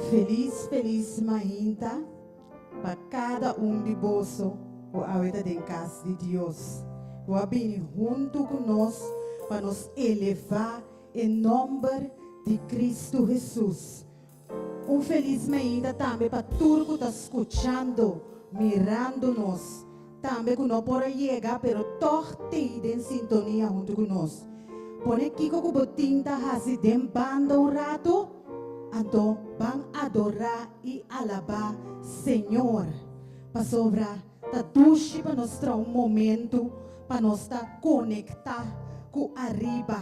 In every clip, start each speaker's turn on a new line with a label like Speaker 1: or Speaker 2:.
Speaker 1: Feliz, feliz mainta para cada de bolso o ahorita em casa de Deus. O abrir junto conosco para nos elevar em nome de Cristo Jesus. Feliz mainta também para tudo que está escutando, mirando-nos. Também que não pode chegar, pero torte em sintonia junto conosco. Põe aqui com o botinho da Hazidem banda um rato. Então, vão adorar e alabar Senhor. Para sobrar, tá duche para nós ter momento, para nós estar conectar com arriba.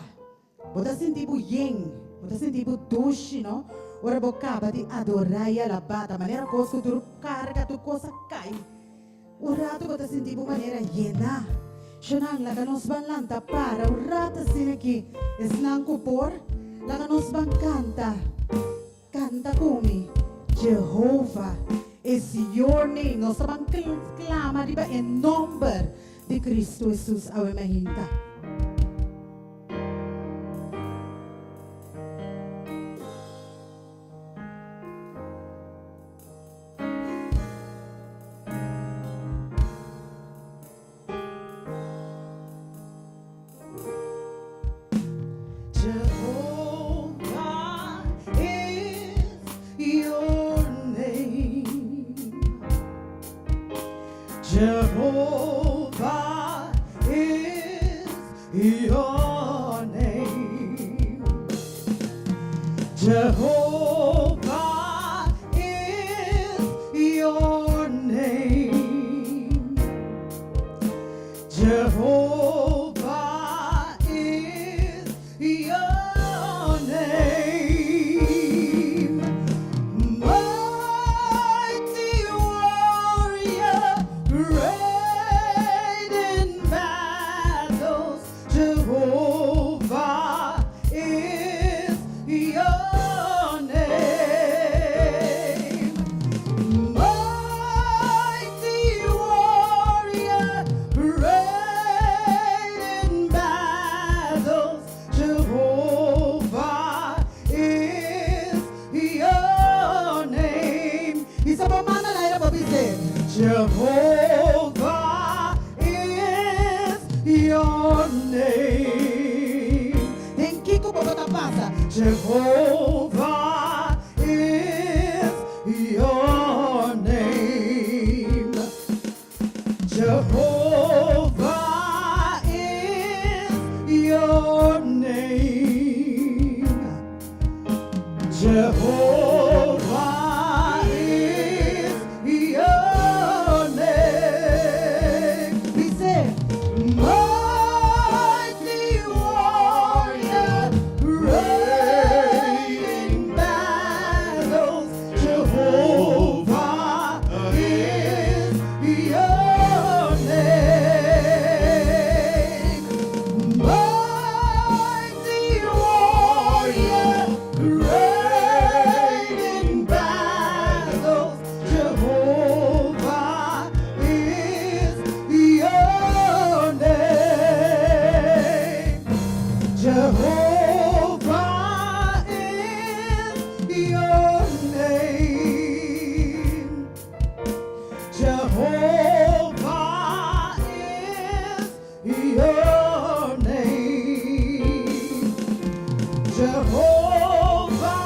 Speaker 1: Você sentir bem, você sentir duche, não? Ora, você acaba de adorar e alabar, da maneira que tu carga, tu coisa cai. O rato você sentir de maneira llena. Xanang, lá que nós vamos lantar para, o rato assim aqui, esnang kupor, lá que nós vamos cantar. Canta comigo, Jehovah is your name. Nós vamos clamar em nome de Cristo Jesus, a minha
Speaker 2: Jehovah is your name. Jehovah is your name. Jehovah is your name. Mighty warrior, great in battles, Jehovah is your name. Mighty warrior, great in battles, Jehovah is your name. Isa pa mana lain apa bisa? Jehovah is your name. Thank you po pasa. Jehovah is your name. Jehovah is your name. Jehovah is your name. We say, mighty warrior, great in battles, Jehovah is your name. Mighty warrior, great in battles, Jehovah is your name. Jehovah is your name. Jehovah is your name. Jehovah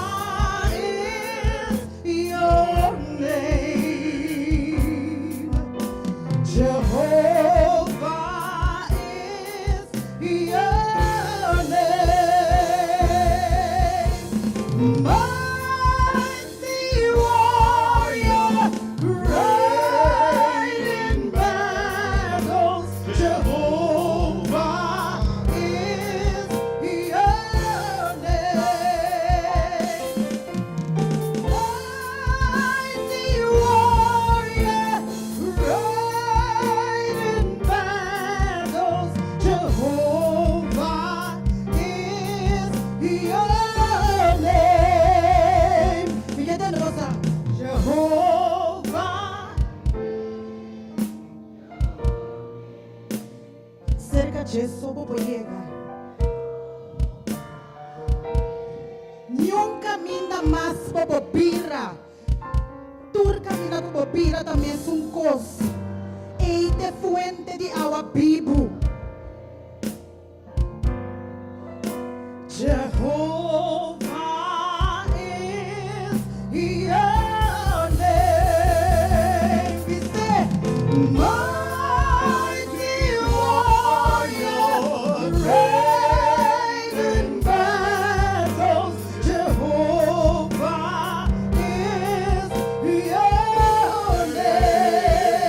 Speaker 2: is your name. Jehovah is your name. Mighty warrior, great in battles, Jehovah is your name. Mighty warrior, great in battles, Jehovah is your name.
Speaker 1: caminha mais para bobira. Tu caminha para bobira também é um coisa. Eite fuente de água vivo. Jehovah is your name. We say, mighty warrior, great in battles. Jehovah is your name.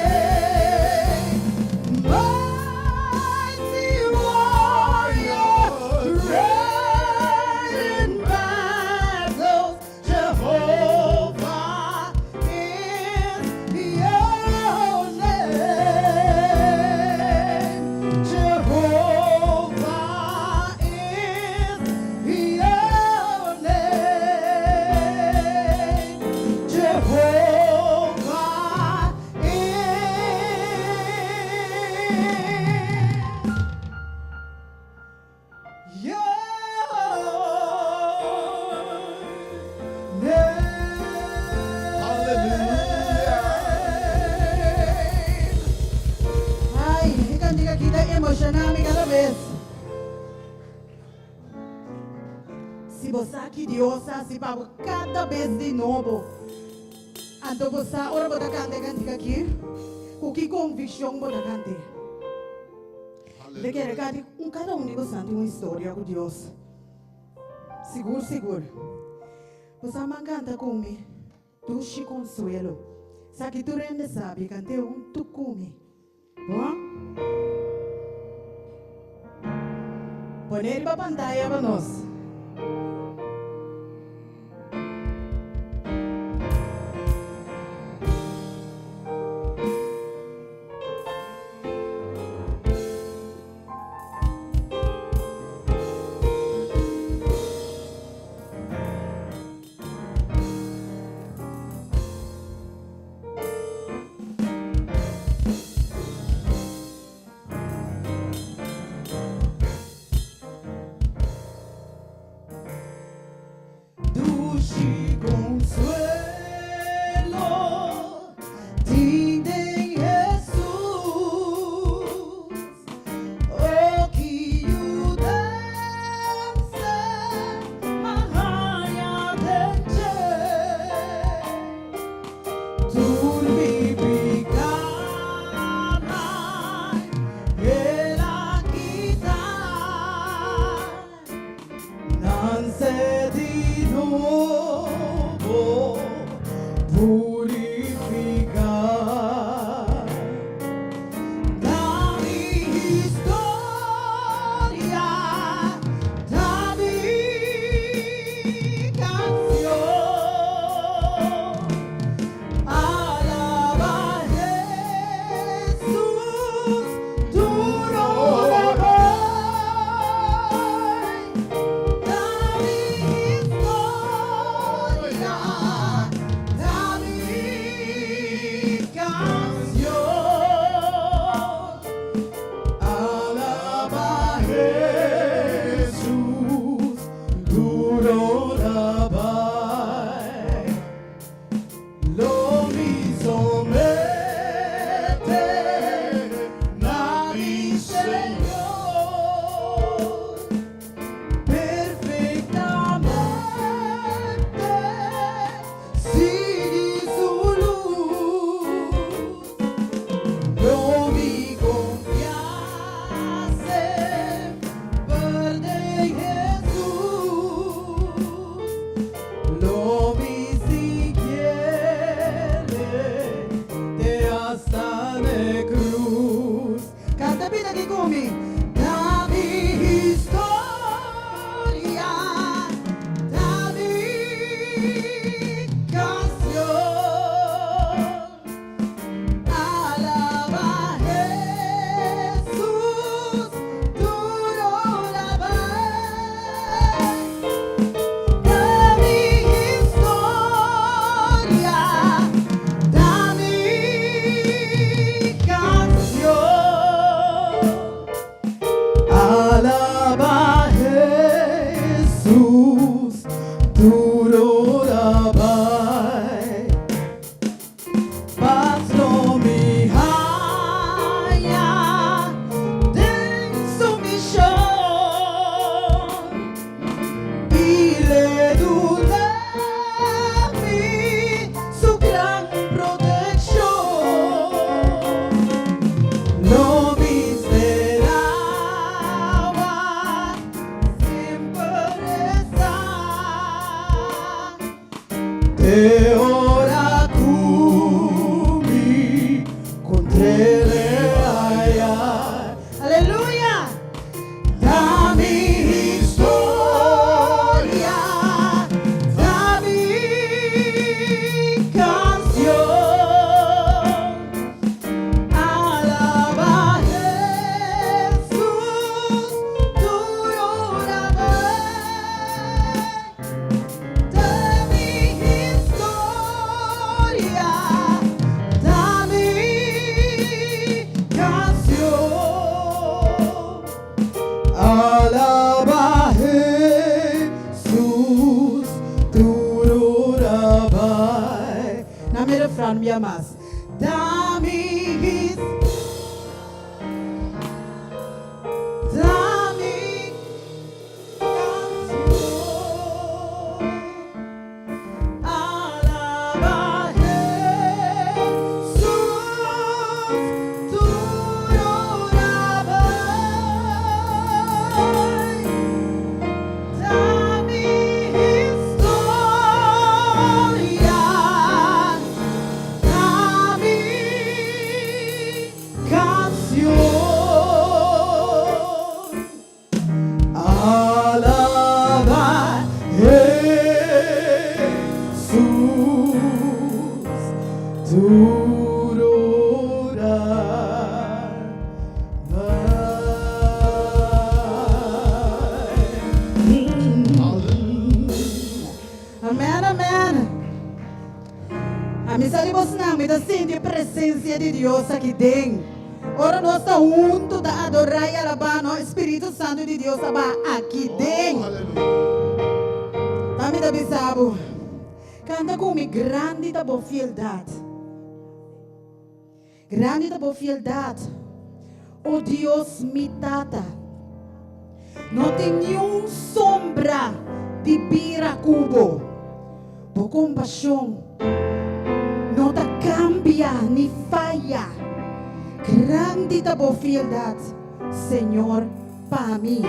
Speaker 1: Mighty warrior, great in battles. Jehovah is your name. Jehovah is your name. Jehovah is your Ay, ikan jika kita emosional cada vez. Se você aqui diosa, se para cada vez de novo. Então você ora para cantar cantiga aqui. O que convicção para cantar? De que recado cada um de vocês tem uma história com Deus. Seguro, seguro. Você canta comigo. Tu te consuelo. Sabe que tu rende sabe cantar tu comigo. Bom? Põe ele para a pantalla para nós. Te consuelo, tem Jesus, o que o dança, mahaya denche, tu me brigana, ela quita, não se di nuovo purificar. Dammi storia, dammi canzone, alaba Jesus, tu non Lo mi somete, nami Señor, perfectamente sigue su luz. No mi confianza verde Jesús, lo mi si quiere te hasta de cruz. Canta vida que come. Da mi historia, da mi canción. Alaba Jesús, tú no la ves. Da mi historia, da mi canción. Alaba Jesús, tú
Speaker 2: te ora cumi contrele ayar. Aleluya. Dami historia, dami canción, alaba Jesús, tu dami historia, dami canción. Alaba Jesús, tu rabai. Nami refrán mia mas. Dami his. Dami canción. Alaba Jesús, tu rabai. Dami historia, dami canción. Alaba Jesús, tu Amen, amen. A mim salimos na me sente a presença de Deus aqui dentro. Ora nós estamos juntos a adorar e alabar o Espírito Santo de Deus aqui dentro. Mami da bisabo, canta comigo grande da boa fieldade. Grande da boa fieldade. Oh Deus, me tata. Não tem nenhuma sombra de biracubo. Por compaixão, não te cambia nem falha. Grande da boa fieldade, Senhor, para mim.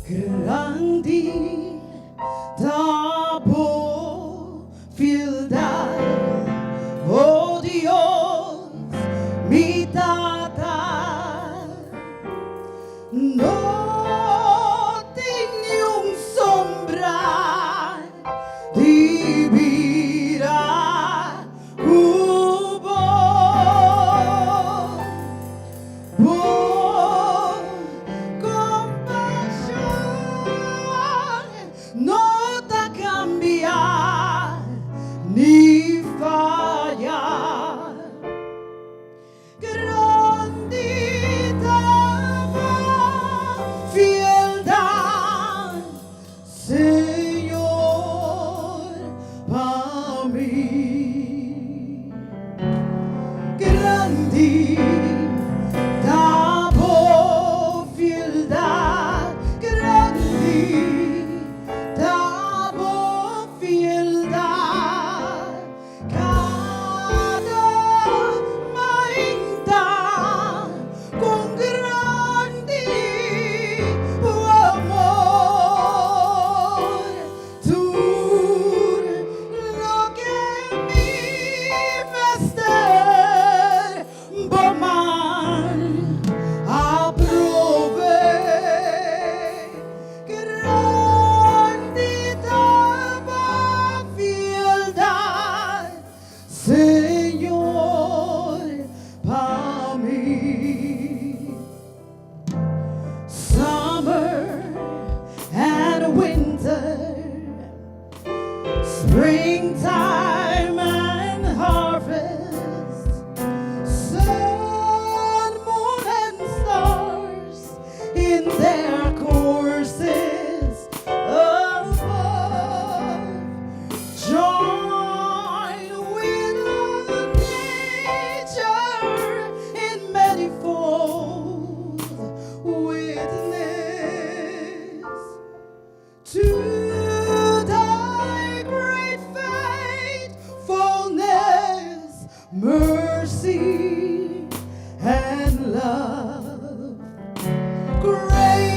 Speaker 2: Grande da boa fieldade, oh Deus, me dá. Não tenho sombra de Biracubo. Não te cambia.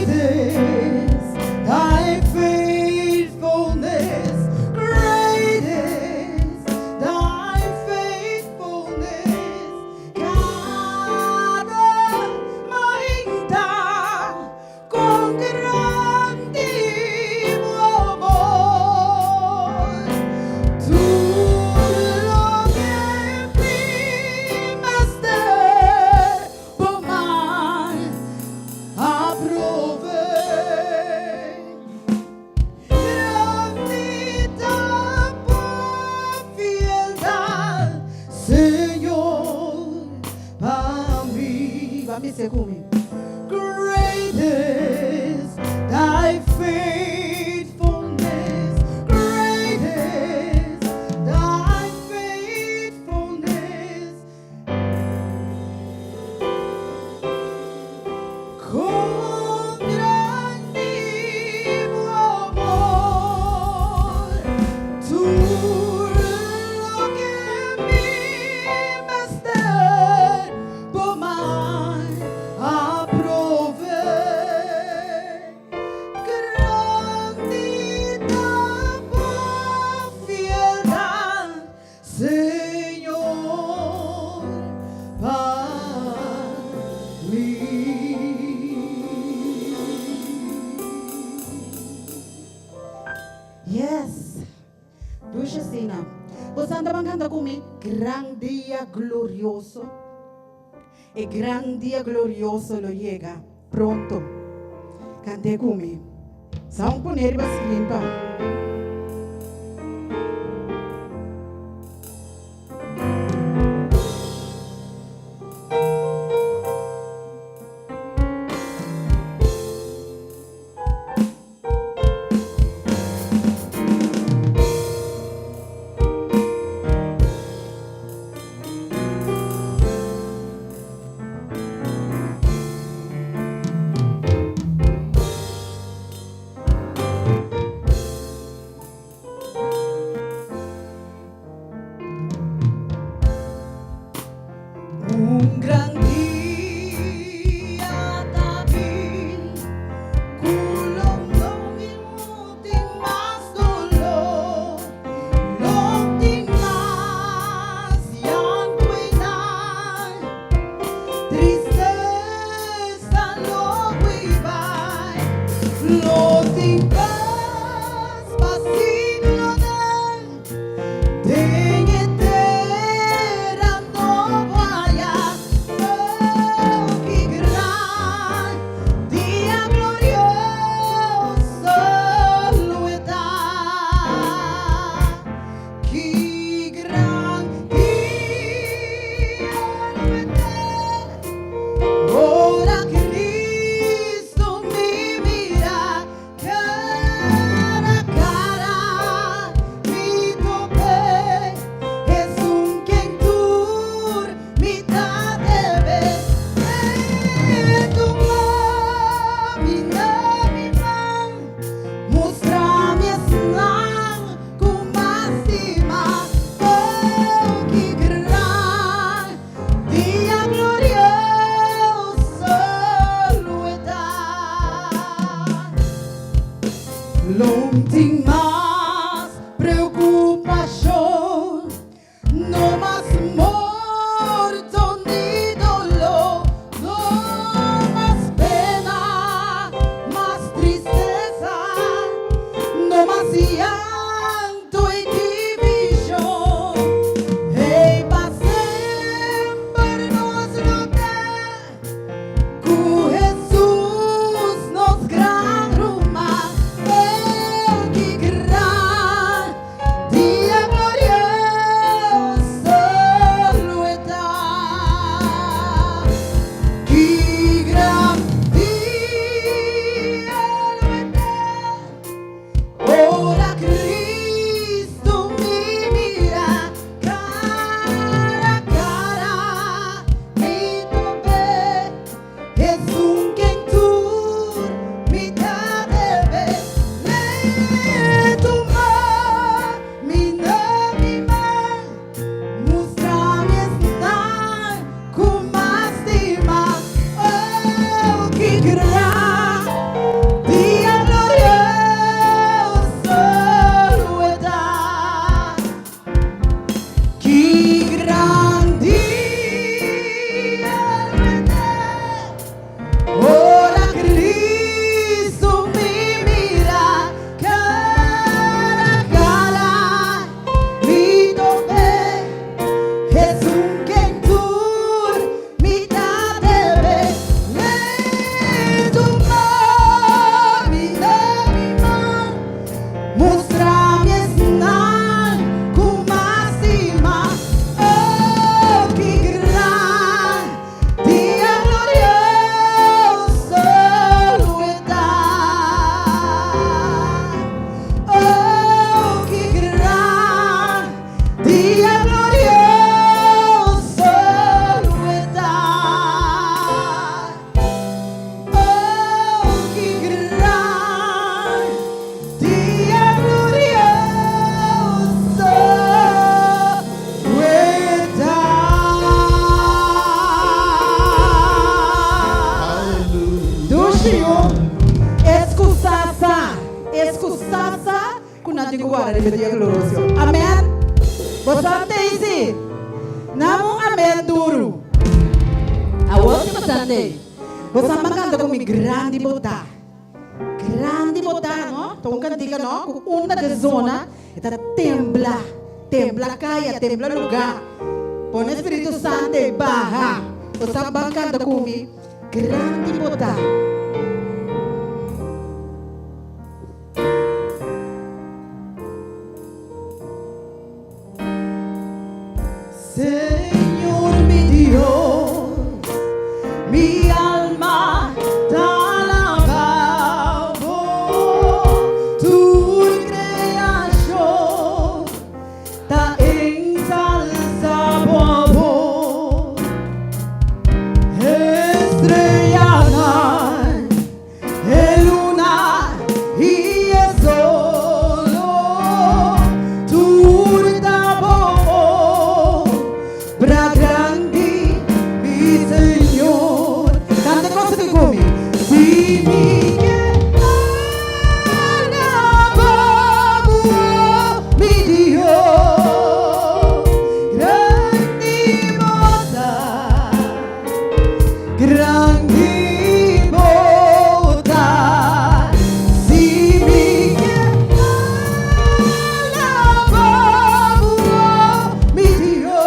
Speaker 2: Great is thy faithfulness. Great is thy faithfulness. Con grandissimo amor, tu lo che mi mester pomai approve. Grandita por fiedad, Señor, para mí. Yes. Lucia Sina. Você anda bancando comigo? Gran dia glorioso. E gran dia glorioso lo llega pronto. Cante comigo. Sa un ponere basilipa. Un gran dia David, kulong ting mas dolor, ting mas yang tuinan, tristeza lo vivai, ting pas pasiglo nan, ting etera no vaya, oh que gran dia glorioso lo está, que gran dia lo está. Ora Cristo mi mira cara a cara, mi tope es un quentur mitad de vez. Tu mami mostra mi slang con máxima, oh que gran dia glorioso lo está. Lonting más preocupación, no más muerto ni dolor, no más pena, más tristeza, no más llanto y división. Hey, pasen por nos lo que Jesús nos gran ruma, que gran Santi guarda di Dio glorioso. Amen. Bosante isi. Namu amen duro. Awos bosante. Bosam maganda kung may grandi bota. Grandi bota, no? Tungkan di ka, no? Kung una de zona, ita tembla. Tembla kaya, tembla lugar. Pon Espiritu Santo baha. Bosam maganda kung may grandi bota. Señor mi Dios, mi alma te alaba, tu creación te ensalza por vos. Estrella, luna y el sol, tu Bra grandi, mi Señor. Tante cose che come. Si mi alabamos, mi Dios. Grandi bondad, grandi bondad. Si mi alabamos, mi Dios.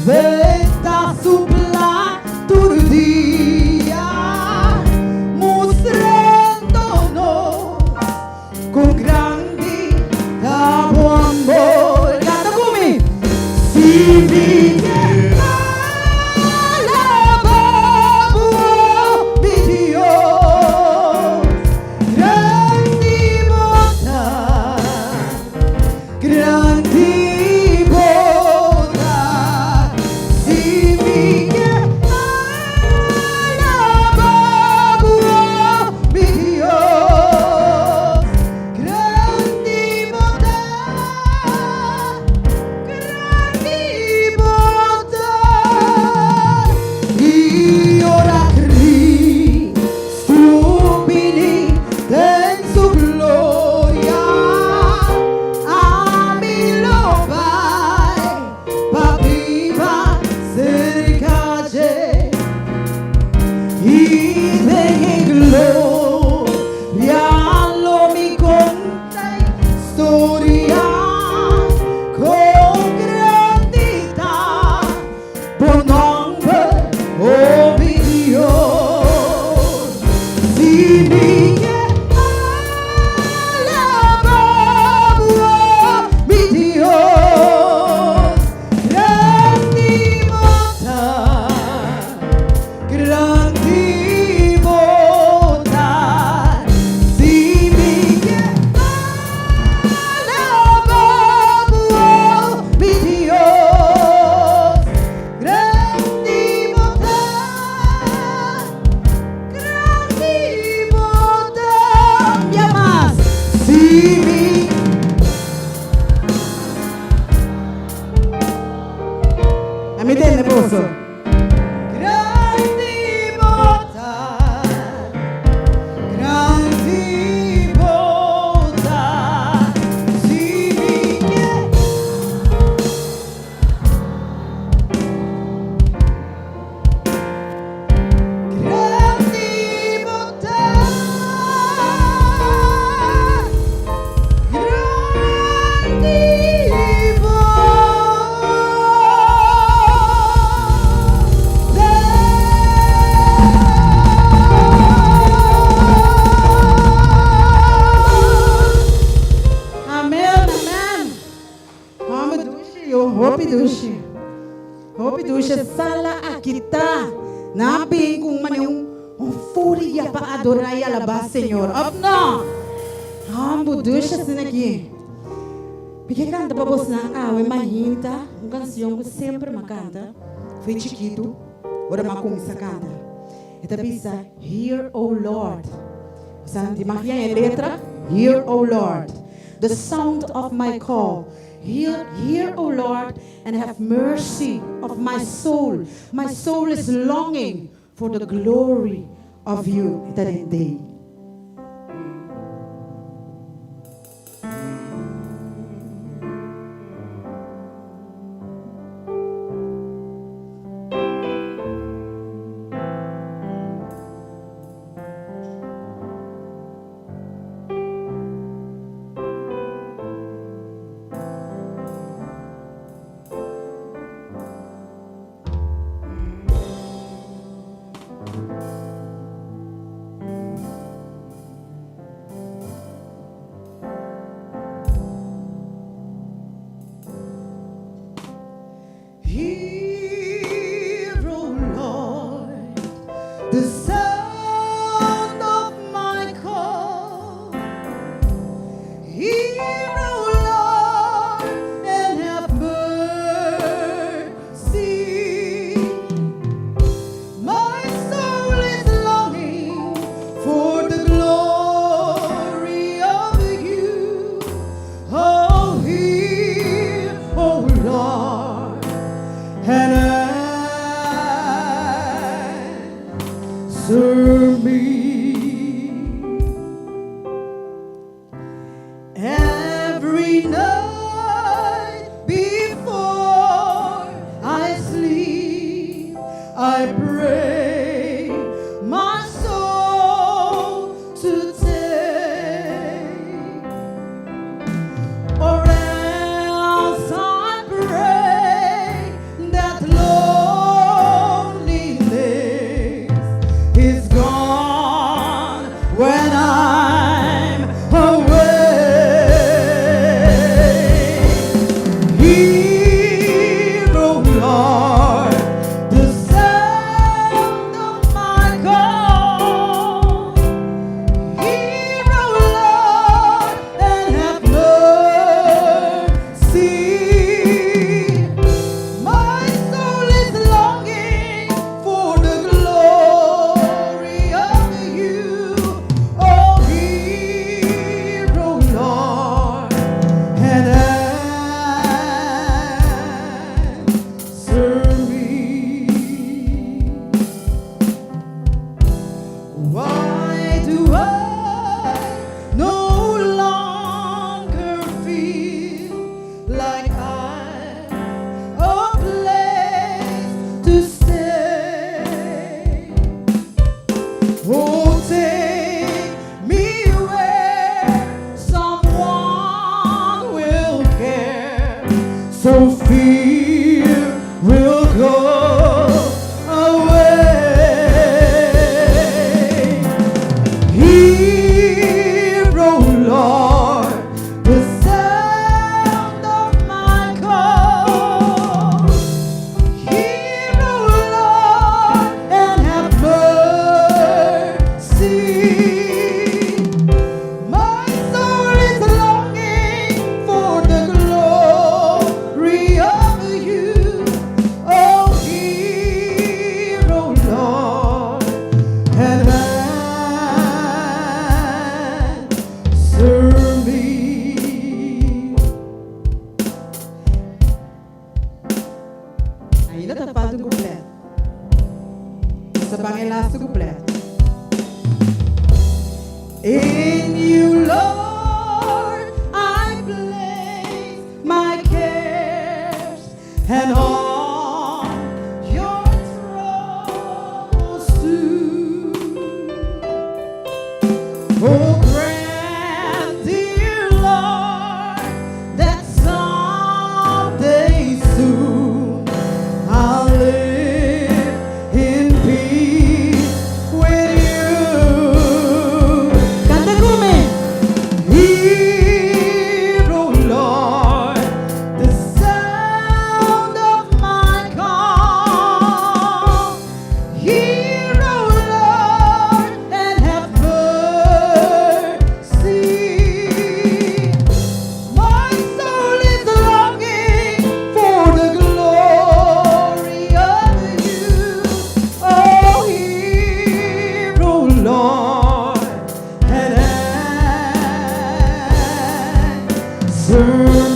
Speaker 2: Venta supla turdia, mostrándonos con grande amor. Canta conmigo. Si mi alabamos, mi Dios, grande bondad, grande Hopi dusha sala akita. Nabi kung man yung fúria para adorar e alabar Senhor. Of no. Hambu dusha sinagi. Porque canta para você na awe mahinta, uma canção que sempre me canta. Foi chiquito, ora me começa a cantar. E tá pensa, Hear, O Lord. Santi magia em letra, Hear, O Lord, the sound of my call. Hear, O Lord, and have mercy of my soul. My soul is longing for the glory of you. That day.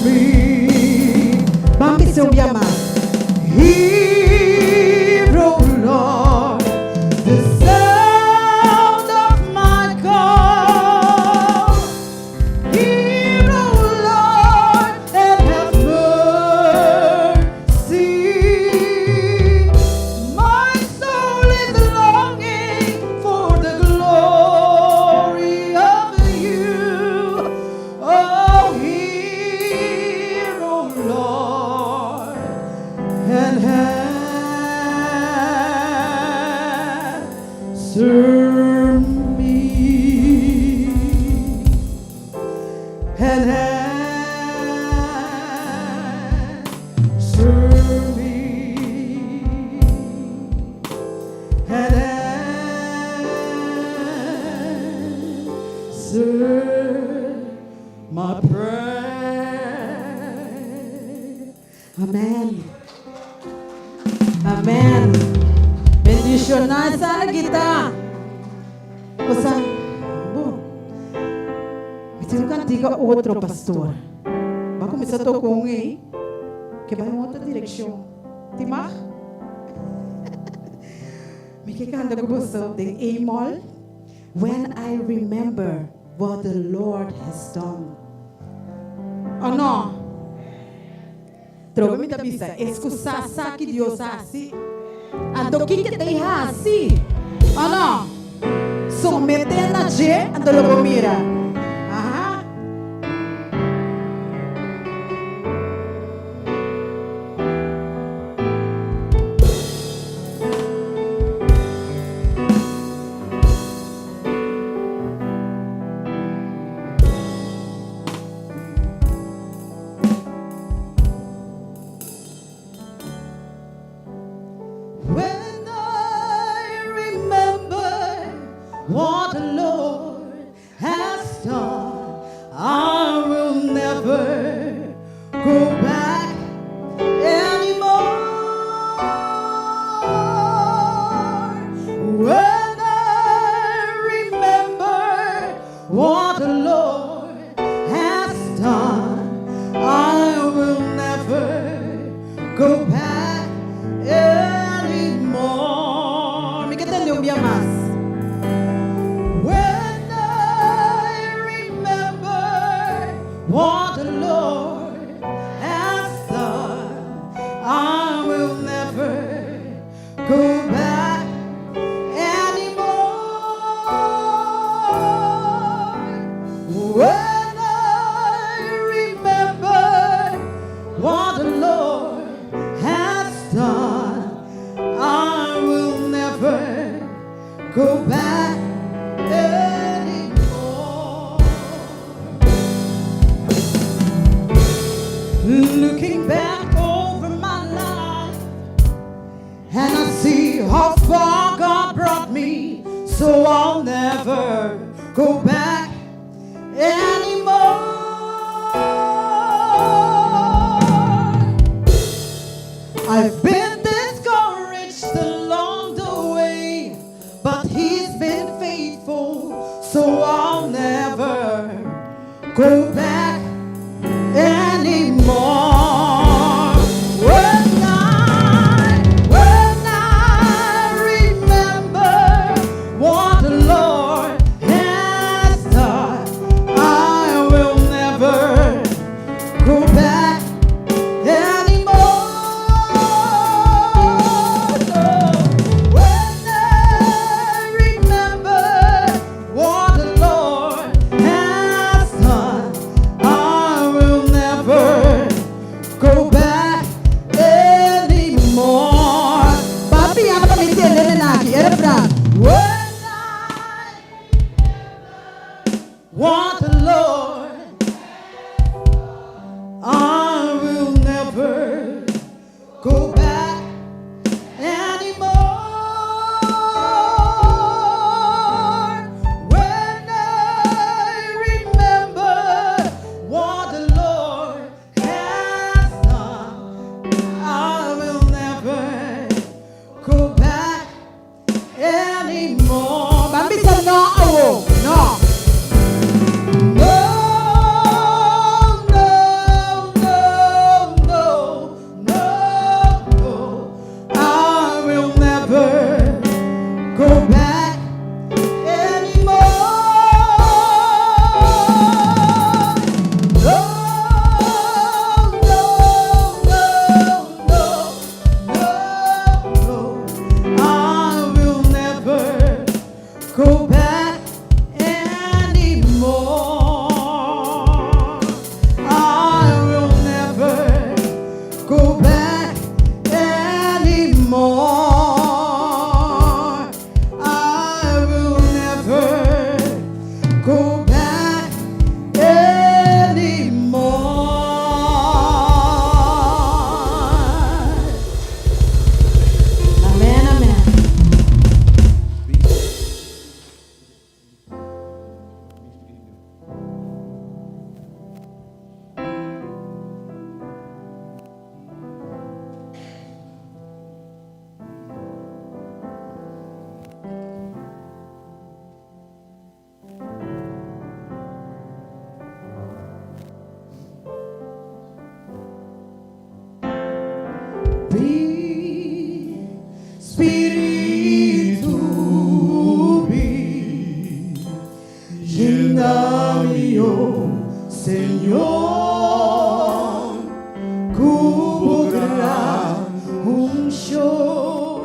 Speaker 2: free.
Speaker 1: Bambi se un biama.
Speaker 2: Hear, O Lord, the sound of my call. Hear, O Lord, and have mercy. My soul is longing for the glory of you. Oh, hear, O Lord, and answer me, and answer me, and answer my prayer.
Speaker 1: Amen. Amen. Bendicionar sa kita. Usa. Bo. Bitin kan tiga outro pastor. Ba começar to com que vai em outra direção. Timar? Me que canta gosto de Amol. When I remember what the Lord has done. Oh no. Troca me da bisa. Escusa sa que Deus assim. Ando que te assim. Oh no. Someter na je ando logo mira. Aha.
Speaker 2: When I remember what the Lord has done, I will never go back anymore. When I remember what the Lord has done, I will never go back anymore.
Speaker 1: Me que te un día más.
Speaker 2: When I remember what the Lord has done, I will never go back anymore. When I remember what the Lord has done, I will never go back anymore. Looking back over my life, and I see how far God brought me, so I'll never go back anymore. I've been discouraged along the way, but He's been faithful, so I'll never go back anymore. When I remember what the Lord has done, I will never go back anymore. When I remember what the Lord has done, I will never go back anymore.
Speaker 1: Papi, ano pa may tele na naki? Era Frank.
Speaker 2: When I want the Lord, I will never go back anymore. When I remember what the Lord has done, I will never go back anymore.
Speaker 1: Bambi sa no awo. No.
Speaker 2: Lléname, oh Señor, cubo gran unción.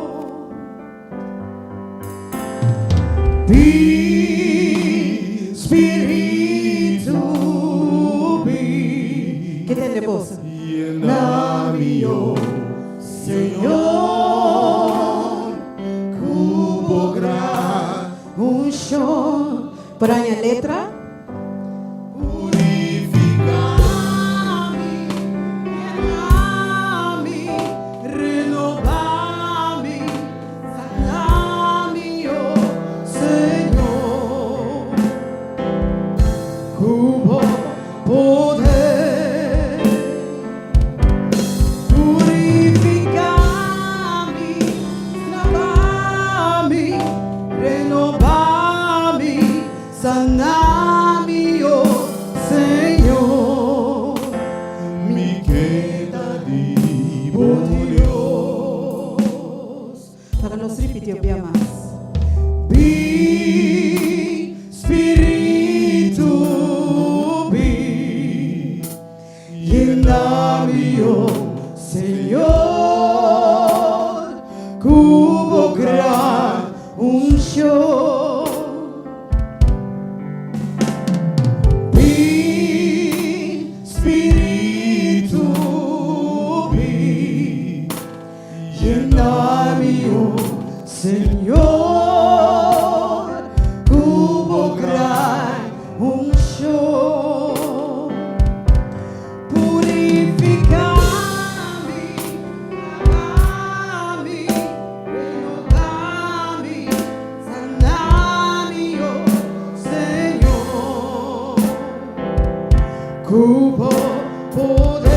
Speaker 2: Espíritu, ¿qué te debosa? Lléname, oh Señor, cubo gran unción. Para a letra. Sanami, oh Señor, mi queda vivo Dios. Para nos repetir bien más. Vi, Espíritu, vi, lléname, oh Señor, cubo gran unción. Señor, cubo gran unción, purificame, lavame, renovame, saname, oh Señor, cubo poder.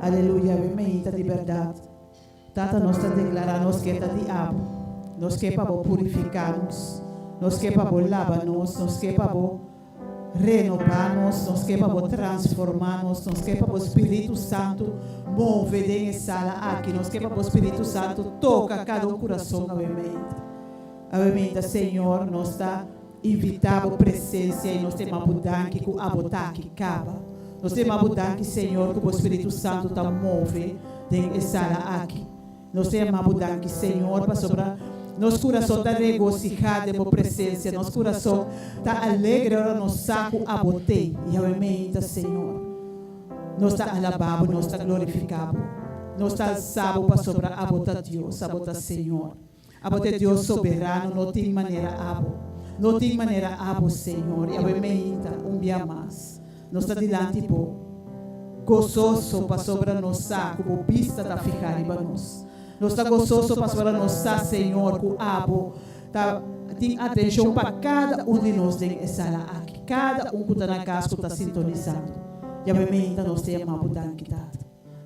Speaker 2: Aleluia, bementa de verdade. Tata nós está declarando nos que está de abo, nos que para purificar-nos, nos que para lavar-nos, nos que para renovar-nos, nos que para transformar-nos, nos que para o Espírito Santo mover em sala aqui, nos que para o Espírito Santo toca cada coração a bementa. A bementa, Senhor, nós está invitado a presença e nós temos abundância que o abotaque cava. Nós temos abundância, Senhor, que o Espírito Santo está move em sala aqui. Nós temos abundância, Senhor, para sobrar. Nosso coração está regocijado com a presença. Nosso coração está alegre, agora nosso saco abotei. E amém, Senhor. Nós está alabado, nós está glorificado. Nós está sábado para sobrar abota Deus, abota Senhor. Abota Deus soberano, não tem maneira abo. Não tem maneira abo, Senhor. E amém, dia mais. Nós está diante por gozoso para sobrar nosso saco, por vista da ficar em nós. Nós está gozoso para sobrar nosso saco, Senhor, com abo. Tem atenção para cada de nós em essa aqui. Cada que está na casa, que está sintonizando. E amém, nós temos abundância.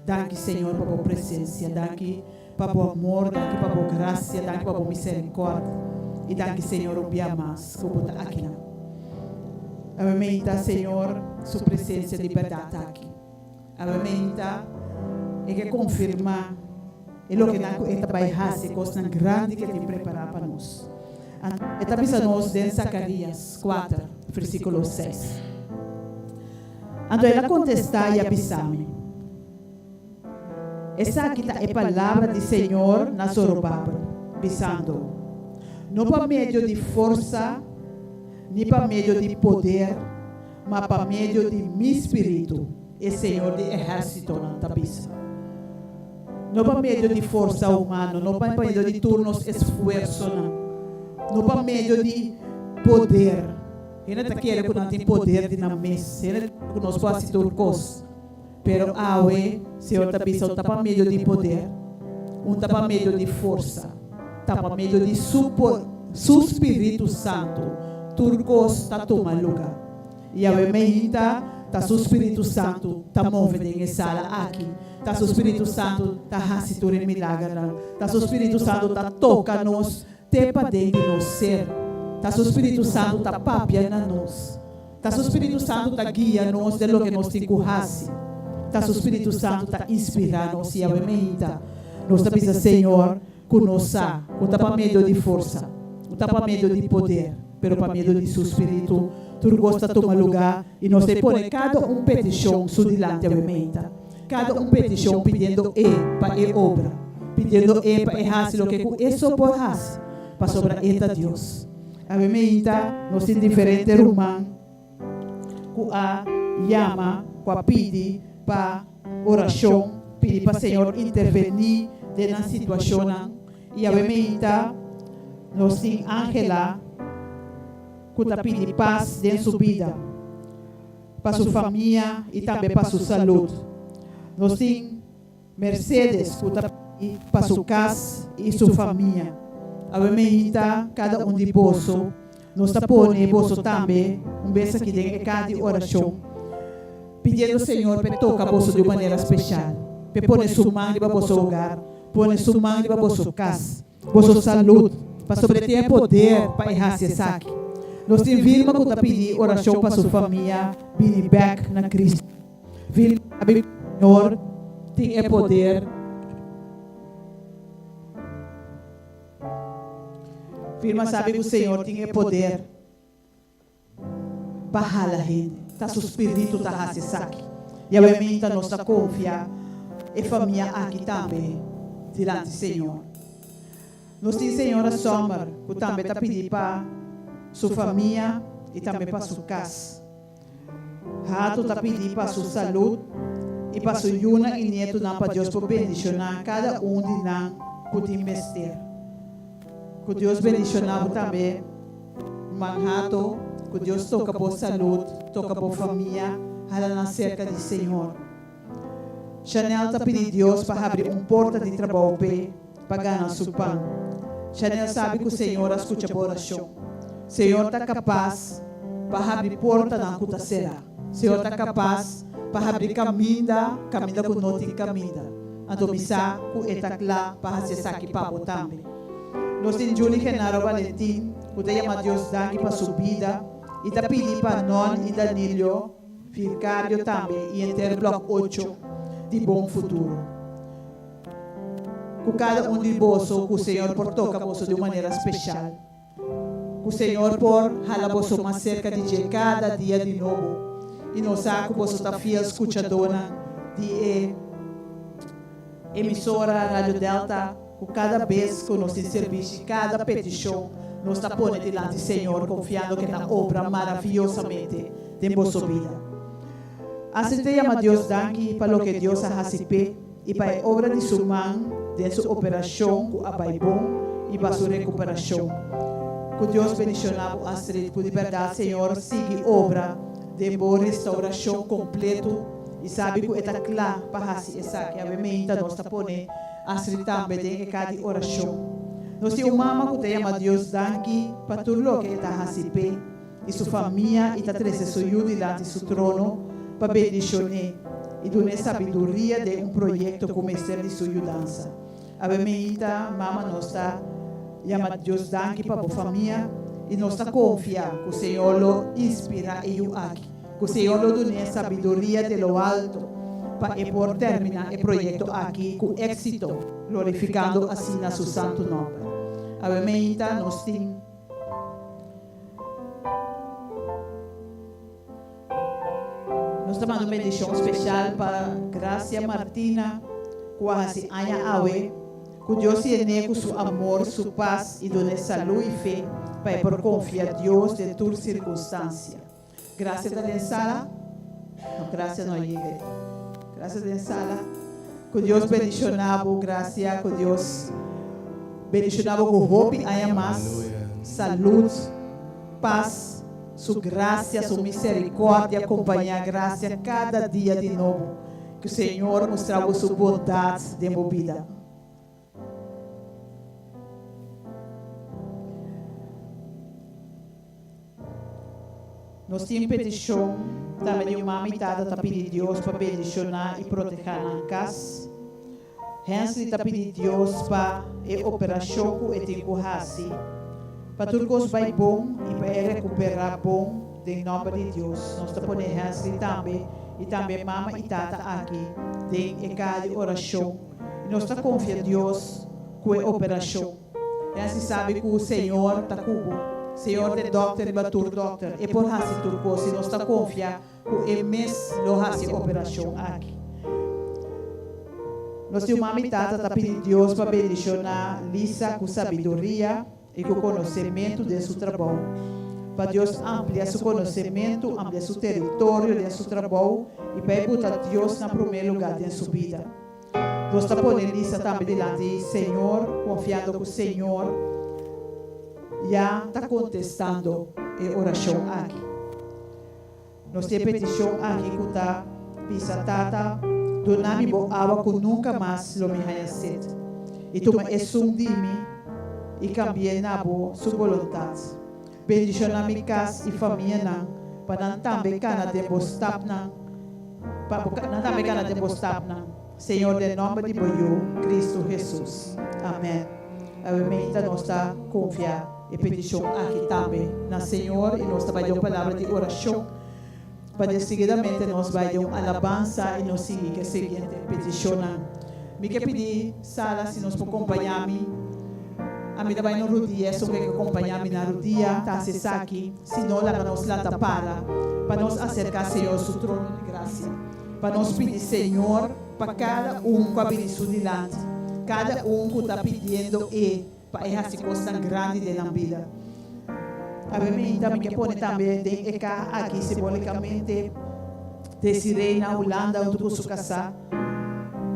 Speaker 2: Danke, Senhor, para a presença. Danke para o amor. Danke para a graça. Danke para a misericórdia. E danke, Senhor, um dia mais. Que está aqui. Amém, Senhor, sua presença de verdade aqui. Amém, e que confirma e o que está baixando, coisa grande que tem preparado para nós. Está pensando nós em Zacarias 4, versículo 6. Então ela contesta e avisou-me. Essa aqui é a palavra do Senhor na Zorobabel, dizendo: não por meio de força, nem por meio de poder, mas por meio de meu espírito, e Senhor de exército na tabisa. Não por meio de força humana, não por meio de turnos esforço, não por meio de poder,
Speaker 3: Ele está querendo que não tem poder de na mesa. Ele que nós possamos turcos. Pero awe, Senhor, está pensando para meio de poder. Está para meio de força. Está para meio de su Espírito Santo. Turcos está tomando lugar. E a meita, está su Espírito Santo, está movendo em sala aqui. Está su Espírito Santo, está fazendo milagre. Está su Espírito Santo, está tocando-nos, para dentro de nós ser. Está su Espírito Santo, está papiando nós. Está su Espírito Santo, está guiando-nos de lo que nós temos que fazer. Está su Espírito Santo, está inspirando-nos. E a meita, nós estamos, Senhor, conosco, não está para medo de força, não está para medo de poder, pero para medo de seu Espírito. Tu gosta de tomar lugar e nós te põe cada petição su dilante a meita. Cada petição pedindo para obra, pedindo para fazer o que isso pode fazer, para sobrar a Deus. A meita, nós temos diferentes irmãos que a chama, que a pede para oração, pede para o Senhor intervenir na situação. E a meita, nós temos Angela, que está pedindo paz dentro de sua vida, para sua família e também para sua saúde. Nós temos Mercedes, que está pedindo para sua casa e sua família. A meita, cada de bolso, nós está pondo bolso também, beijo aqui dentro de cada oração, pedindo ao Senhor para tocar bolso de maneira especial, para pôr sua mão para o seu lugar, pôr sua mão para a sua casa, para sua saúde, para sobreter poder para errar esse saque. Nós temos Vilma que está pedindo oração para sua família, vir back na Cristo. Vilma sabe que o Senhor tem poder. Vilma sabe que o Senhor tem poder para a gente. Está seu espírito, está a saque. E a mim está nossa confiança. E a família aqui também, diante do Senhor. Nós temos Senhora Sommer, que também está pedindo para sua família e também para sua casa. Rato está pedindo para sua saúde e para sua Yuna e neto para Deus por bendicionar cada de nós que tem investir. Que Deus bendicionar também Manhattan, que Deus toca por saúde, toca por família, ela na cerca do Senhor. Chanel está pedindo a Deus para abrir porta de trabalho para ganhar seu pão. Chanel sabe que o Senhor escuta a oração. Senhor está capaz para abrir porta na cuta será. Senhor está capaz para abrir caminho que não tem caminho. A domissar que está lá para fazer aqui para o também. Nós temos Julie Genaro Valentim, que está chamando Deus daqui para sua vida, e está pedindo para nós e Danilo, Filcário também, e inteiro bloco 8, de bom futuro. Com cada de bolso, que o Senhor por toca bolso de maneira especial. O Senhor por hala bolso mais cerca de cada dia de novo. E nós sabemos que você está fiel escutadora de emissora Rádio Delta, que cada vez que nós temos serviço, cada petição, nós está pondo diante do Senhor, confiando que na obra maravilhosamente de vossa vida. Assim te ama Deus daqui para o que Deus ha recebido e para a obra de sua mão, de sua operação, que vai bom e para sua recuperação. Que Deus bendicionava a street, que de verdade, Senhor, siga obra de boa restauração completo e sabe que está claro para fazer essa que a mementa nós está pondo a street também de cada oração. Nós temos uma mama que ama Deus daqui para tudo o que está recebendo e sua família e está trazendo sua ajuda diante do seu trono para bendicionar e dar sabedoria de projeto como este de sua ajudança. A mementa, mama, nós está chama Deus daqui para a família e nós está confiando que o Senhor lo inspira e o aqui, que o Senhor lo dá sabedoria de lo alto para por terminar o projeto aqui com êxito, glorificando assim na seu santo nome. A mementa nós temos nós estamos dando uma bendição especial para Gracia Martina, quase Anya Awe, que Deus tiene com seu amor, sua paz e dona saúde e fé para por confiar a Deus de toda circunstância. Graças a Deus, sala. Não, graças não chega. Graças a Deus, sala. Que Deus bendicionava, graças que Deus bendicionava com roupa e mais saúde, paz, Sua graça, sua misericórdia, acompanhar a graça cada dia de novo. Que o Senhor mostrava sua bondade de minha vida. Nós temos petição, também uma mitad está pedindo Deus para bendicionar e proteger a casa. Hensley está pedindo Deus para a operação que ele tem para tudo que vai bom e para recuperar bom, em nome de Deus. Nós estamos podendo Hensley também, e também mama e tata aqui, em cada oração. E nós estamos confiando em Deus com a operação. Hensley sabe que o Senhor está cubo. Senhor de doctor e batur doctor. E por hasi turco, se nós estamos confiando que o mês não hasi operação aqui. Nós temos uma mitad está pedindo Deus para bendicionar Lisa com sabedoria e com conhecimento de seu trabalho. Para Deus ampliar seu conhecimento, ampliar seu território de seu trabalho e para botar Deus no primeiro lugar de sua vida. Nós estamos podendo Lisa também diante Senhor, confiando que o Senhor já está contestando a oração aqui. Nós temos petição aqui que está pisatata, do nome bo água que nunca mais lo me haya sed. E tu me esundimi e cambiei na boa sua vontade. Bendição na minha casa e família não, para não também cana de bostap não, para não também cana de bostap não. Senhor, em nome de Cristo Jesus. Amém. Amém. Então nós está confiar e petição aqui também na Senhor e nós vai dar uma palavra de oração. Para seguidamente nós vai dar uma alabança e nós seguir a seguinte petição. Me quer pedir, Sala, se nós podemos acompanhar-me. A minha vai no rodia, só que acompanhar-me na rodia, tá se aqui, se não lá nós lá para nós acercar Senhor seu trono de graça. Para nós pedir Senhor para cada que a bendição de lado, cada que está pedindo e para essa coisa tão grande da vida. A mim também que pode também aqui simbolicamente desirei na Holanda onde eu sou casado,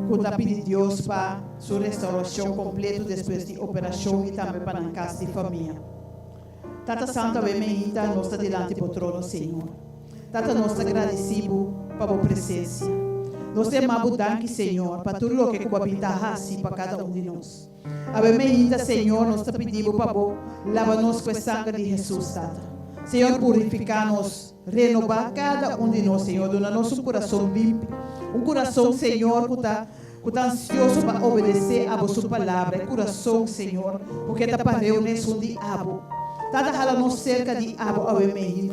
Speaker 3: quando está pedindo Deus para sua restauração completa depois de operação e também para a casa de família. Tata Santa bem nós está diante do trono Senhor. Tata nós agradecido para a presença. Nós temos abundante Senhor para tudo o que o habitar assim para cada de nós. Amém, Senhor, nós te pedimos para lavar-nos com o sangue de Jesus, Tata. Senhor, purificar-nos, renovar cada de nós, Senhor, dando-nos coração limpo, coração, Senhor, que está ansioso para obedecer a sua palavra, coração, Senhor, porque está para reunir um diabo. Tata hala-nos cerca de abo, amém,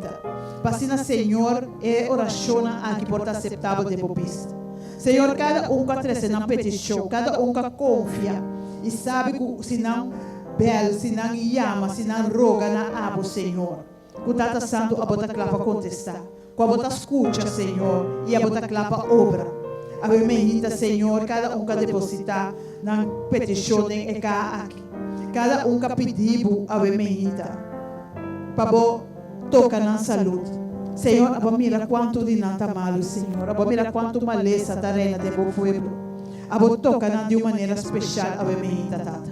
Speaker 3: Passina, Senhor, é oração aqui por estar aceitável de vista. Senhor, cada que traz na petição, cada que confia, e sabe que se não belo, se não chama, se não roga na abo, Senhor. Que o Tata Santo a bota clapa contestar. Que a bota escuta, Senhor, e a bota clapa obra. Amém, Senhor, cada que depositar na petição é aqui. Cada que pediu, amém, para tocar na saúde. Senhor, mira quanto de nada malo, Senhor. Mira quanto maleza está reina de meu povo. Toca de uma maneira especial, amém, Tata.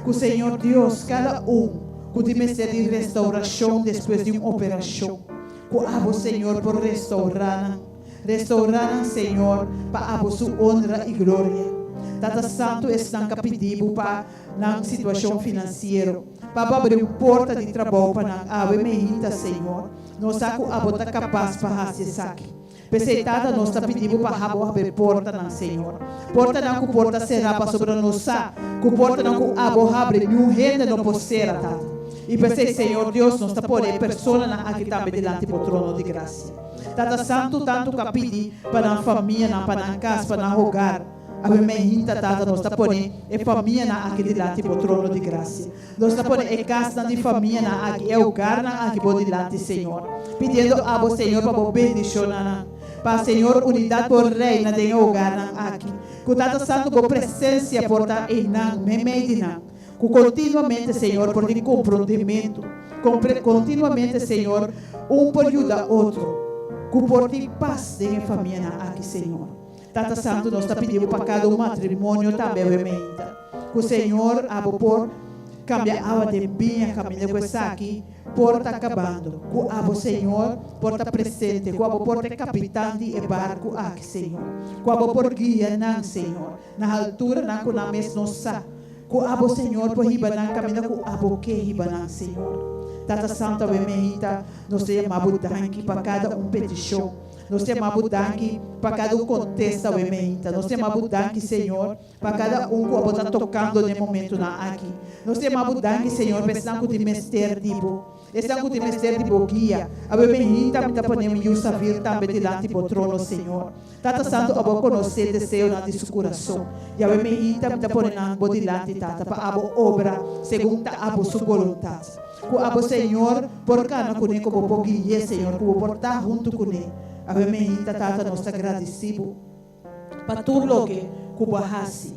Speaker 3: Que o Senhor Deus, cada que tem de restauração depois de uma operação. Que o Senhor por restaurar, Senhor, para a sua honra e glória. Tata Santo está pedindo para na situação financeira, para abrir uma porta de trabalho para a amém, Senhor. Nós estamos capaz para fazer isso aqui. Peseitada nós está pedindo para abrir porta não, Senhor. Porta não que porta será para sobre nós, que porta não que abre nenhum reino não pode ser, Tata. E pensei, Senhor Deus, nós está por aí pessoa aqui também diante do trono de graça. Tata Santo tanto que pedi para a família, para a casa, para o hogar. Amém, Tata, nós está por aí família aqui diante do trono de graça. Nós está por aí casa de família aqui, o hogar aqui por diante, Senhor. Pedindo a Senhor para bendicionar. Para Senhor, unidade por reina de hogar aqui. Que Tata Santo com presença porta em nós, medina. Que continuamente, Senhor, por de comprometimento, continuamente, Senhor, por ajudar outro. Que por de paz de família aqui, Senhor. Tata Santo, nós está pedindo para cada matrimônio também, que o Senhor, por cambiar a água de binha, caminho com essa aqui, porta acabando. Com abo, Senhor, porta presente. Com abo porta capitão de barco aqui, Senhor. Com abo por guia, não, Senhor. Na altura, não, com a mes nossa. Com abo, Senhor, por ribanan, caminha com abo que ribanan, Senhor. Tata Santa, Wemehita, nós temos mabudanki para cada petição. Nós temos mabudanki para cada contesta, Wemehita. Nós temos mabudanki, Senhor, para cada que está tocando no momento aqui. Nós temos mabudanki, Senhor, pensando que o mestre dibo. Esse é o mestre de bogia. A Wemehita, me está podendo usar vir também diante do trono, Senhor. Tata Santo, a conhecer desejo na seu coração. E a Wemehita, me está podendo diante, Tata, para a obra, segundo a sua vontade. Com a Senhor, por cana com ele como bogia, Senhor, que portar junto com ele. A Wemehita, Tata, nós agradecemos para tudo o que você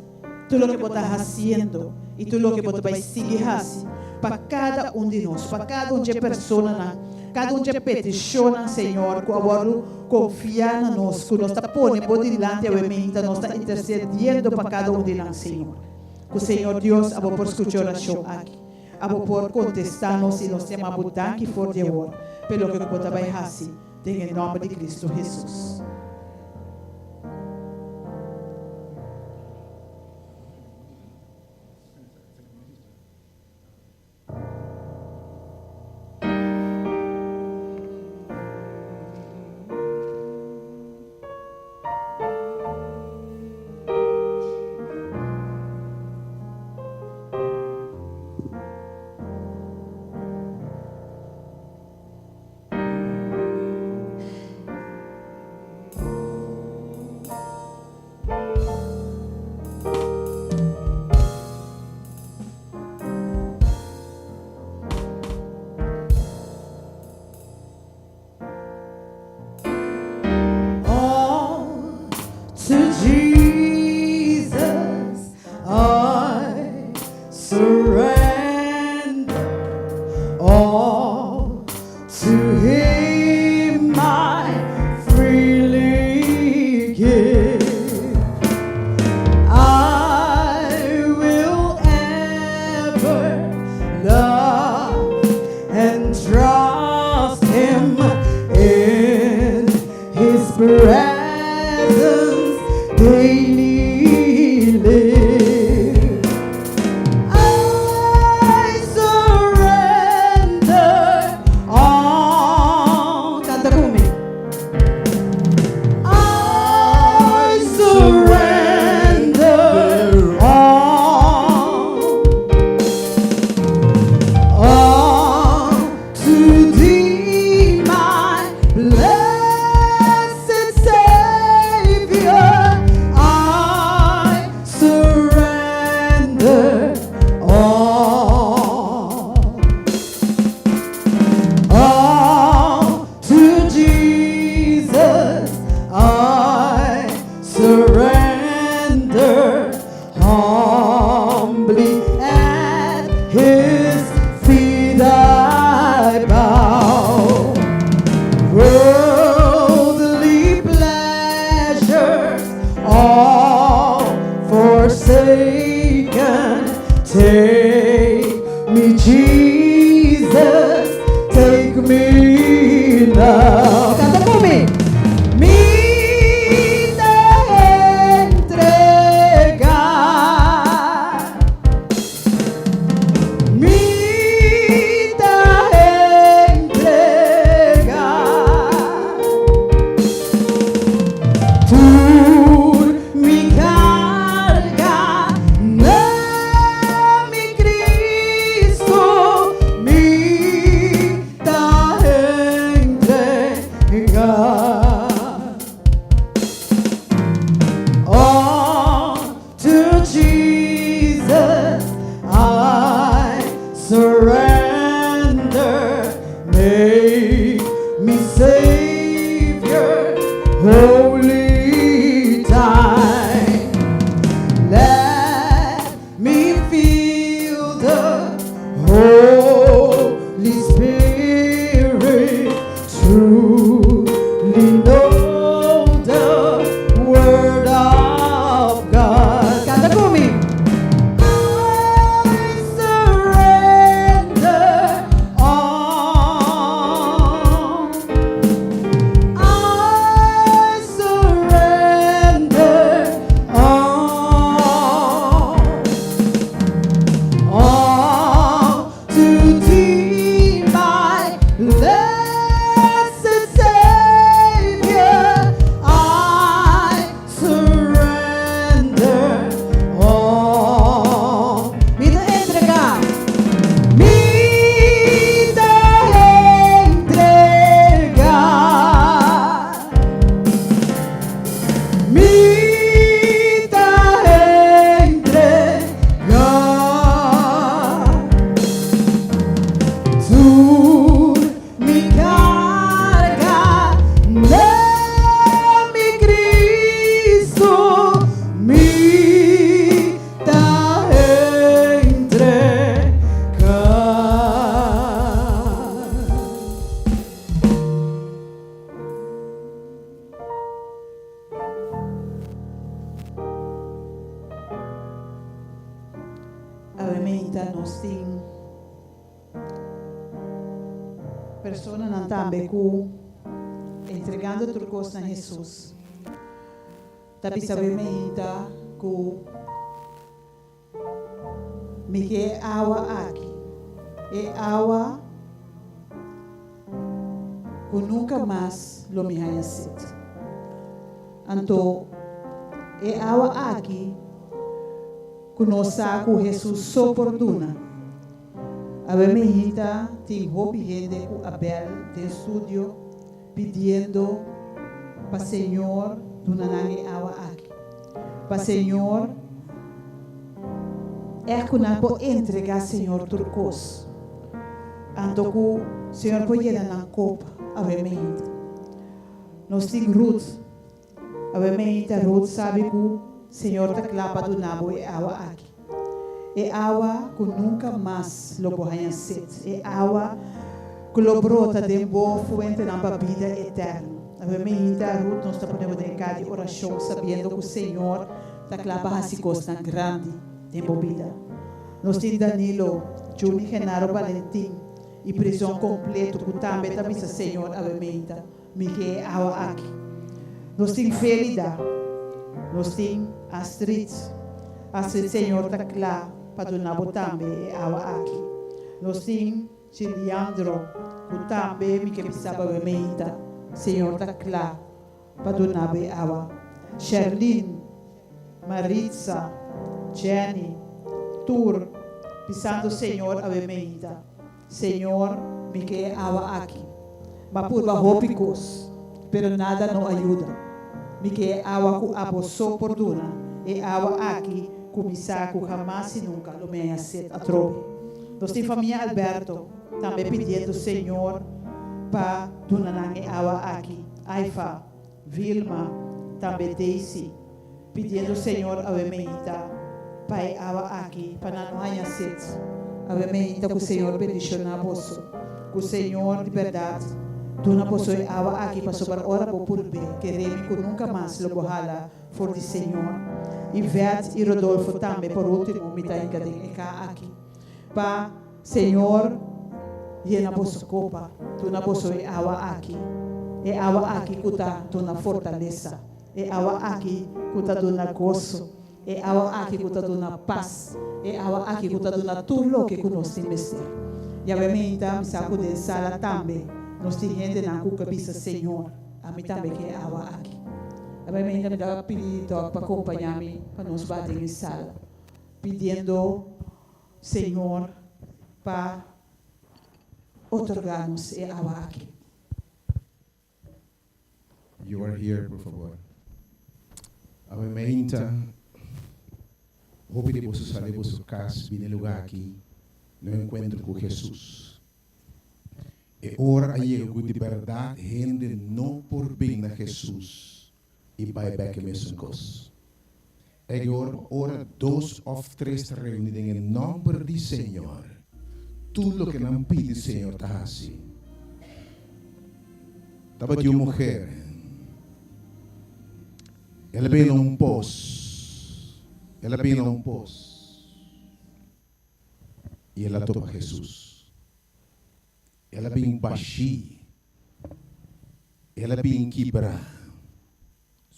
Speaker 3: tudo o que você está fazendo e tudo o que você vai seguir fazendo para cada de nós, para cada de pessoa, cada de petição, Senhor, que agora confia em nós, que nós está pondo diante a Wemehita, nós está intercedendo para cada de nós, Senhor. Que o Senhor Deus, a por escutar a oração aqui, a por contestar-nos e nós temos a botar que for de agora, pelo que você vai fazer, em nome de Cristo Jesus.
Speaker 2: To Jesus I surrender, all to Him I freely give. I will ever love and trust Him in His presence. Daily live. I surrender all. Canta comigo. I surrender all to Thee, my blessed Savior. Surrender humbly at His feet I bow. Worldly pleasures all forsaken, take me, Jesus, take me now. Canta por mim. Surrender, make me Savior, holy time. Let me feel the Holy Spirit, truly know the Word of God. Canta comigo. I surrender all.
Speaker 3: nós temos pessoas não também que entregando tudo coisa a Jesus. Tapi sabemos ainda que me quer água aqui. É água que nunca mais lo me haya sede. Então, é água aqui que nós sabemos que Jesus soportuna. A vermelhita tem roupa gente que Abel tem estúdio pedindo para o Senhor donarem água aqui. Para o Senhor é que nós podemos entregar ao Senhor tudo coisa. Então que o Senhor pode dar na copa a vermelhita. Nós temos Ruth. A vermelhita Ruth sabe que o Senhor está claro para donar água aqui. É água que nunca mais lo borra sede. É água que lo brota de boa fonte na vida eterna. A vermelhita Ruth nós podemos dedicar de oração sabendo que o Senhor está claro para essa coisa grande de vida. Nós temos Danilo, Juni Genaro Valentim e prisão completa que também está missa Senhor a vermelhita. Me que é água aqui. Nós temos Felida. Nós temos Astrid. Astrid Senhor está claro para donar também água aqui. Nós temos Giliandro, que também me que precisava vermelhita. Senhor está claro para donar água. Sherlyn, Maritza, Jenny, Tur, pisando Senhor a vermelhita. Senhor, me que água aqui. Mas por roupas, pero nada não ajuda. Me que água que abossou por duna. E água aqui. Começar com jamais e nunca lo me aceita a trobe. Nós temos família Alberto também pedindo Senhor para donar água aqui. Aifa, Vilma, também Daisy, pedindo Senhor a vermelhita para água aqui, para não haja sede. A vermelhita que o Senhor bendicionar você, que o Senhor de verdade dona você água aqui para sobre a hora por bem, queremos que nunca mais lo borrala for de Senhor. Ivete e Rodolfo também, por último, me está encadenhando aqui. Para Senhor, llena vossa copa, tu na vossa água aqui. É água aqui que está na fortaleza. É água aqui que está na gozo. É água aqui que está na paz. É água aqui que está na tudo o que nós temos. E a mim também, saco de sala também. Nós temos gente na cabeça, Senhor. A mim também que é água aqui. A mim ainda me dá pedido para acompanhar-me para nos bater em sala, pedindo Senhor para otorgar-nos a água aqui.
Speaker 4: You are here, por favor. A mim ainda, roupa de você sair de sua casa, vir no lugar aqui, no encontro com Jesus. E ora aí de verdade, gente não por bem na Jesus. E vai back mesmo coisa. E ora 2 ou 3 reunidos em nome do Senhor. Tudo o que não pede o Senhor está assim. Estava de uma mulher. Ela veio num poço. Ela veio num poço. E ela topa Jesus. Ela veio baixi. Ela veio quebrar.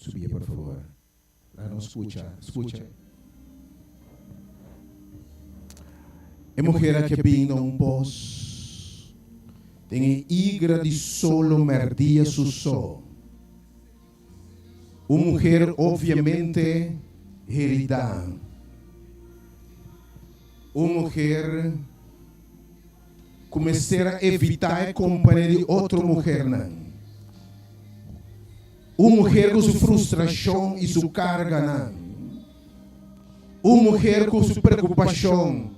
Speaker 4: Subia, por favor. Não escuta. É mulher que vem um poço. Tem igra de solo merdia su sol. Uma mulher, obviamente, herida. Uma mulher começar a evitar a companhia de outra mulher, não. Uma mulher com sua frustração e sua carga, não. Uma mulher com sua preocupação.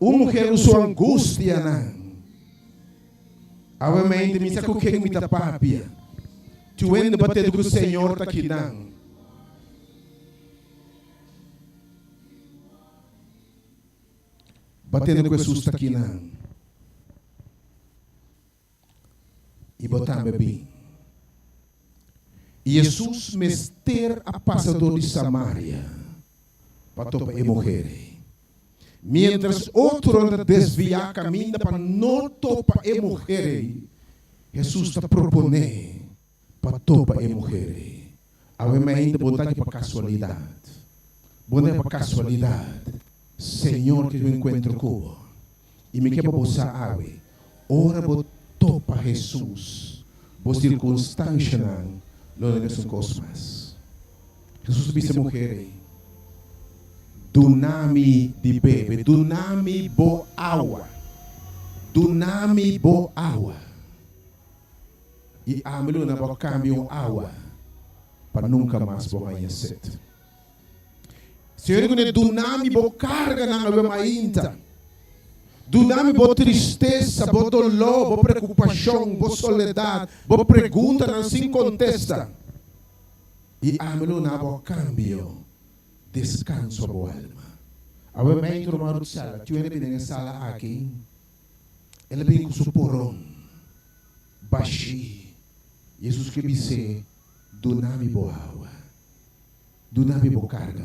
Speaker 4: Uma mulher com sua angústia, não. Obviamente, me sabe o que me dá papia. Tu ainda batendo com o Senhor está aqui, não. Batendo com Jesus está aqui, não. E botar bem. E Jesus mester a passador de Samaria para topa e morrer. Mientras outro anda desviar caminho para não topar e mulher, Jesus está propondo para topar e mulher. Agora ainda botar aqui para casualidade. Botar para casualidade. Senhor, que eu encontro com e me quer botar água. Ora, vou topar Jesus. Vou circunstância não. Não é um cosmos. Jesus disse a mulher. Dunami de bebe, dunami bo água. Dunami bo água. E a melhor vou cambiar água para nunca mais vou ganhar sede. Senhor, quando dunami bo carga na nova mainta. Dunami bo tristeza, bo dolor, bo preocupação, bo soledade, bo pergunta não se contesta. E a melhor vou cambiar. Descanso a boa alma. Agora me entro numa sala. Tu ele vem na sala aqui. Ele vem com o porão. Baixi. Jesus que disse: Dunami boa água. Dunami boa carga.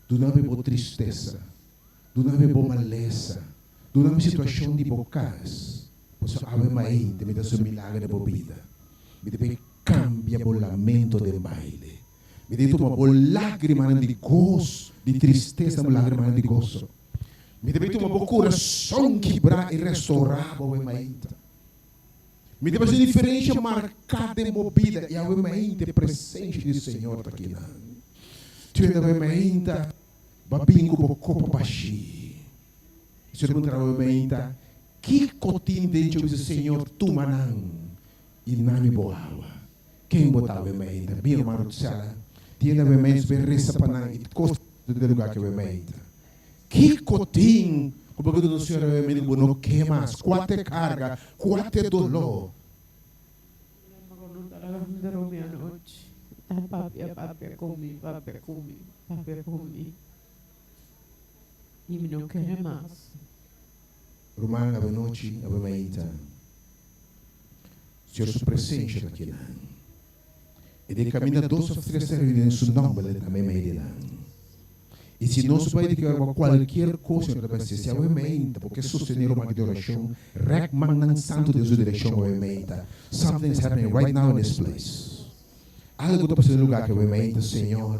Speaker 4: Dunami boa tristeza. Dunami boa maleza. Dunami situação de bocas. Posso abrir mais ainda. Me dá seu milagre de bebida. Me dá cambia o lamento de baile. Me deu uma boa lágrima de gozo, de tristeza, uma lágrima de gozo. Me deu uma boa coração quebrar e restaurar a mente. Me deu uma diferença marcada e movida e a mente presente do Senhor está aqui. Tu é a mente, babinho com o copo baixi. Se eu perguntar a mente, que cotinho dentro do Senhor tu manang e não me boa água? Quem botava a mente? Bem irmão do céu. Tiene a mente bem resa para não costa do lugar que a mente. Que cotinho, como que o Senhor a mente não queima, quatro carga, quatro dolor.
Speaker 3: Papi comi. E me não quer mais.
Speaker 4: Romana a noite, a mente. Senhor, sua presença aqui não. E de caminho dos três em seu nome também me irá. E se nós vai que qualquer coisa que vai ser a mente, porque sostener uma oração, recman santo de sua direção a mente. Something is happening right now in this place. Algo está passando no lugar que a mente, Senhor.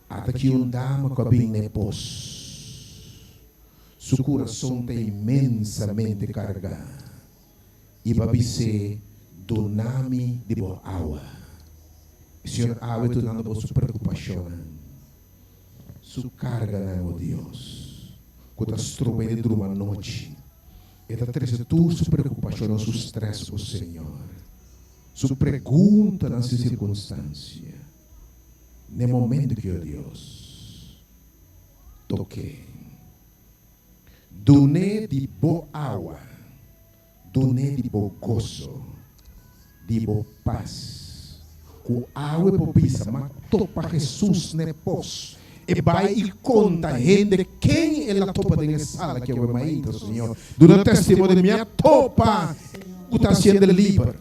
Speaker 4: Até que dama com a bem nepos. Seu coração está imensamente carregado. E vai ser donami de boa água. Senhor, água tu dando por sua preocupação, sua carga, oh Deus, quando as trombas de uma noite, e da treze tu sua preocupação, sua estresse, oh Senhor, sua pergunta nessa circunstância, no momento que, oh Deus, toque, done de boa água, done de boa gozo, de boa paz. Com água e popisa, matou para Jesus nepos. E vai e conta gente quem é a topa da sala que eu me Senhor. Durante o testemunho de minha topa, tu está sendo livre.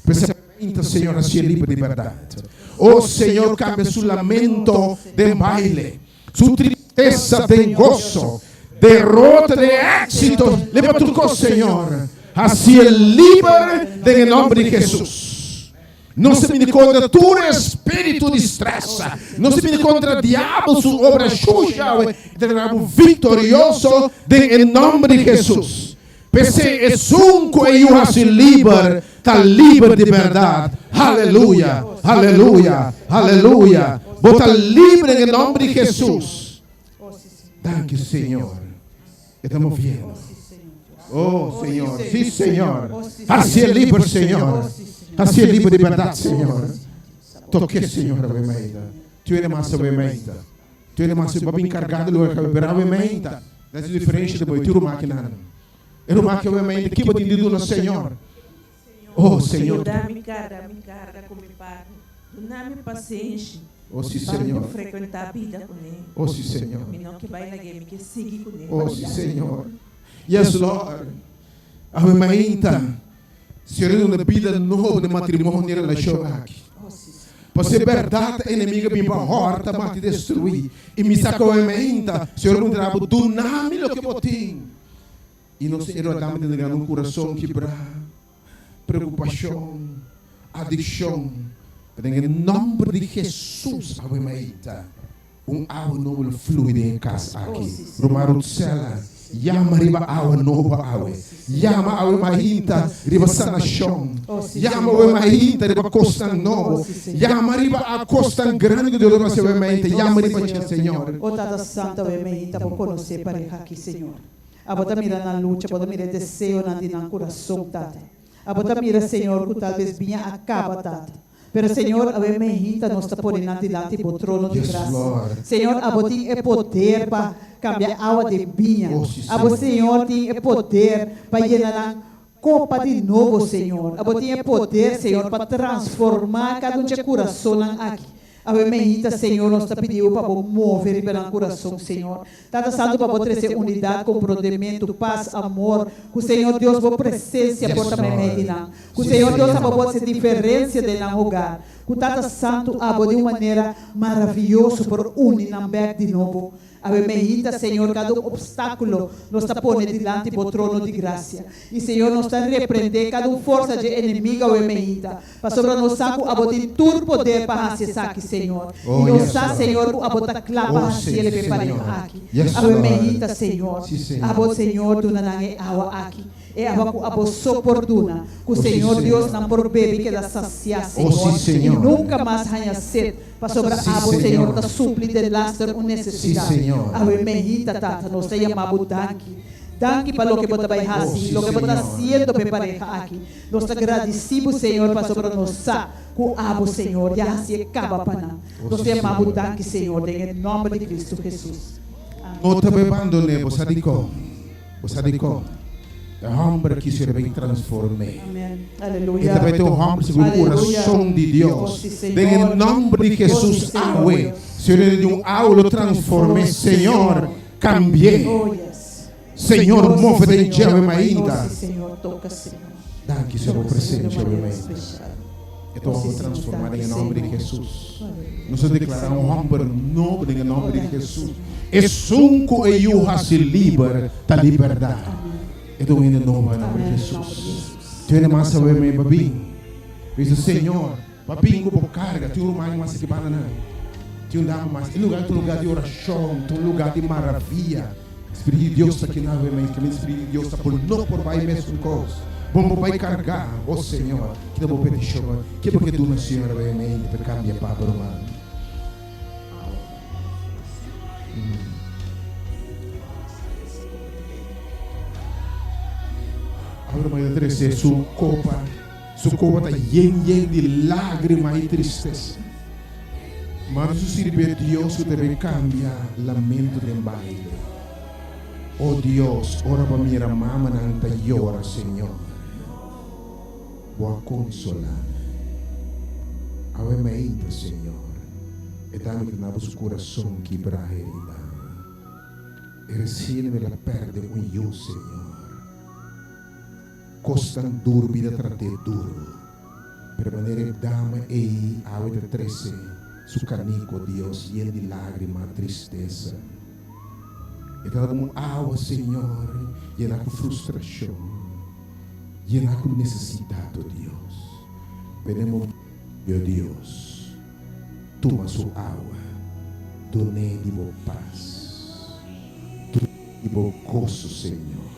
Speaker 4: Precisamente, Senhor, a ser livre de verdade. Oh, Senhor, cambia seu lamento de baile, sua tristeza de gozo, derrota de êxito. Leva tu com Senhor. Assim é livre em nome de Jesus. Não se me contra tu espírito de estresse. Não se me contra o diabo, sua obra suja. Teremos vitorioso em nome de Jesus. Porque é um que eu assim livre, está livre de verdade. Aleluia, aleluia, aleluia. Bota livre em nome de Jesus. Danke, Senhor. Estamos vendo. Oh, Senhor, sim, Senhor. Assim é livre, Senhor. Assim é livre de verdade, Senhor. Toque, Senhor, a vermelha. Tu é massa vermelha. Tu é massa bem encarregado do lugar vermelha. Dessa diferença de boi, tu é máquina. É uma máquina vermelha que vai te no Senhor. Oh, Senhor.
Speaker 5: Dá-me carga com meu pai. Dá-me paciência.
Speaker 4: Oh, sim, Senhor.
Speaker 5: Frequentar a vida com ele.
Speaker 4: Oh, sim, Senhor.
Speaker 5: Não que vai lá que seguir com ele.
Speaker 4: Oh, sim, Senhor. Yes, Lord. A vermelha. Senhor, uma vida nova de matrimônio e relação aqui. Pois a verdade inimiga bem para horta, mas te destruir. E me sacou a mente, Senhor, me trabo do nome lo que botim. E não sei, eu dá-me de um coração quebrado, preocupação, adicção. Em nome de Jesus, a mente, água nova flui em casa aqui. Romaro cela, llama riba água nova água. Llama água mainta, riba sanação. Llama água mainta, riba costa novo. Llama riba a costa grande de Deus, a mente. Llama riba tinha Senhor.
Speaker 3: O Tata Santa, a mainta, vou conhecer pareja aqui, Senhor. A bota mira na luta, a bota mira desejo na coração, Tata. A bota mira, Senhor, que talvez vinha acaba, Tata. Pero, Senhor, a mehita nós está por diante do trono de graça. Senhor, a botim é poder para cambiar a água de vinha. A bo, Senhor, tem poder para llenar a copa de novo, Senhor. A botim é poder, Senhor, para transformar cada coração aqui. A mehita, Senhor, nós está pedindo para mover pelo coração, Senhor. Tata Santo para trazer unidade, comprometimento, paz, amor. Que o Senhor Deus, boa presença por também medina. Que o Senhor Deus, boa diferença de não lugar. Que o Tata Santo, de uma maneira maravilhosa por unir de novo. A mehita, Senhor, cada obstáculo nós está pondo diante do trono de graça. E, Senhor, nós está repreender cada força de inimigo a mehita. Para sobre nós saco a botar todo poder para acessar aqui, Senhor. E nós está, Senhor, a botar clava a cielo para aqui. A mehita, Senhor. A botar, Senhor, do nanangue água aqui. É a vossa oportuna. Que o Senhor Deus não por bebe que da saciar, Senhor. E nunca mais tenha sede. Para sobre a Senhor, da suplir de lastre ou necessidade. A mehita, Tata, nós te chamamos danke. Danke para o que você vai fazer, o que você está fazendo para pareja aqui. Nós te agradecemos, Senhor, para sobre nós. Que o Senhor, já se acaba para nós. Nós te chamamos danke, Senhor, em nome de Cristo Jesus.
Speaker 4: Não te abandone, você dico. Você dico. O homem que se vai transformar.
Speaker 3: Aleluia.
Speaker 4: E também tem o homem que o coração de Deus. Em nome de Jesus, aue. Senhor, de um aula transforme, Senhor, cambie. Senhor, move de enxerga ainda.
Speaker 3: Senhor, toca, Senhor.
Speaker 4: Danke, Senhor, presente, então vamos transformar em nome de Jesus. Nós declaramos um homem novo em nome de Jesus. É sunco e eu se libera da liberdade. Então, em nome de Jesus. Tiene mais saber me babim. Diz Senhor, babim com carga, tu mais mais que banana. Tu dá mais. Um lugar de oração, um lugar de maravilha. Espírito de Deus está aqui na minha que o Espírito de Deus está por não por vai mesmo coisa. Vamos vai carregar, ó Senhor, que não pode chorar. Que porque tu na Senhora vai me para cambiar para o humano. Agora vai trazer sua copa está llena de lágrimas e tristeza. Mas o Espírito de Deus deve cambiar lamento de baile. Oh Deus, ora para minha mamãe nanta llora, Senhor. Boa consolar. Ave ainda, Senhor. E dá-me que nosso coração quebrar ainda. E recebe la perde com eu, Senhor. Costan duro, vida trate duro. Permanere dama e ave de 13. Su canico, Deus, lleno de lágrimas, tristeza. Então, como água, Senhor, llena com frustração, llena com necessidade, oh Deus. Pedimos, meu Deus, toma sua água, done de boa paz, de bom gozo, Senhor.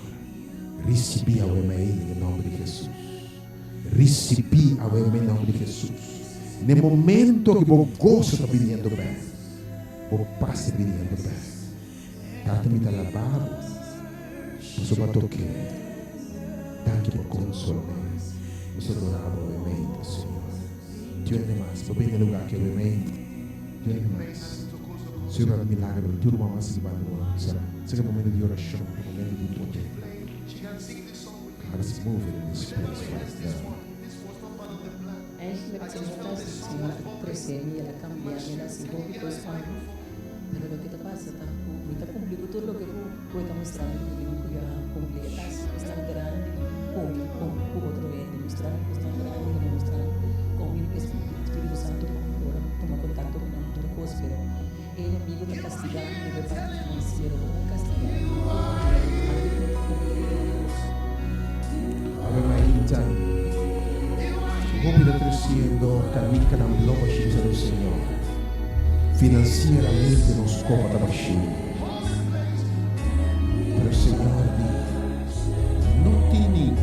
Speaker 4: Recebi a em nome de Jesus. Recebi a em nome de Jesus. No momento que o gozo está vindo bem, o paz está vindo bem. Dá-me da lavabo, mas eu toque. Dá-me por consolo. Nós adoramos o evento, Senhor. Tiene mais, vou bem no lugar que é o evento. Tiene mais. Senhor, há milagre, tudo mais se vai no Será um momento de oração, um momento de poder. God is moving in this place right now.
Speaker 6: Eigenlijk zijn we thuis, presente, ela cambia, ela se volve com os pais. Pero lo que te pasa, está cumplido todo lo que puede mostrar, que ya completas, es tan grande, con otro ente, mostrar, es tan grande, que mostrar con el Espíritu Santo, con obligar mi parte financiero o castigare.
Speaker 4: Ave Maria, vou crescendo, caminho cada bloco do Senhor. Financeiramente nos coma da baixinha. Pero o Senhor diz, não tem ninguém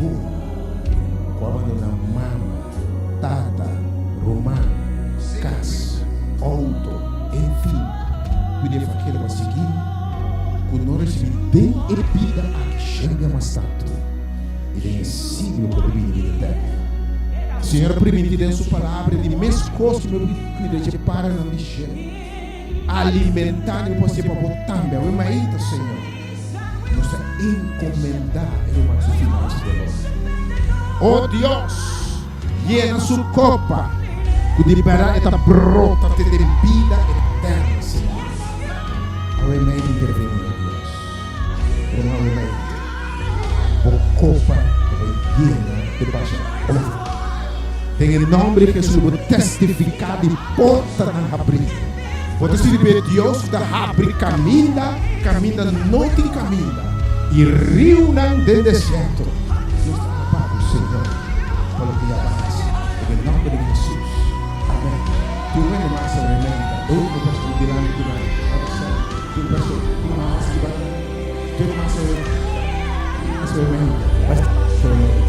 Speaker 4: quando na mama, tata, romã, casa, auto, enfim, podia fazer aquilo para seguir, quando nós recebemos bem e vida a chega mais tanto. E tem siglo para vir de eterno. Senhor, permite em sua palavra de mais coisas que meu cuida de para não mexer. Alimentar e você para botar também. Eu imagino, Senhor. Nos encomendar o máximo final de nós. Oh Deus, llena sua copa. Que liberar esta brota de vida eterna, Senhor. Eu imagino intervenir, Deus. Eu não imagino. O copa llena de paixão. Em nome de Jesus, vou testificar de porta na abrir. Vou testificar de Deus da abrir caminha não tem caminha. E rio não tem deserto. Deus está pago, Senhor, pelo que abraça. Em nome de Jesus. Amém. Tu não é mais a remenda. Eu não posso te dizer que vai. Tu não posso te mais que vai. Tu não mais a remenda. Mas a remenda. Vai ser remenda.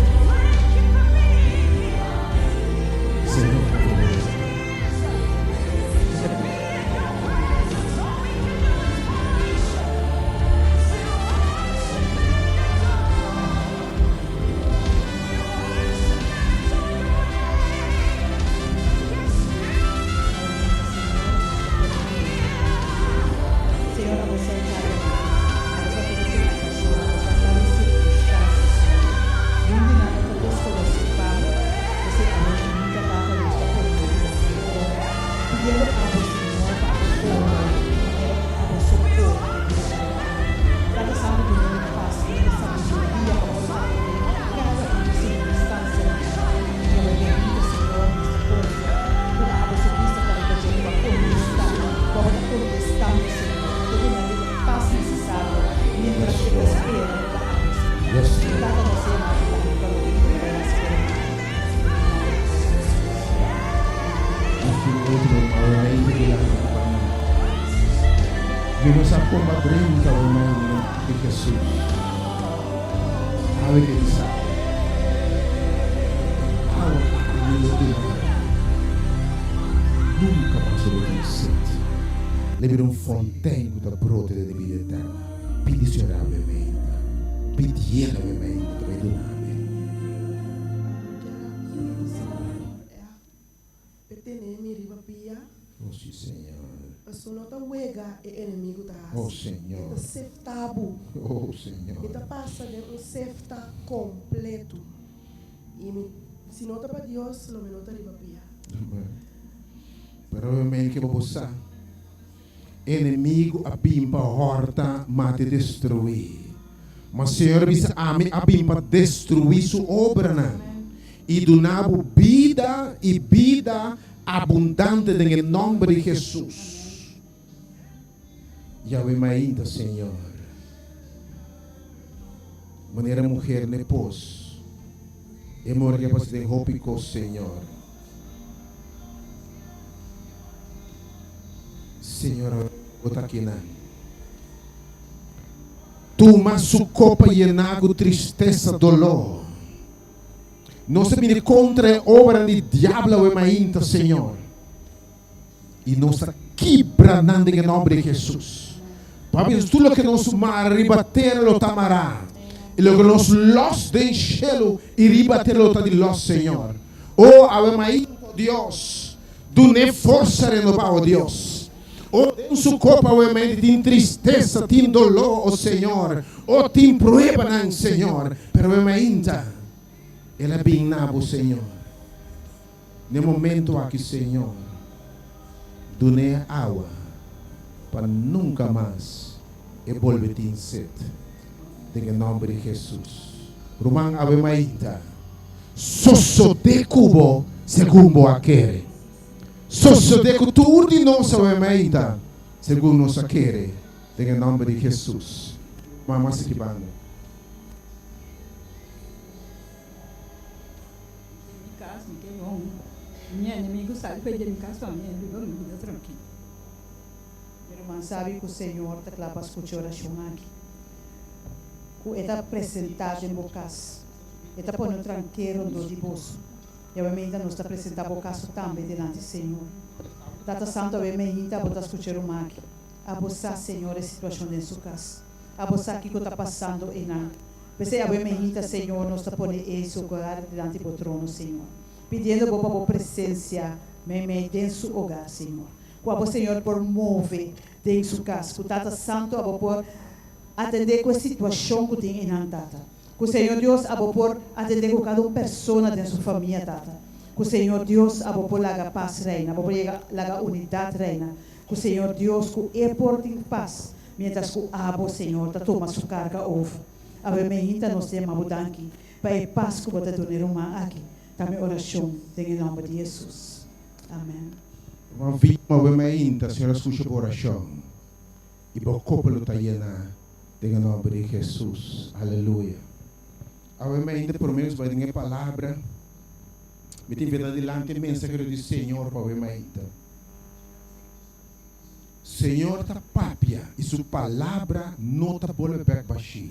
Speaker 4: Senhor, Vimos a comadrinha o nome de Jesus. Ave que ele sabe. Nunca mais eu tenho sede. Leve fontaine da brota de vida eterna. Pedi Senhor ave menta. Pedi ela ave menta também do nome.
Speaker 7: Pertenemi riba pia.
Speaker 4: Oh sim, Senhor.
Speaker 7: Sono ta wega e inimigo da
Speaker 4: Oh Senhor.
Speaker 7: Ita seftabu.
Speaker 4: Oh Senhor.
Speaker 7: Ita passa de sefta completo. E se nota para Deus, lo me nota riba pia.
Speaker 4: Pero obviamente que vamos a inimigo a bimpa horta mate destruir. Mas Senhor bisa a bimpa destruir sua obra na. E do nabo vida e vida abundante em nome de Jesus. Yahweh ainda, Senhor. Maneira mulher ne pôs. E morria para se derrubar com o Senhor. Senhor, eu estou aqui na. Toma sua copa llena com tristeza, dolor. Não se viene contra a obra de diabo e ainda, Senhor. E não se quebrando em nome de Jesus. Papi, tudo o que nos ribater lo tamará. E lo que nos los de cielo e ribater lo de los, Senhor. Oh, ave Maria, Deus. Do ne força renovada, Deus. Oh, tem sua copa, ave Maria, tem tristeza, tem dolor, oh Senhor. Oh, tem prueba, não, Senhor. Pero ave Maria, ela é bem nabo, Senhor. No momento aqui, Senhor, do ne água. Para nunca mais volver em sede. Em nome de Jesus. Román ave maita. Sosso de cubo segundo aquele. Sosso de cultura de nossa ave maita. segundo nos quer, em nome de Jesus. Vamos aqui, banda.
Speaker 8: Que bom. Minha inimigo sabe pedir em casa a minha vida, me vida tranquila.
Speaker 3: Irmã, sabe que o Senhor está lá para escutar a oração aqui. Que está apresentado em bocas. Está pondo tranqueiro no de bolso. E obviamente nós está apresentando bocas também diante do Senhor. Tata Santo, obviamente, está para escutar o aqui. A você, Senhor, a situação de sua casa. A você que está passando em nada. Pensei, obviamente, Senhor, nós está pondo isso diante do trono, Senhor. Pedindo para a tua presença, dentro do seu hogar, Senhor. Quando o Senhor por mover dentro da sua casa, que o Tata Santo a por atender com a situação que tem em Tata. Que o Senhor Deus a por atender com cada pessoa da sua família, Tata. Que o Senhor Deus a por lagar paz reina, a por lagar unidade reina. Que o Senhor Deus que é por em paz, mientras que o Senhor está tomando sua carga over. Obviamente nós temos aqui para a paz que você está uma aqui. Também oração em nome de Jesus. Amém.
Speaker 4: Uma vítima obviamente, a senhora escuta a oração. E o corpo está llena em nome de Jesus. Aleluia. Obviamente, por menos vai ter palavra. Me tem vida adelante o mensagem do Senhor para obviamente. Senhor está papia e sua palavra não está voltando para baixo.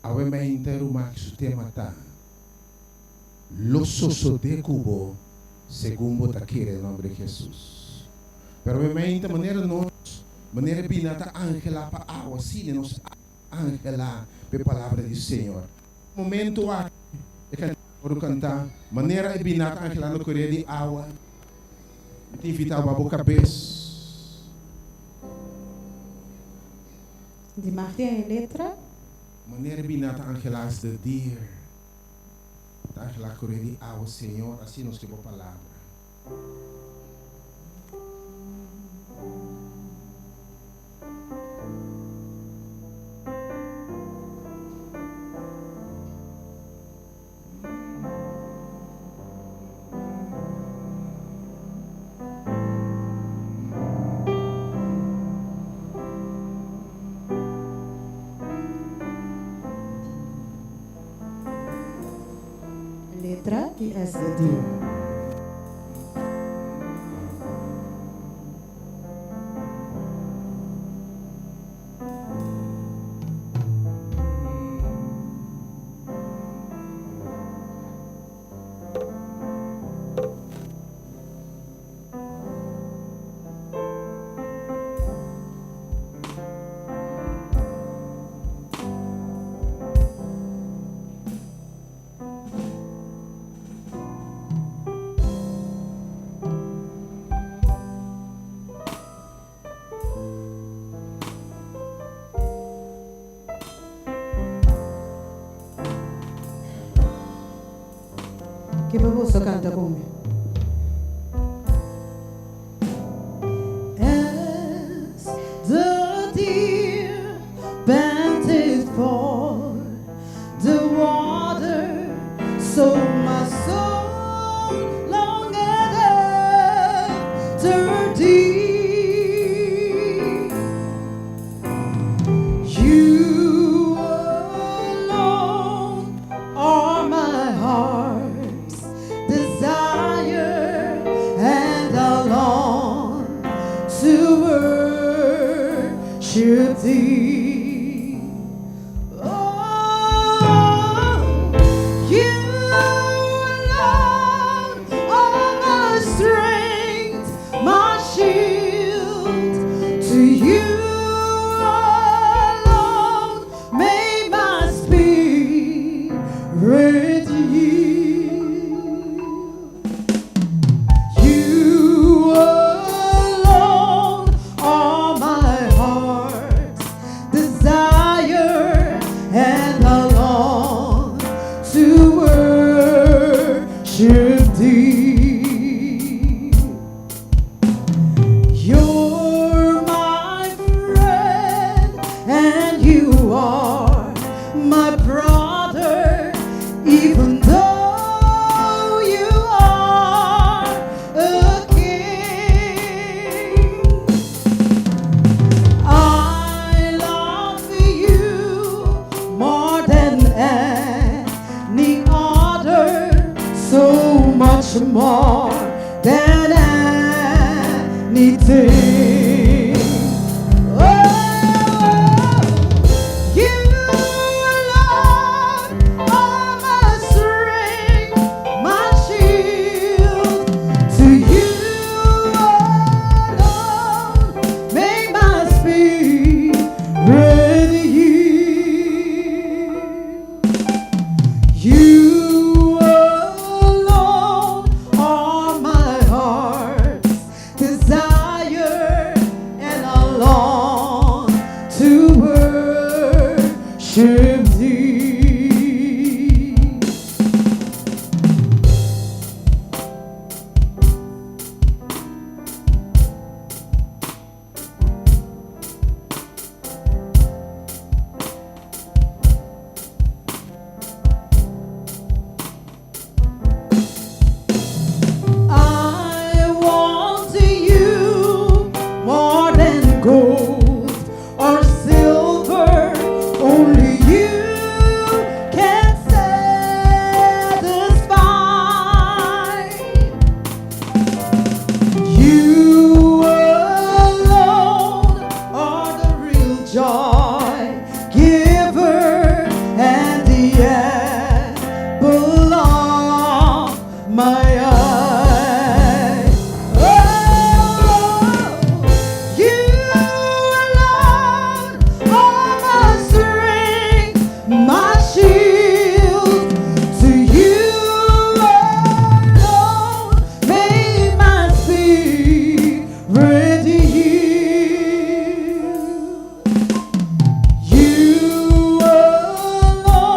Speaker 4: Obviamente, o Max tema está. Lo soso de cubo, segundo está aqui em nome de Jesus. Pero obviamente, maneira binata Angela para água, sim, nós Angela para a palavra do Senhor. Momento aqui, eu cantar, maneira binata Angela no correr de água, te invitar a boca cabeça.
Speaker 1: De Martin em letra?
Speaker 4: Maneira binata Angela de dir. Angela correr de água, Senhor, assim nos quebrou a palavra.
Speaker 1: Letra e S de Dio. Que você canta comigo?
Speaker 2: As the deer panted for the water, so my soul longed after thee. You alone are my heart's desire, and I long to worship thee. Oh, you alone are my strength, my shield. To you alone may my spirit yield. You alone are my heart's much more than anything. Oh, you alone are my strength, my shield. To you alone make my spirit yield. You alone are my heart's desire, and I long to worship thee. I want you more than gold or silver. Only you can satisfy. You alone are the real joy giver and the apple of my eye. Oh, you alone are my strength, my shield. To you alone may my spirit yield. You alone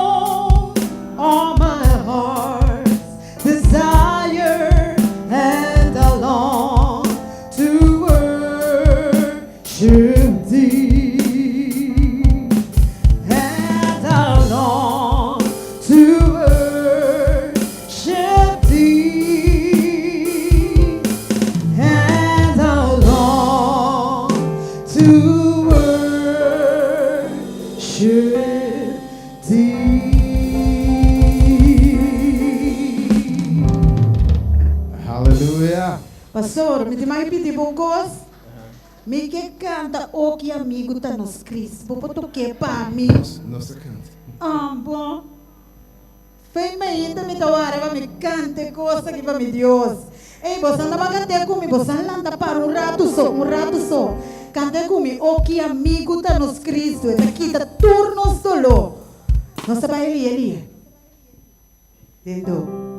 Speaker 2: are my heart's desire, and I long to worship thee. And I long to worship thee. And I long to worship thee.
Speaker 4: Hallelujah.
Speaker 2: Pastor, me mai pedi bongos? Me que canta o que amigo tá nos Cristo. Vou toque para mim.
Speaker 4: Nossa canta.
Speaker 2: Bom. Fei me ainda me tawara va me cante coisa que va me Deus. Ei, você anda bagate comigo, você anda para um rato só. Cante comigo o que amigo tá nos Cristo. E aqui tá turno solo. Nossa vai ali. Dentro.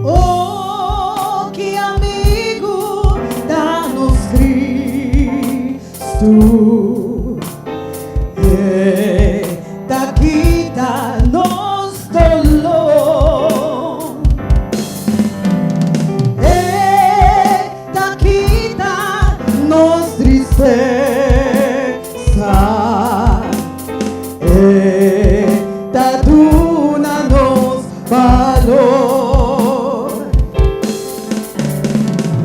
Speaker 2: Oh, que amigo dá-nos Cristo. Daqui dá-nos dolor. Daqui dá-nos tristeza. Dá-nos valor.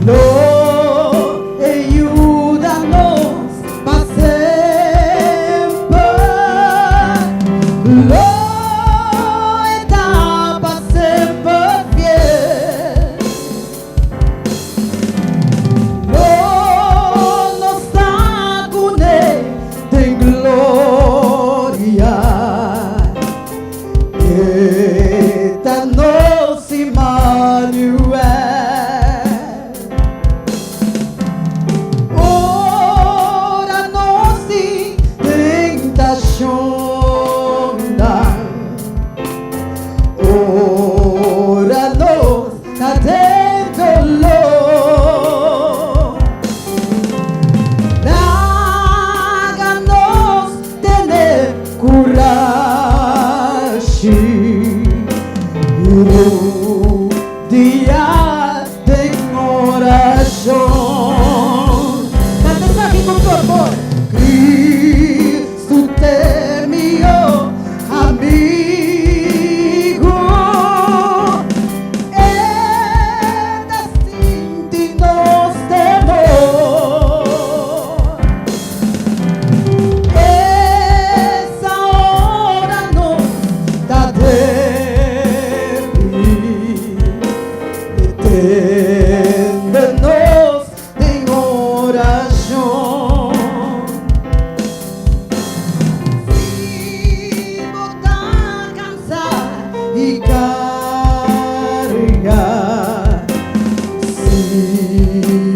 Speaker 2: Lo ayúdanos para ser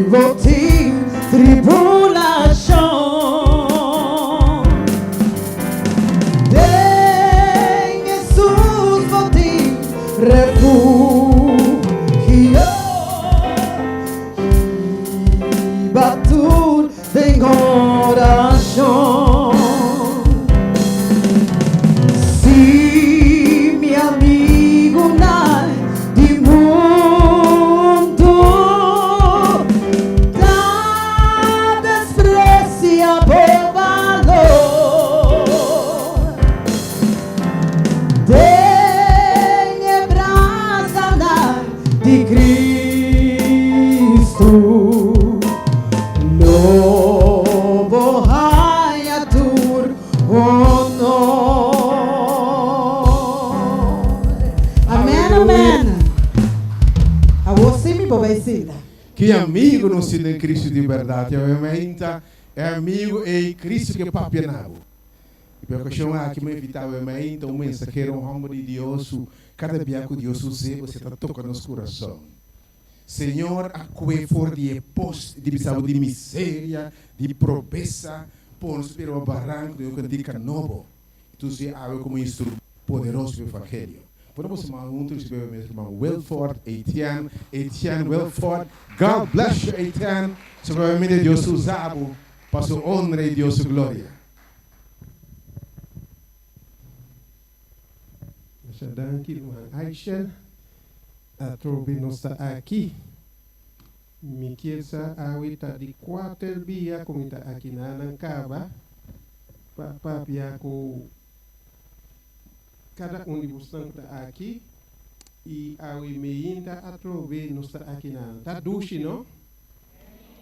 Speaker 2: Vou ter tribulação. Em Jesus vou ter refúgio. E batu em oração. Se meu amigo não de mundo dá desprecia por valor, tenebrosa de Cristo, novo raia tur honor. Amém, amém. A você me vai ser.
Speaker 4: Que amigo não se tem Cristo de verdade, obviamente é amigo e Cristo que papianavo. E pelo que chama aqui me evitar obviamente um mensageiro, um homem de Deus, cada dia que Deus usa, você está tocando nos coração. Senhor, a que for de post, de miséria, de pobreza, põe-nos para o barranco de um cantiga novo. Tu se abre como instrumento poderoso do Evangelho. Podemos chamar juntos, meu irmão Wilford, Etienne Wilford. God bless you, Etienne. Seguramente Deus usava para sua honra e Deus sua glória.
Speaker 9: Danke, irmã Aisha. A trobe nossa aqui. Me queça a uita de 4 dias como está aqui na Nancaba. Papia com cada de vocês está aqui. E a uimeinta a trobe nossa aqui na. Tá duche, não?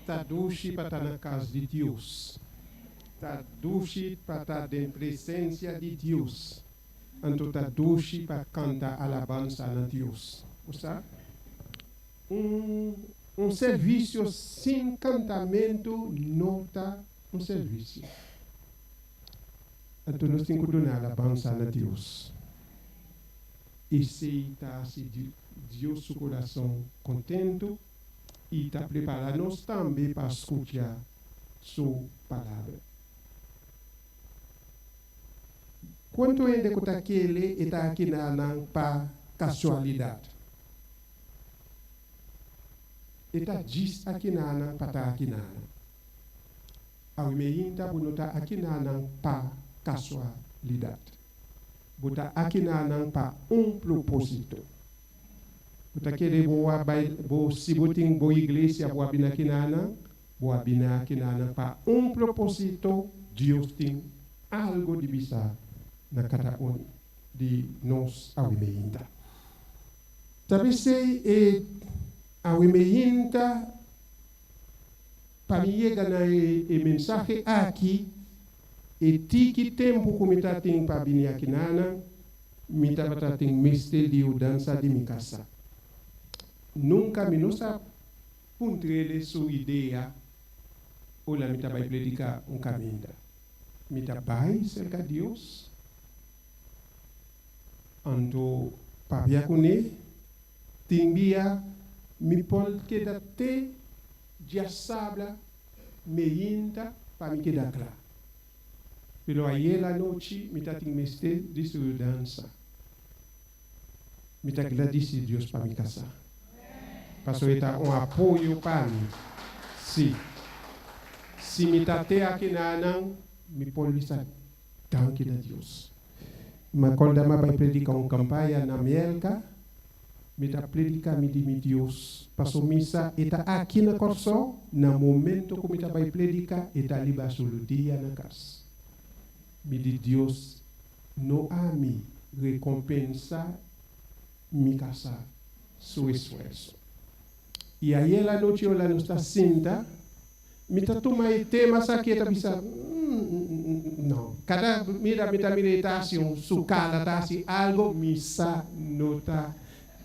Speaker 9: Tá duche para estar na casa de Deus. Tá duche para estar na presença de Deus. Então tá duche para cantar alabança a Deus. Sabe? Um serviço sem cantamento não está um serviço. Então nós temos que dar alabança a Deus. E se está Deus o coração contento e está preparado nós também para escutar sua palavra. Quanto ainda que aquele está aqui na para casualidade. Está diz aqui na para estar aqui na. Ao meinta bonota aqui na para casualidade. Bota aqui na para propósito. Bota aquele boa se botin boa igreja boa bina aqui na para propósito. Deus tem algo de bizarro na cada de nós ao meinta. Talvez se ao meinta para mim chega na mensagem aqui e tiki tempo como está tem para vir aqui nana me tá tem mestre de dança de minha casa. Nunca me nossa puntrele sua ideia ou lá me tá vai predicar caminho. Me tá vai cerca de Deus. Ando papia kune timbia mi pol que da te dia sabla me inta para me quedar claro. Pero aí la noite me tá tem mestre de sua dança. Me tá agradecido Deus para me casar. Passou eta apoio para mim. Sim. Se me tá até aqui na me pol lisa danke a Deus. Mas quando eu vai predicar campanha na Mielca, me dá predicar me de Deus. Passou missa, está aqui na Corso, no momento que me vai predicar, está ali baixo do dia na casa. Me de Deus, não há me recompensa me casar, seu esforço. E aí ela noite ela não está senta, me está tomando tema aqui, está pensando, não, cada mira meditação, sucada, tá assim, algo missa nota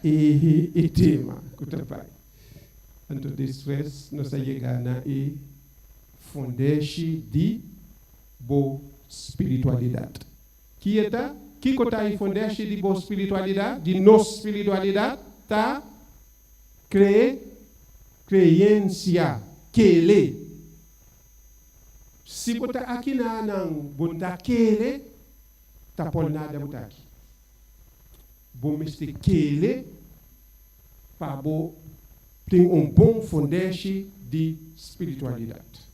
Speaker 9: e tema que tu vai. Então depois nós chegamos na fundeixe de boa espiritualidade. Que é que está aí fundeixe de boa espiritualidade, de nossa espiritualidade, tá criar creencia kele. Si bota aqui na bunda kele, tá por nada bota aqui. Bom este kele para bo tem bom fundamento de espiritualidade.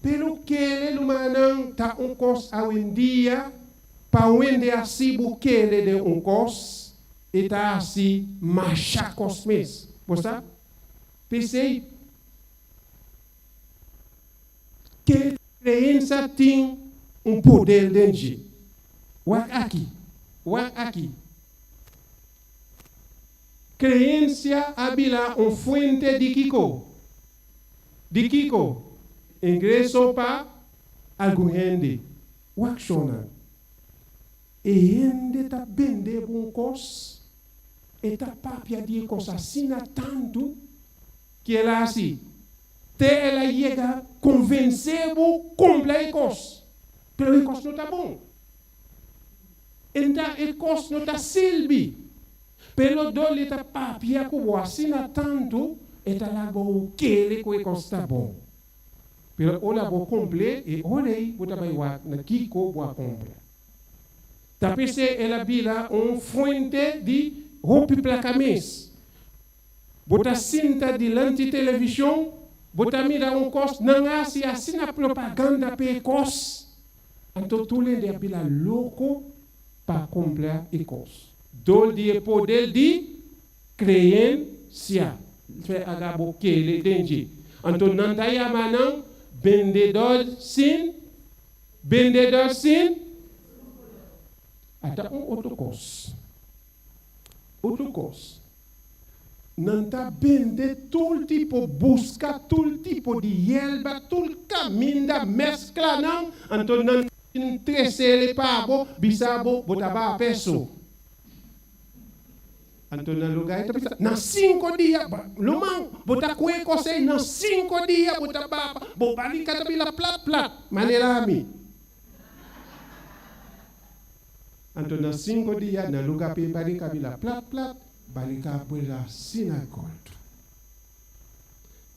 Speaker 9: Pelo kele no manang tá cos hoje dia para onde assim o kele de cos e tá assim machacos mes. Você pensei que crença tem poder dentro. Aqui. Crença habila fuente de Kiko. Ingresso para algum gente. Wakshona. E gente tá bende bom cos. E tá papia de cos assina tanto que ela assim. Até ela chega a convencer-o completos. Pero o cos não está bom. Então, o cos não está silbi. Pelo dole está papia como assina tanto, está lá o que ele está bom. Pero olha o completo e olhei, bota vai na Kiko boa compra. Tapece ela vira fonte de roupa placamês. Bota cinta de lente televisão. Bota mira cos, não há se assina propaganda pe cos. Então tu lhe de pila louco para comprar e cos. Dol de poder de crença. Fe agabo que ele denji. Então não daí a manang vendedor sin. Até outro cos. Não está vende todo tipo, busca todo tipo de erva, todo caminho da mescla, não. Então não interessa ele para bisabo, botava a pessoa. Então no lugar na 5 dias, lumang, bota coe cosei na 5 dias, bota baba, bobali catabila plat, maneira a mim. Então na 5 dias, na lugar pepari cabila plat, balika pela sinagoga.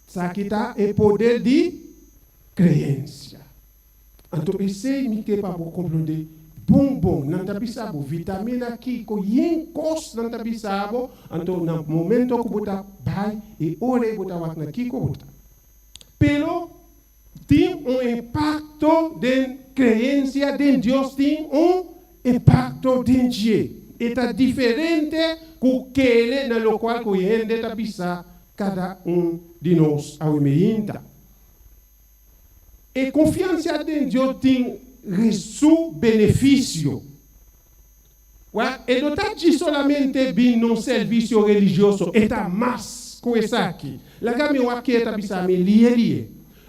Speaker 9: Sakita é poder de crença. Então esse me que para compreender bom, não tá bisabo vitamina aqui com yen cos não tá bisabo. Então no momento que botar vai e ore botar wak na kiko botar. Pero tem impacto de crença de Deus, tem impacto de Deus. Está diferente com aquele no qual a gente está pensando cada de nós ao meio. E confiança em Deus tem resu benefício. E não está solamente bem no serviço religioso, está mais com isso aqui. La gamme o aqui está pensando lié.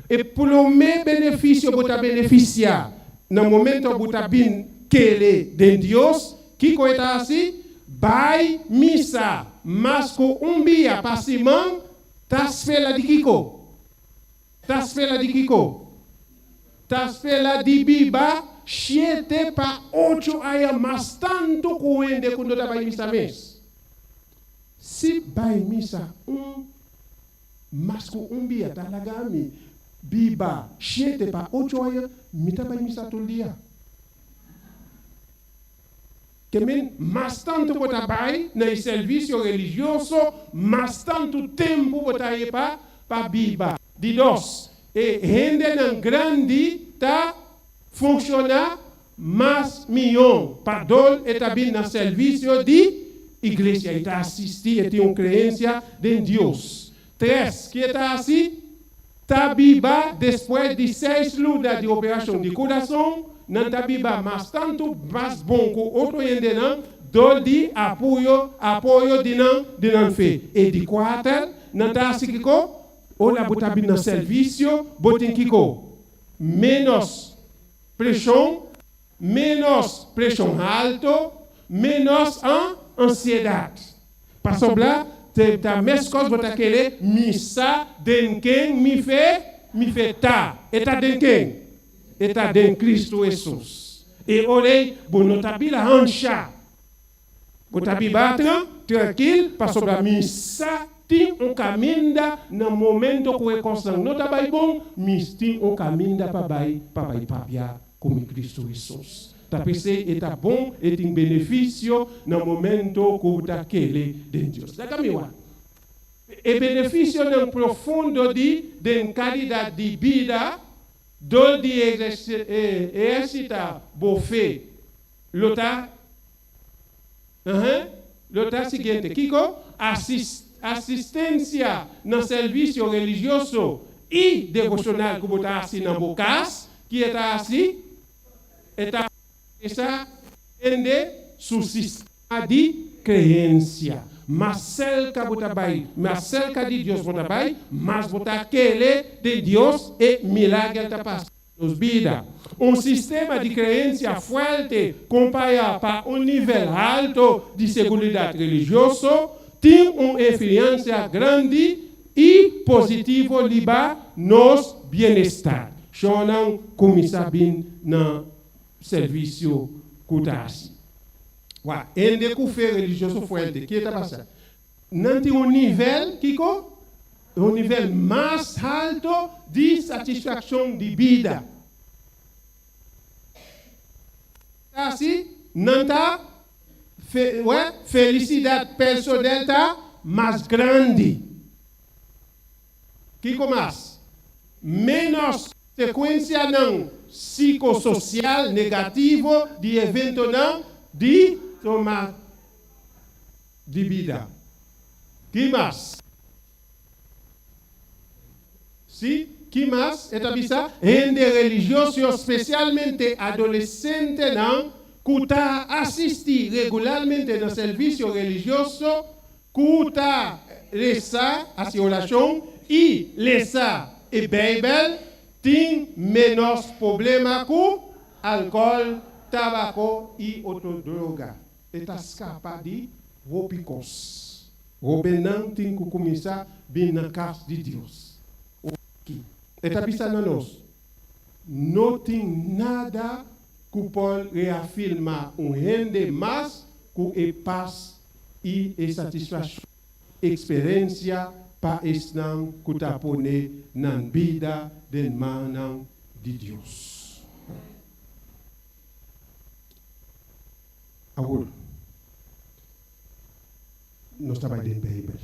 Speaker 9: E por o meu benefício você beneficiar no momento você bem que ele de Deus. Kiko está assim, vai missa, mas com dia para Simão, tas fela de Kiko, tas fela de Biba, 7 para 8 aí, mas tanto coende quando dá vai missa mês. Se vai missa mas com dia tá lagami, Biba, 7 para 8 aí, mita vai missa todo dia. Que mais tanto você vai no serviço religioso, mais tanto tempo você vai para a Bíblia. De dois, e gente não grande está funcionar mais milhão para dol e também no serviço de igreja. Está assistir e tem uma crença em Deus. 3, que está assim, está a Bíblia depois de 6 lutas de operação de coração. Não está Bíblia, mas tanto mais bom que outro ainda não, dou de apoio de não fé. E de 4, não está assim que olha, botar no serviço, botem que menos pressão alto, menos ansiedade. Para sobrar, tá mais coisas botar aquele missa den quem me fez tá. E tá den quem? Está em Cristo Jesus. E orei, bonotabila ancha. Botabibatra, tranquilo, para sobre a missa tem caminho no momento que é constante. Não está bem bom, mas tem caminho para papia como Cristo Jesus. Tá pensei, está bom, e tem benefício no momento que está aquele de Deus. Da caminho. E benefício no profundo de qualidade de vida, do de exercitar boa fé. Lota seguinte, Kiko, assistência no serviço religioso e devocional que está assim na bocas, que está assim, está entende seu sistema de crença. Mas cerca de Deus bota bem, mas bota aquele de Deus e milagre da paz nos vida. Sistema de crença forte comparado para nível alto de segurança religiosa tem uma influência grande e positiva liba nos bem-estar. Chamam como sabem no serviço cultural. Ende que fé religioso forte, que está passando? Não tem nível, Kiko? Nível mais alto de satisfação de vida. Assim, não está felicidade pessoal tá mais grande. Kiko mais? Menos sequência não psicossocial negativo de evento não de tomar de vida. Que mais? Sim, que mais? Etabissa ende religioso, especialmente adolescente, não, que está assistir regularmente no serviço religioso, que está rezar a oração e rezar a Bíblia, tem menos problema com álcool, tabaco e outra droga. Está escapado de roupicos. Roupa não tem que começar bem na casa de Deus. Está pensando nós. Não tem nada que pode reafirmar rende mais que paz e satisfação. Experiência para estar que está pondo na vida de mão de Deus. Agora, nós estamos dentro da Bíblia.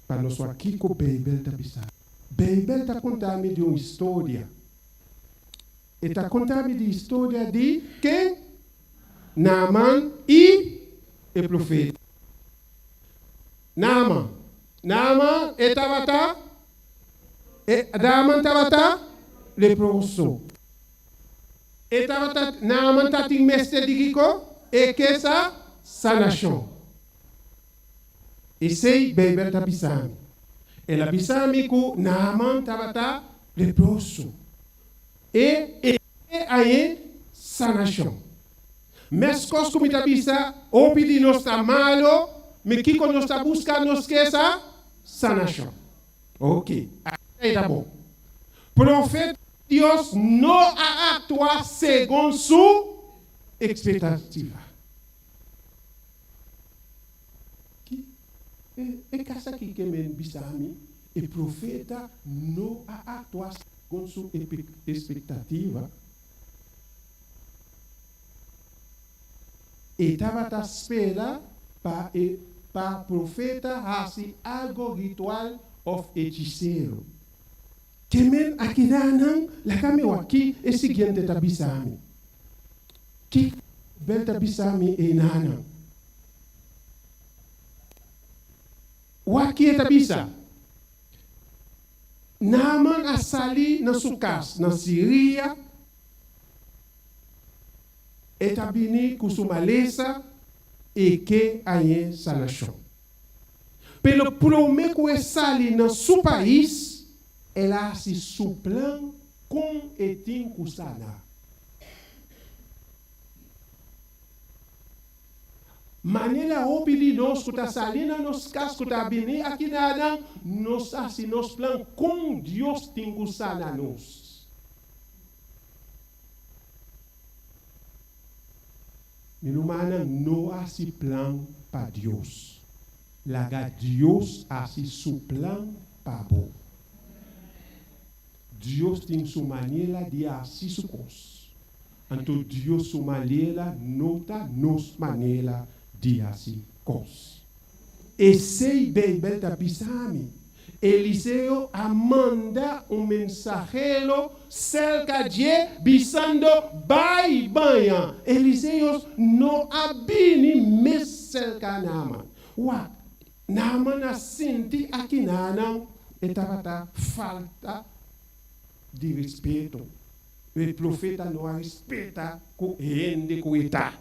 Speaker 9: Para nós aqui com a Bíblia está pensando. A Bíblia está contando de uma história. Está contando de história de quem? Naaman e o profeta. Naaman estava leproso. Naaman está em mestre de Kiko e que essa sanação. E sei Bíblia está pensando. Ela pensava que Naaman estava leproso. E aí sanação. Mas como está pensando, o pedi não está malo, mas que quando está buscando nos que essa sanação. Ok, aí está bom. Profeta Deus não atua segundo sua expectativa. É casa aqui que me bisami, o profeta não atua segundo sua expectativa. E estava à espera para o profeta fazer algo ritual ou hechiceiro. Kemen aqui não, la caminho aqui é seguinte tabisami. Que bel tabisami e nana. O aqui é tabisa. Naaman a sali na sua casa, na Síria. Etabini com sua maleza e que aí sanação. Pelo promete que sali no seu país, ela se suplan com etim kusana. Maneira de nós que está salindo nos casos que está bem aqui nada, nós assim nos plan com Deus tem kusana nós. Minumana não há esse plano para Deus. laga Dios así su plan para vos. Dios tiene su manera de así su cos. Entonces Dios su manera nota nos manera de así cos. Esse Bíblia da pisami. Eliseo manda mensajero cerca de bisando bai banha. Eliseo no abini mes cerca Naaman. Wa Naaman a senti aqui nanang etavata falta de respeito. O profeta não respeita com rende com eta.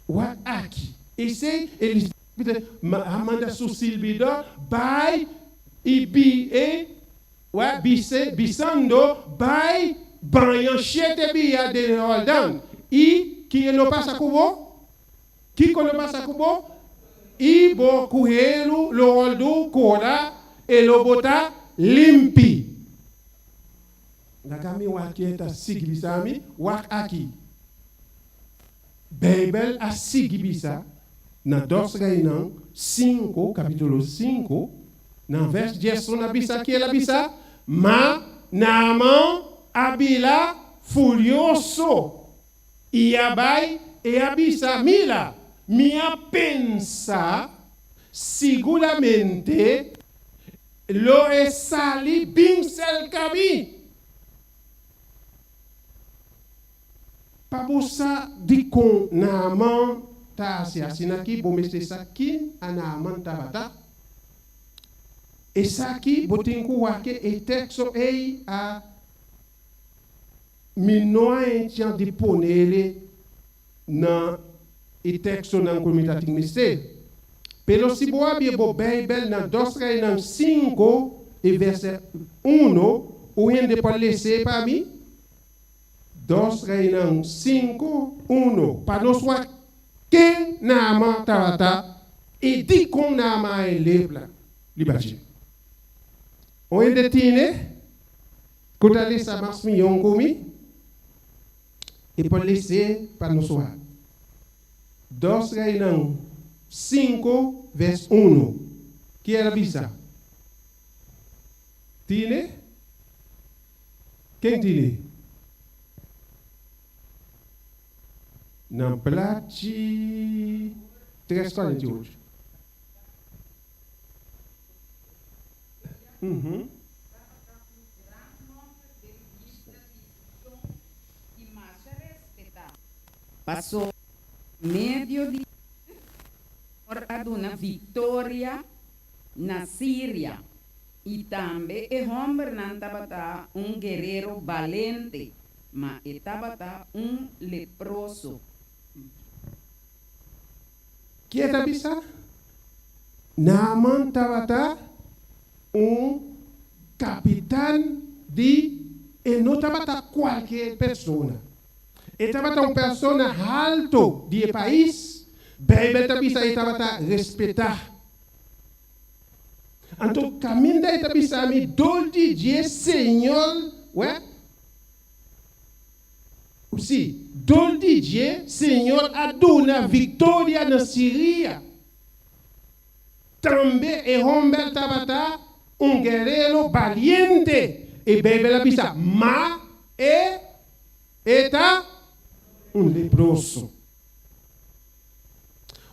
Speaker 9: Wa aqui. Esse eles manda su silbidor bai e bisando bai banhanchete bia de Roldan e que não passa cubo que quando passa cubo e bo cuelo lo roldo cola e lo bota limpi na kami wakieta sigibisami wak aqui Bíblia a sigibisa na 2 Reis 5, capítulo 5, na verso 10, na bisa que ela bisa, mas Naaman abila furioso e abai e abisa mila, minha pensa seguramente lo esali binsel cabi. Pabusa di con Naaman ta si asina aqui, bom este sakin Naaman tabata. Essa aqui botinho wake e texto ei a minoa tinha de ponele na e texto na comunidade miste. Pelo si boa bia bo Bíblia na 2 Reis 5 e verso 1, o ende pode ler para mim. 2 Reis 5, 1. Para nós que Naaman tabata e di com Naaman e lebla libati. Onde tine kutali sa mas milhão comi e pode ler para nós lá. 2 Reis 5 verso 1. Que era bisa? Tine? Quem tine? Não plate 3:48.
Speaker 10: Passou meio de por uma vitória na Síria e também o homem não estava guerreiro valente, mas estava leproso.
Speaker 9: Que é bisa? Naaman tabata capitão de e não tabata qualquer pessoa. E tabata pessoa alto de país, Bíblia tabisa e tabata respeitar. Então caminho da tabisa mi doldi de Senhor, Sim, doldi de Senhor aduna vitória na Síria. Também é homem tabata guerreiro valiente. E Bíblia bisa, mas eta leproso.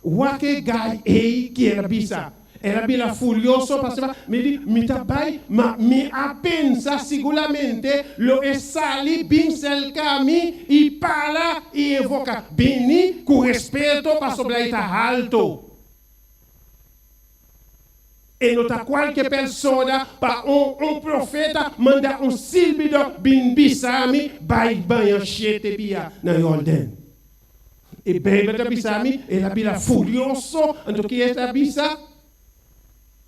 Speaker 9: O que gai que era bisa? Era bila furioso parce mi tabai ma mi a pensa sicuramente lo esali binsel cami e parla e evoca bini con rispetto pa sobraita alto. E nota qualche persona pa un profeta manda un silbido bin bisami bai banhanchete bia na Jordan. E Bíblia da bisami e la bila furioso anto que esta bisa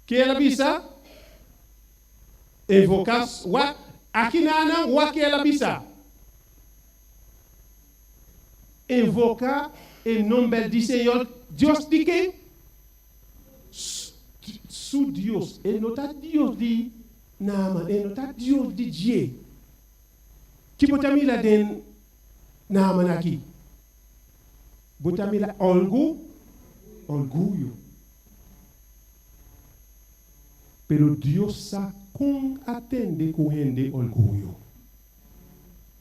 Speaker 9: que ela bisa evocar aqui nana que ela bisa evocar em nome do Senhor Deus de quem? Su Deus, ele não está Deus de Naaman, ele não está Deus de Dieu. Que botamos lá dentro Naaman aqui? Botamos lá orgulho. Pero Dios sa kung atende kuhende orgullo.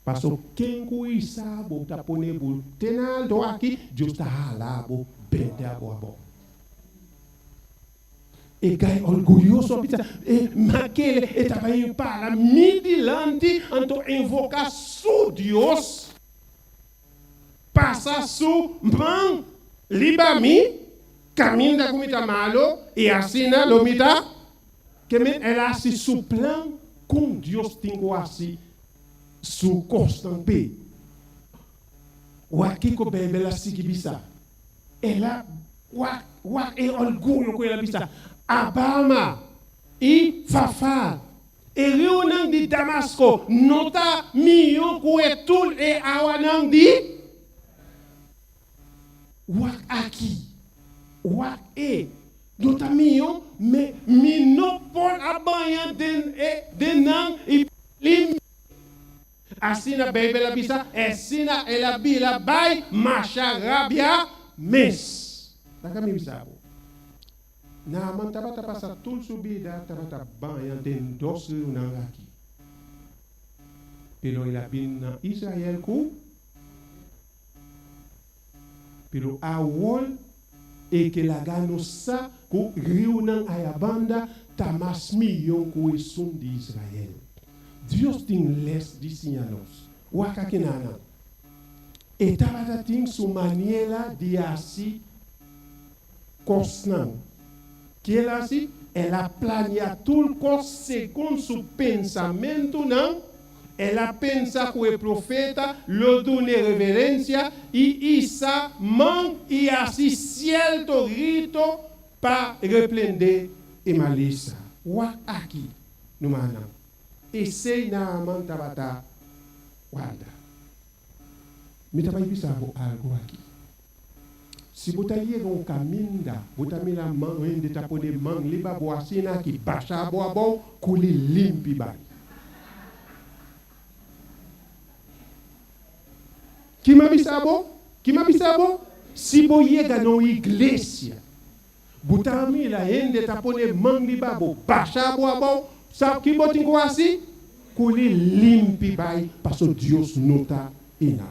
Speaker 9: Paso quem cuisa bota pone tenaldo aqui, Deus tá halabo, bende a boa. E gai orgulhoso e maquele e trabalho para midilante anto invocar su Deus. Passa su man libami caminho da comida malo e assina lomita que ela se suplan com Deus tem assim su constante. O aqui que bebe la sigibisa. Ela é orgulho com ela bisa. Abama e Fafá. E reunião de Damasco. Nota miyo kuetul e awanang di. Wak aqui. Wak e. Nota miyo me minopon abanyan denang e lim. Assina bebe la bisa, assina ela bila bay macharabia mes. Taka mi bisa po. Na man taba sa tul subida taba banha den doce unang aqui. Pero ela bin na Israel ku. Pero awol e que la gano sa ku riunang ayabanda tamas milhão ku isun de Israel. Deus tem les de sinyalos. Waka kinana. E tabata tem su maniera de assim cosnan. Que ela assim, ela planeia tudo segundo seu pensamento, não? Ela pensa que o profeta lhe dá reverência e isso man e assim certo rito para repreender e malícia. Waka aqui, no manam. E sei na manta bata guarda. Me tá pensando algo aqui. Se botar um caminho da, botar mila mão onde tá poder mão liba boa sina aqui, baixa boa bom, culi limpi bem. Que me bisabo? Se boiega na igreja, botar mila onde tá poder mão liba boa, baixa boa bom. Sabe que botinho assim? Culi limpi bai, passo Deus nota ina.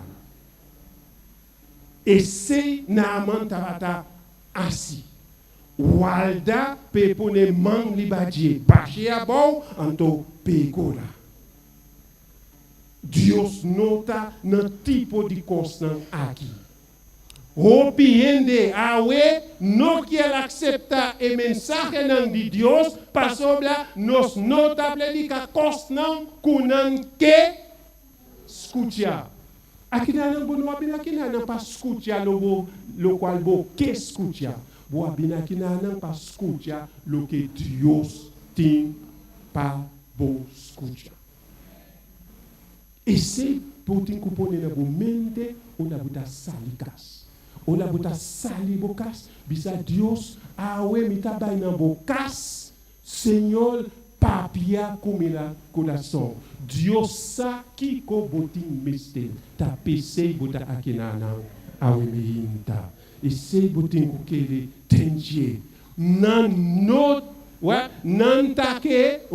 Speaker 9: E sei na mantavata assim. Walda pe pone man libadie, baixe a bom, anto pegora. Deus nota no tipo de constant aqui. Opiende awe no quiere aceptar el mensaje de Dios pasobla nos notable di ka kosnan kunan ke escucha. Aqui não bono abina aqui não para escutar lo qual bo que escucha. Bo abina aqui não para escutar lo que Deus tem para bo escutar. E se potin kupone na bo mente una buta salikas. Ola buta sali bokas, bisa Dios awe mita bay nan bokas, Senhor papia kumila coração. Dios sa ki ko botin mestel, ta pesei bota akina nan awe mihinta. E sei botin kukele tenje. Nan not, nan take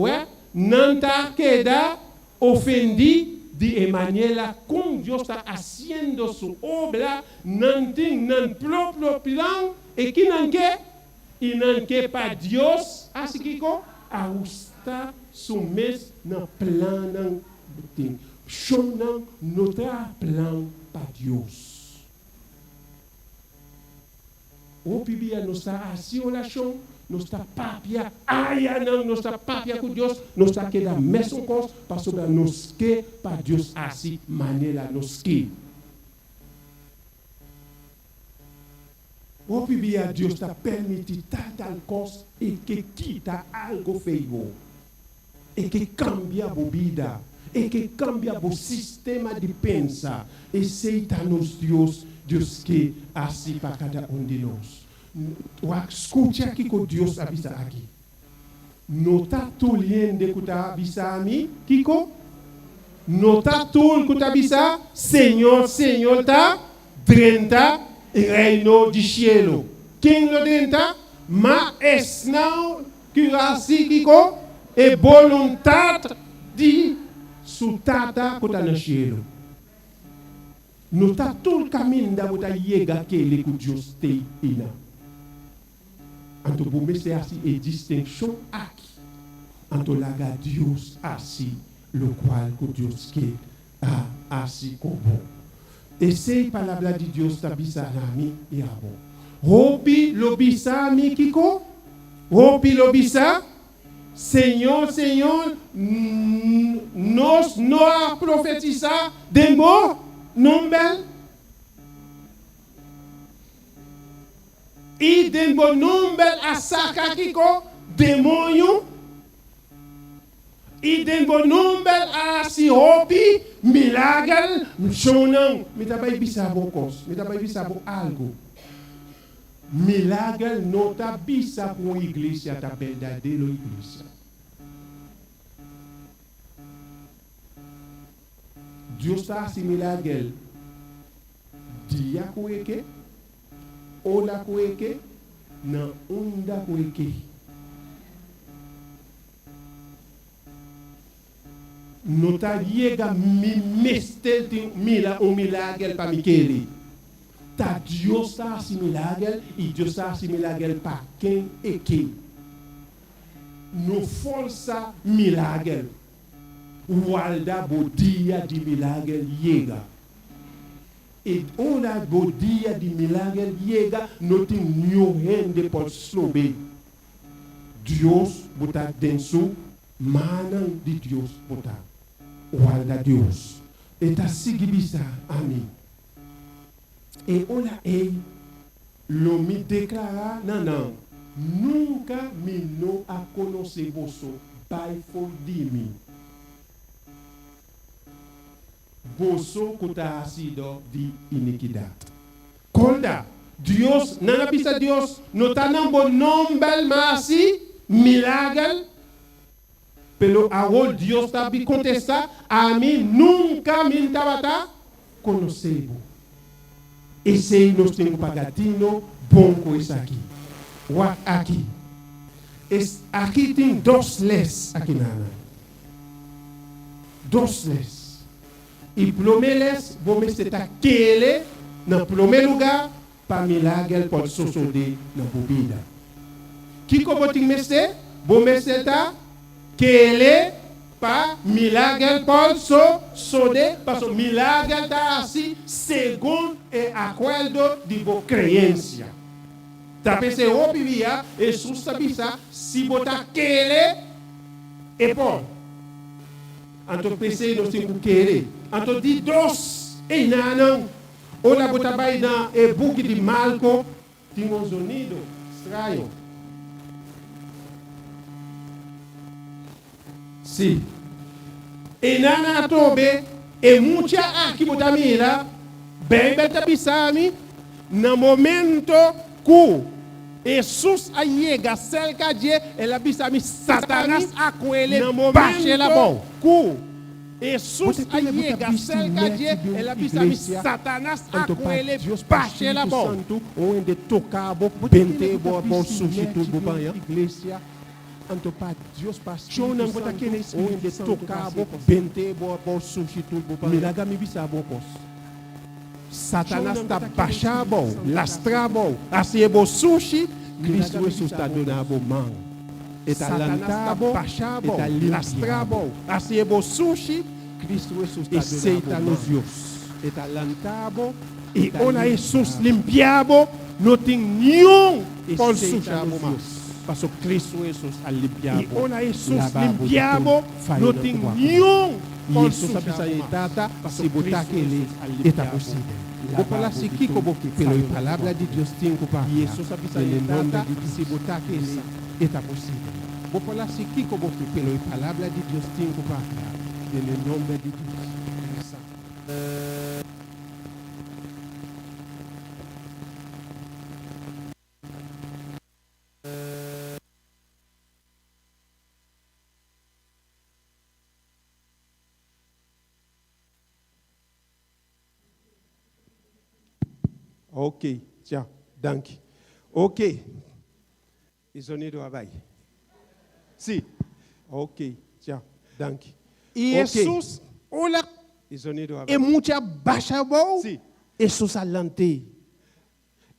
Speaker 9: da ofendi. De Emanuela, como Deus está haciendo su obra, não tem nem próprio plan, e que não quer, e não quer para Deus, assim que está su mês no plan, não tem, não notre plan para Deus. O Bíblia nos está assim, oração, nos está papia, não nos está papia com Deus, nos está que da mesma coisa, para sobre nos que para Deus assim maneira nos que. O Bíblia Deus está permitindo tal coisa e que quita algo feio, e que cambia a vida, e que cambia o sistema de pensar, e seita nos Deus que assim para cada de nós. Escute aqui que Deus avisa aqui. Nota tu liende que ta avisa a mim, Kiko? Nota tu que ta avisa, Senhor, ta 30 reino de cielo. Quem lo 30? Ma es não curasi kiko e volontat di sutata kota na cielo. No ta tout camin da bota yega que ele ku Dios te ina. Anto bu mese asi e distinction aqui. Anto laga Dios asi lo qual ku Dios que a asi como. Esse palavra de Deus tabisa nami e abo. Hopi lobisa mi kiko? Hopi lobisa? Senhor, Senhor, nós não profetizar demor, não bel? E demor não bel a saca kiko demônio? E demor não bel a si hopi milagre, chonang, me dá para bisabo cos, me dá para bisabo algo. Milagre não está bisa com a igreja, está verdadeira igreja. Deus está assim milagre. Dia coeke, ola coeke, na onda coeke. Não está chega me mestre mila um milagre para me querer. Ta Deus está assim milagre e Deus está assim milagre para quem e quem. No força milagre. Walda bodia de milagre chega. E ona bodia de milagre chega, não tem nenhum rende pode sober. Deus botar dentro, manan de Deus botar. Walda Deus. E ta sigibisa, amém. E olha aí, lo me declara, não, nunca me não a conhecer você, by for de mim. Você que está sido de iniquidade. Conda, Deus, não é pista Deus, não está não bom nome, mas milagre. Pelo agora Deus está a contestar, a mim nunca me estava conhecer. Esse nós temos pagatino bom com isso aqui. What aqui? Aqui tem duas leis aqui nana. Duas leis. E plomeles, vou me estar aquele, no primeiro lugar, para milagre pode suceder na bebida. Que como tem me ser? Vou me estar aquele, para milagre pode suceder, para o milagre está assim, segundo o acordo de boa crença. Tá pensando, o via, Jesus sabe se botar aquele, é bom. Então pensei, nós temos que querer. Então, de dois, e não. Olha, botar bem na e-book de Malco, tem um sonido estranho. Sim. E não, tobe, e muita aqui botar mira, bem beta bisami, no momento que Jesus a chega cerca de ela bisami Satanás a coelho, baixa la bom. Jesus a chega cerca de ela bisami Satanás a coelho, baixa la bom. Onde tocava, bente boa bolso de tudo banha, igreja. Anto pa Dios pastor não bota aquele onde tocava, bente boa bolso de tudo banha. Milagre me bisabo pos. Satanás está baixando, lastrando, assim sushi, Cristo Jesus está dando mão. Está lantando, baixando, lastrando, assim sushi, Cristo Jesus está dando mão. Está lantando, e olha Jesus limpiado, não tem nenhum por sujar mais. Porque Cristo Jesus está limpiado. E olha Jesus limpiado, não tem nenhum por sujar mais. Se botar aquele, está possível. Vou falar se que como pela palavra de Deus tem que falar. E Jesus sabe em nome de Deus se botar aquele está possível. Vou falar se que como pela palavra de Deus tem que falar. Em nome de Deus. Ok, tchau, danke. Ok, o sonido vai. Sim. Ok, tchau. Danke. Jesus, olha, é muito baixa bom. Sim. Jesus alante.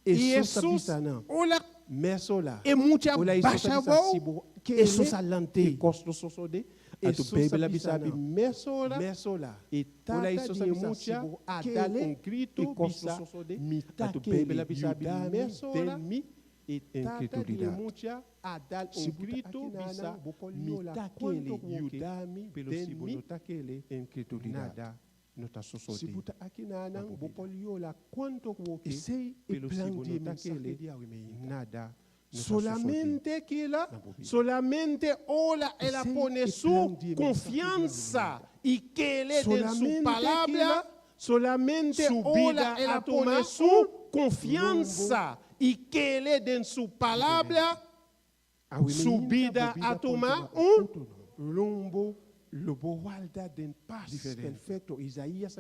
Speaker 9: Jesus, olha, mesola. É muito baixa bom. Jesus alante. Costo sosode. Atu baby la bisabi mesola. E tata di mucha adale grito bisa. Atu baby la bisabi mesola. E tata di mucha adal grito bisa. Mitakele yudami pelo sibulo takele nada nota sosode. Sibuta akinana bopoliola quanto woke pelo sibulo takele nada. Solamente ela pone su confianza y que él en su palabra, solamente ela pone su confianza y que él en su palabra, su vida a tomar un rumbo. Lobo walda den paz perfecto. Isaías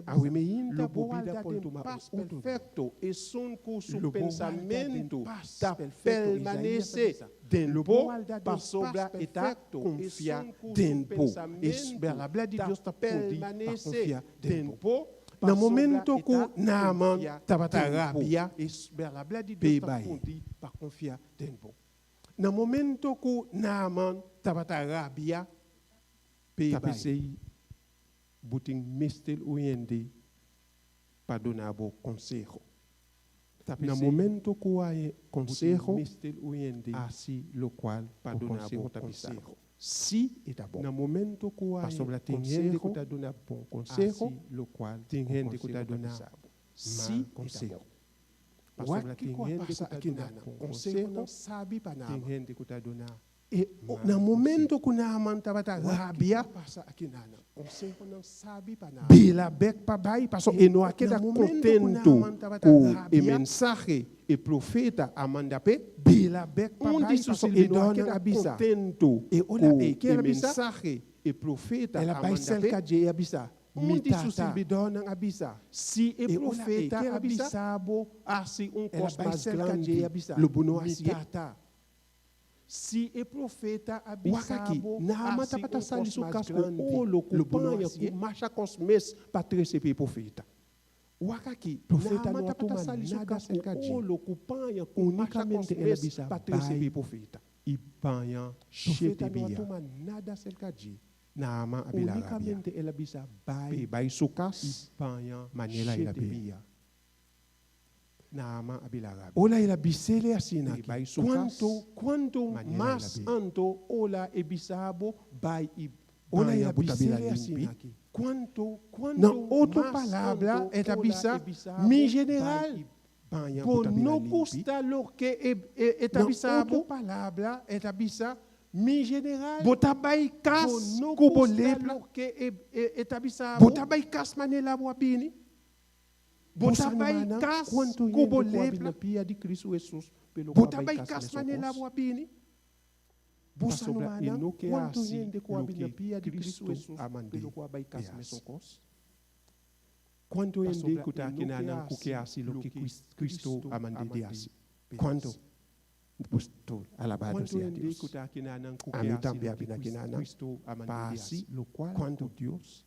Speaker 9: lobo walda den paz perfecto. E son com su pensamento da permanece dentro para sobra eta confia dentro. A Bíblia de Deus está permanece dentro. No momento que Naaman estava rabia, a Bíblia de Deus está para confiar dentro. No momento que Naaman estava rabia, Tapesei buting mistel uyende para donar bo consejo. No momento que há consejo, assim lo qual para donar bo consejo. Si está bom. No momento que há consejo, que donar bom consejo, lo qual tem gente que donar si consejo. O que passa aqui na consejo não sabe para nada. Tem gente que donar. E no momento que Naaman estava rabia, passa aqui nada. Consejo não sabe para nada. Bila bek para bai, passou e não aquela contento com o mensagem e profeta amanda pe. Bila bek para bai, passou e não aquela contento e olha que o mensagem e profeta ela vai cerca de abisa. Onde susibidona abisa. Se e profeta abisabo, assim costo mais grande lubuno asiata. Si e profeta abisabo na mata pata sali su casco olo kupanha ku macha cosmes patrese pe profeta wakaki profeta no atuma sali su casco olo kupanha ku unicamente ela bisa patrese pe profeta e panha profeta no atuma nada cerca de na ama abila unicamente ela bisa bai su cas e panha manela ela bia Nama abilaga. Ola ila bisele asina. Quanto mais anto ola ebisabo bai i. Ola ila bisele asina. Quanto na outra palavra é bisa mi general. Por não custa lo que é bisabo. Na outra palavra é bisa mi general. Botabai cas kubo lepla que é bisabo. Botabai cas manela wabini. Botabai kas kubo lepla pia di Cristo Jesus pelo botabai kas manela wabini busa no mana quanto gente ko abina pia di Cristo Jesus pelo botabai kas mesokos quanto gente ko ta kinana ku ke asi lo que Cristo amande diasi quanto posto alabado sea Dios ko ta kinana ku ke asi Cristo amande diasi lo qual quanto Dios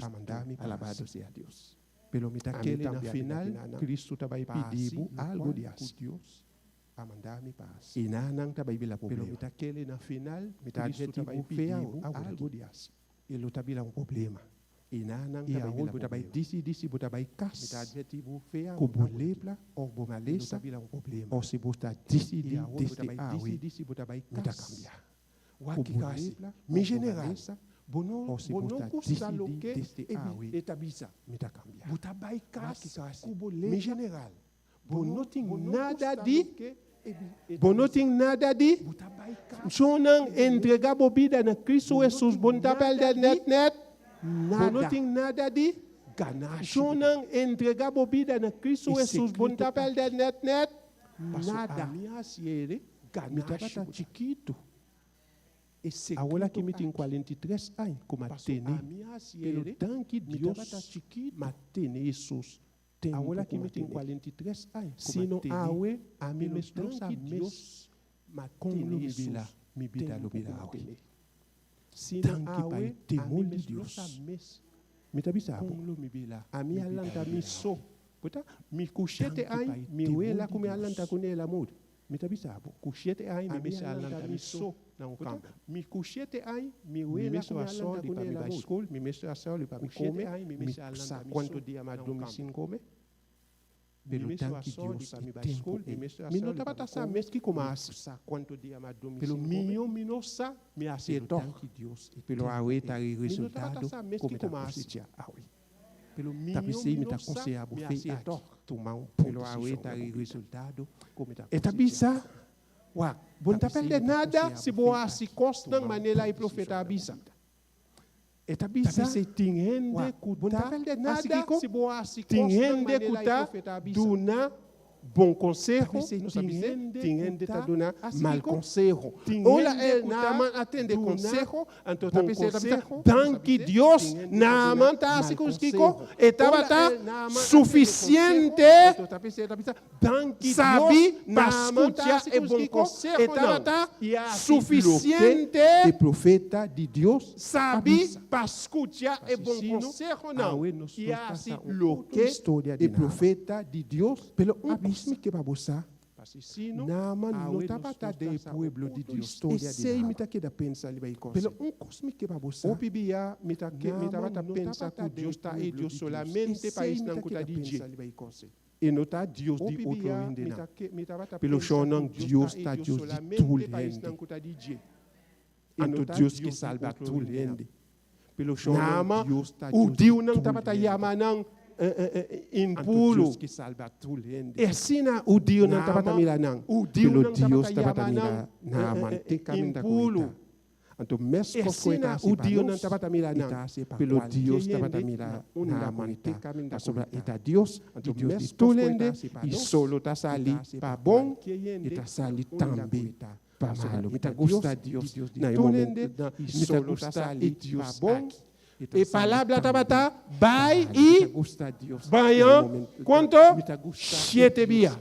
Speaker 9: amandami alabado sea Dios. Pelo mitakele na final, Cristo tabai pedibu algo de Deus. Amandami paz. Inanang tabai bila problema. Pelo mitakele na final, Cristo tabai pedibu algo de Deus. Ele tabila problema. Inanang tabai bila tabai disi tabai kas. Mitadjetibu fea kubulepla ou bomalesa tabila problema. Ou se bosta disi tabai mitakambia. Wakikasi, mi general. Bono custa lo que etabisa. Botabai kas kubole mi general. Bono ting nada di. Sonang entrega bobida na Cristo Jesus bontabel del net. Bono ting nada di. Sonang entrega bobida na Cristo Jesus bontabel del net. Nada. Mitapata chiquito. Agora que me tem 43 anos, como atene, pelo tanque Deus, matene Jesus. Agora que me tem 43 anos, se não awe, a mim me trouxe Deus, matene Jesus, me bida lo bida awe. tanki pai temol de Dios. Mitabisabo. Ami alanta mi so. Puta, mi kushete ai, mi wela kumi alanta kunela mood. Mitabisabo. Kushete ai, mi mese alanta mi so. Mi kushete ai, mi wela kumi alanta kunela mood. Mi mese asol pa mi kushete ai, mi mese alanta mi so. Quanto dia ma domicile come? Pelo tanque Deus que tem. Mi não estava passando mês que começa. Quanto dia ma domicile. Pelo minho minosa me aceitou. Pelo awe tá resultado como tá positia awe. Pelo minho tapicei me tá conselhado feito tomar pelo awe tá resultado como tá. Eta bisa. Wa, bom tá perder nada se boa se costa maneira e profeta abisa. Eta bisa tingende kuta nada se boa se tingende kuta duna bom conselho tingende ta duna mal conselho ola na man atende conselho então tá pensando tanque Deus na man tá se conseguico etava tá suficiente sabe na man tá e bom conselho etava tá suficiente de profeta de Deus sabe para escutar e bom conselho não e assim loque de profeta de Deus pelo me que babosa na man não tá para de pueblo de Deus história sei me tá que da pensa ali vai coisa pelo cosme que babosa o bibia me tá que me tá para pensar que Deus tá e Deus solamente para isso não tá DJ e não tá Deus de outro ainda não pelo chão não Deus tá Deus de tudo ainda então Deus que salva tudo ainda pelo chão não Deus tá o Deus não tá para yama não in pulo que salva tudo e sina o Dio não estava tamila não o Dio não estava tamila na manteca minda pulo então mesmo sina o Dio não estava tamila não pelo Dio estava tamila na manteca minda sobre eta Deus então mesmo tulende e solo tá sali para bom e tá sali também para malo me tá gosta Deus na momento me tá gosta Deus bom e palavra tabata vai e banho quanto 7 dias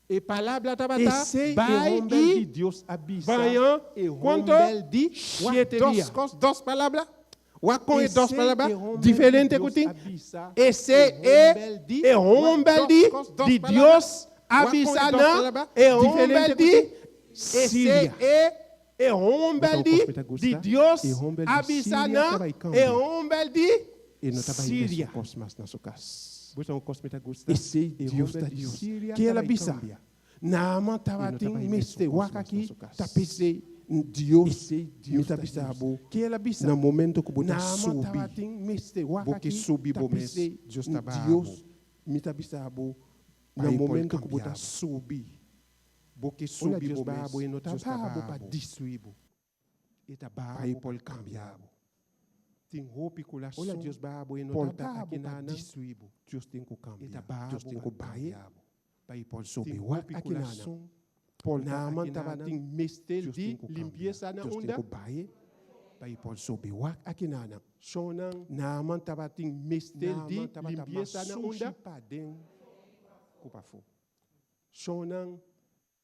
Speaker 9: e palavra tabata vai e banho quanto 7 dias duas palavras com duas palavras diferentes que tem esse é rombel de Deus abisana é rombel de Síria é rombel de Deus abisana é rombel de Síria esse Deus da Deus que ela abisa na mantava tem meste waka aqui tá pensei Deus me tá bisabo que ela abisa no momento que botar subir porque subir bom mês Deus tá Deus me tá bisabo no momento que botar subir porque subi o babo e não tá babo para destruir e tá babo aí pode cambiar tem roupa que lá olha Deus babo e não tá babo para destruir Deus tem que cambiar e tá babo Deus tem que baia para aí pode subir o aqui na Paul na man tava tem mestel de limpeza na onda tem que baia para aí pode subir o aqui na sonan na man tava tem mestel de limpeza na onda para dentro culpa fo sonan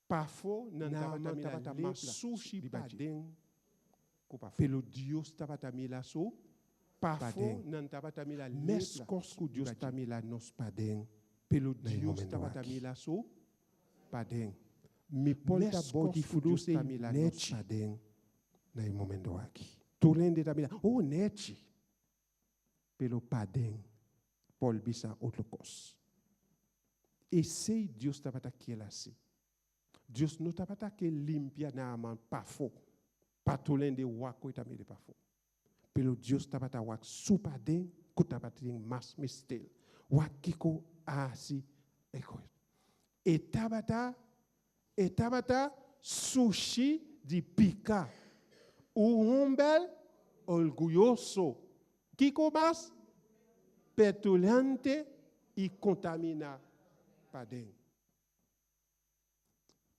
Speaker 9: Pafo não estava tamila sushi padem pelo Deus estava tamila so pafo não estava tamila mescos que Deus tamila nos padem pelo Deus estava tamila so padem me ponta body fudu se net padem na momento aqui tu lende tamila oh net pelo padem Paul bisa outro cos e sei Deus estava daquela assim Deus não estava que limpia na mão pafo patulende wako itamile pafo pelo Deus estava ta wak supaden kutaba ting mas mistel wakiko asi eko etabata sushi de pica o humbel orgulhoso kiko mas petulante e contamina padem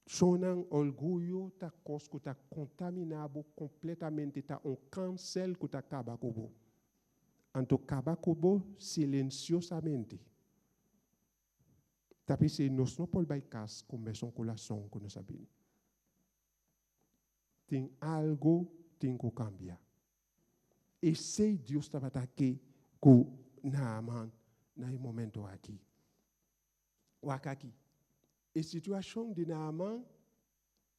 Speaker 9: Sonan orgulho ta cosco ta contaminado completamente ta um cancel que ta cabacobo. Anto cabacobo silenciosamente. Tapi se nós não pode baixar começam com coração que nós sabemos. Tem algo tem que cambiar. E se Deus tava aqui com Naaman na momento aqui. Wakaki. E situação de Naaman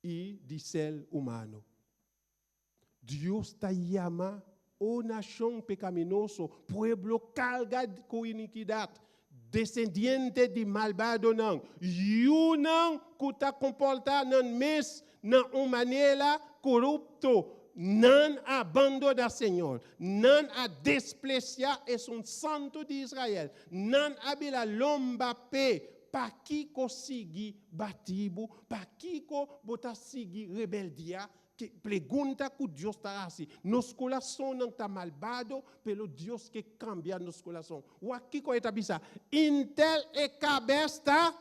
Speaker 9: e de ser humano. Deus está chama o nação pecaminoso, pueblo cargado com iniquidade, descendiente de malvado não. E o não que está comportado não mes na uma maneira corrupto, não abandona o Senhor, não a despreciar es um santo de Israel, não abila lomba pe para que conseguir batibo, para que botar seguir rebeldia. Que pergunta que Deus está assim. Nos corações não está malvado, pelo Deus que cambia nos corações. O aqui que está bisa. Intel e cabeça.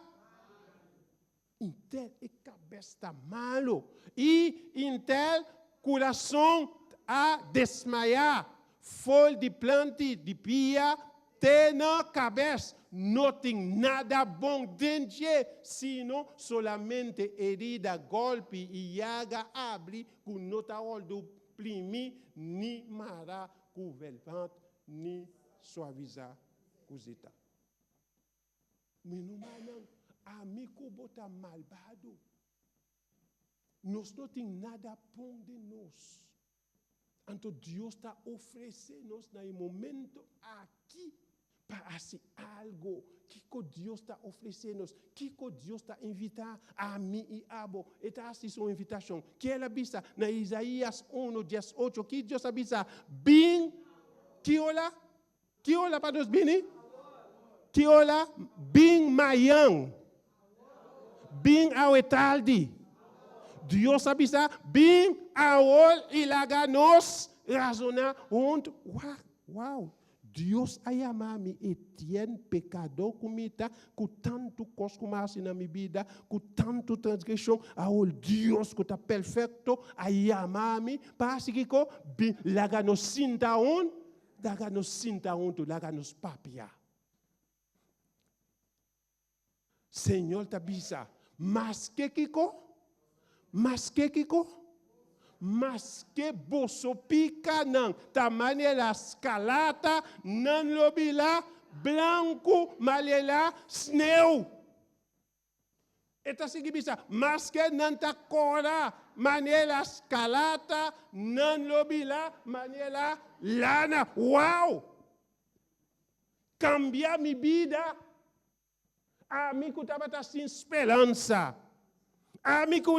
Speaker 9: Intel e cabeça malo. E intel coração a desmaiar. Fol de plante de pia, tem na cabeça. Não tem nada bom dentro, sino solamente herida, golpe e llaga abre, com nota do plimi, ni mara, com velvante, ni suavizar, cosita. Mas não, amigo bota malvado. Nós não tem nada bom de nós. Então Deus está oferecendo no momento aqui. Para assim algo que Deus está oferecendo, que Deus está invitando a mim e a você. Está assim sua invitação. Que ela bisa na Isaías 1:18, que Deus avisa, bem, que olha para nós bem, que olha, bem manhã, bem ao tarde. Deus avisa, bem ao e laga nós razonar junto. Uau. Deus a chamar-me Etienne, pecador comita, com tanto costume na minha vida, com tanto transgressão, ao Deus que está perfeito, a chamar-me, para que laga nos sinta on, laga nos papia. Senhor tabisa, mas que mas que boso pica não, tamanho la escalata, não lobila, branco, malela, sneu. Eta sigi bisa, mas que não ta cora, manela escalata, não lobila, manela lana. Uau! Cambia minha vida. A mim que estava sem esperança. Amigo,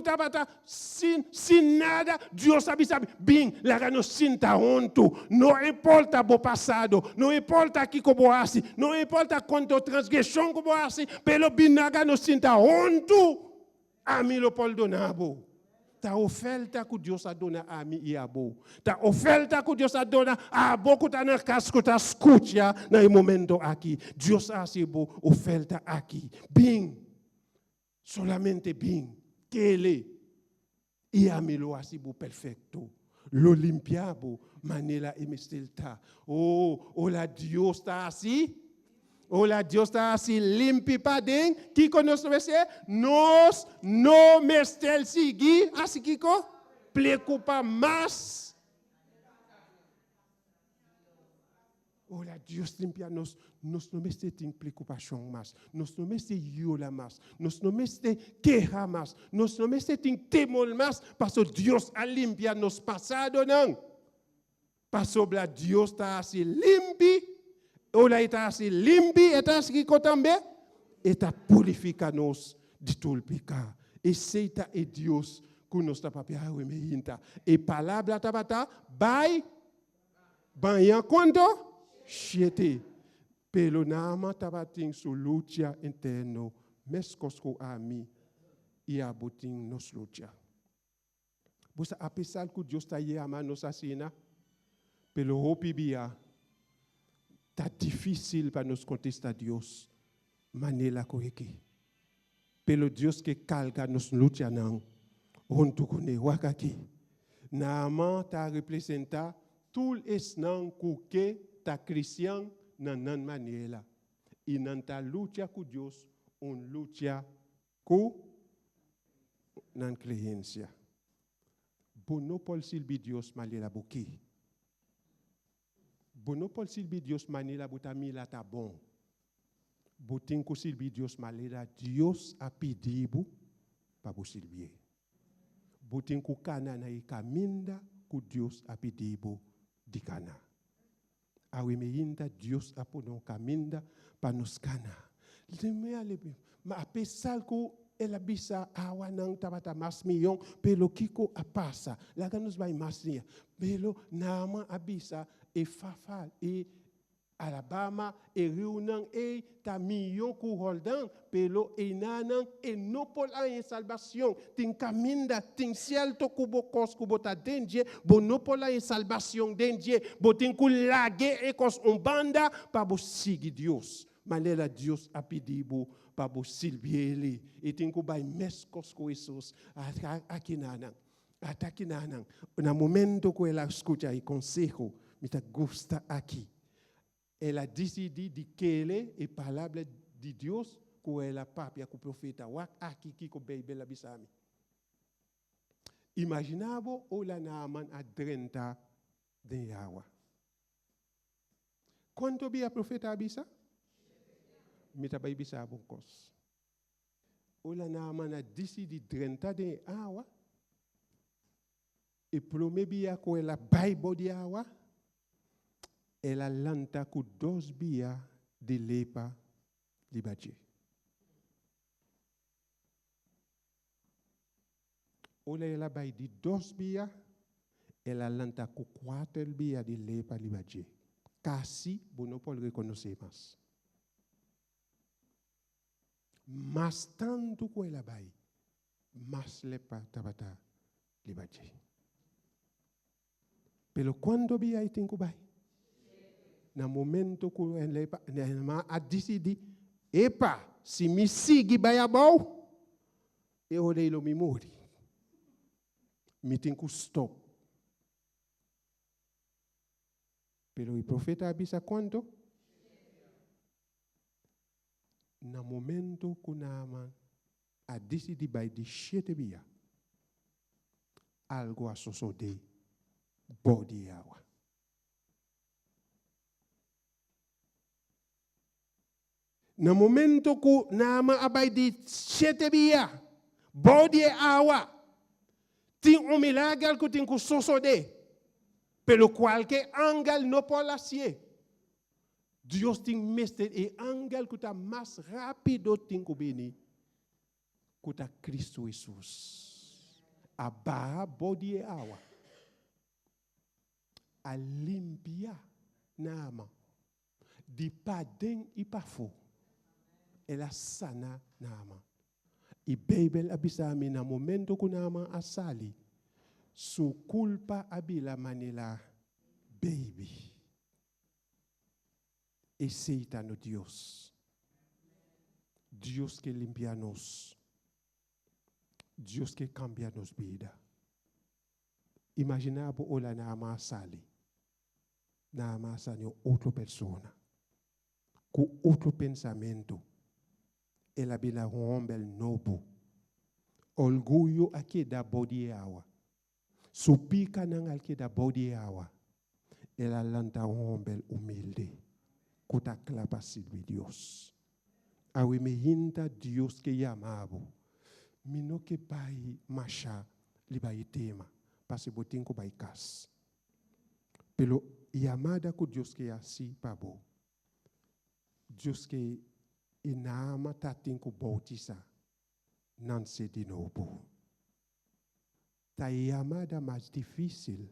Speaker 9: sem nada, Deus sabe, bem, lá não sinta honto, não importa o passado, não importa aqui como assim, não importa quanto transgressão como assim, pelo bem, lá não sinta honto, a mim lo pode donar, ta oferta que Deus a dona a mim e a bo, ta oferta que Deus a dona a bo que tá na casa que tá escuta no momento aqui, Deus a se bo oferta aqui, bem, solamente bem. Que ele e a milo asibu perfecto lo limpiabo manela emestelta la Dios está assim la Dios está assim limpi pa den que conosco nós no mestel seguir assim que preocupa mais Deus limpia nós não tem preocupação mais, nós não tem iola mais, nós não tem queixa mais, nós não tem temor mais, porque Deus a limpia nos passado não. Porque Deus está assim limpi, ela está assim limpi, está assim que também, está purifica nos de todo pecado. E seita é Deus que nós está papia o meinta. E palavra tabata, vai, banha quando? Chete, pelo nama tabating su lucha interno, mescosco a mim e a botin nos lucha. Você apesar que Deus está aí a nos assina, pelo hopibia, tá difícil para nos contestar Deus, manela coeque. Pelo Deus que calca nos lucha não, junto com ele, wakaki. Nama tá representar tout es não que ta cristiano nan maneira e não ta luta com Deus, luta com nan crença. Bono pol silbi Deus maneira buki. Bono Paul silbi Dios manila butamila ta bom. Butin ku silbi Dios malera Dios apidibu pa bu silbi. Butin ku kana na ikaminda ku Dios apidibu di kana. Awi meinda Dios apono kaminda pa nos kana. Ma apesar ku ela bisa awa nang tabata mas miyong pelo kiko apasa. Laga nos bay mas niya. Pelo nama abisa e fafal e Alabama e riunang e tamiyon ku holdan pelo e nanang e no pol a salvación tin caminda tin ciel to kubo kos kubo ta denje bo no pol a salvación denje bo tin ku lage e kos banda pa bo sigi Dios malela Dios apidibu pa bo silbieli e tin ku bay meskos ku Jesus aqui nanang ataquinanang na momento que ela escuta e consejo me ta gusta aqui. Ela decide de que ele é palavra de Deus com ela papia com o profeta wak aqui que com bebe la bisami. Imaginava o la naaman a 30 de água. Quanto bia profeta abisa? Mita bai bisa bom kos. O la naaman a decide 30 de água. E promebia com ela Bible de água. Ela lanta com 2 bia de lepa de baje. Olha ela vai de 2 bia, ela lanta com 4 bia de lepa de baje. Casi, não pode reconhecer mais. Mas tanto que ela vai, mais lepa tabata de baje. Pero quando bia tem que vai? Na momento que ele a decidi, epa, se me sigue vai a bom, eu olhei lo me morri. Me tem que stop. Pero o profeta avisa quanto? Na momento que Naaman a decidi vai de 7 dia, algo a suceder, bode água. No momento que Naaman abai de 7 dias, bode água, tem milagre que tem que suceder, pelo qual que angel não pode ser. Deus tem mestre e angel que está mais rápido tem que venir, que está Cristo Jesus. A barra bode água, a limpia Naaman, de padem e para fora. Ela sana Naaman. E Bíblia abisami na momento que Naaman asali, su culpa abila manila baby. E seita no Deus. Deus que limpia nos. Deus que cambia nos vida. Imaginava ola Naaman asali. Naaman asali outra persona. Com outro pensamento. Ela bila homem novo. Orgulho aqui da body awa. Supica nang aqui da body awa. Ela lanta homem humilde. Kuta clapa silvi Deus. Awe me hinta Deus que yamabo. Mino que bai macha li bai tema. Pase botin ko bai kas. Pelo yamada ku Deus que assim pabo. Deus que inama tatin ko bautisa nanse de novo. Ta yamada mais difícil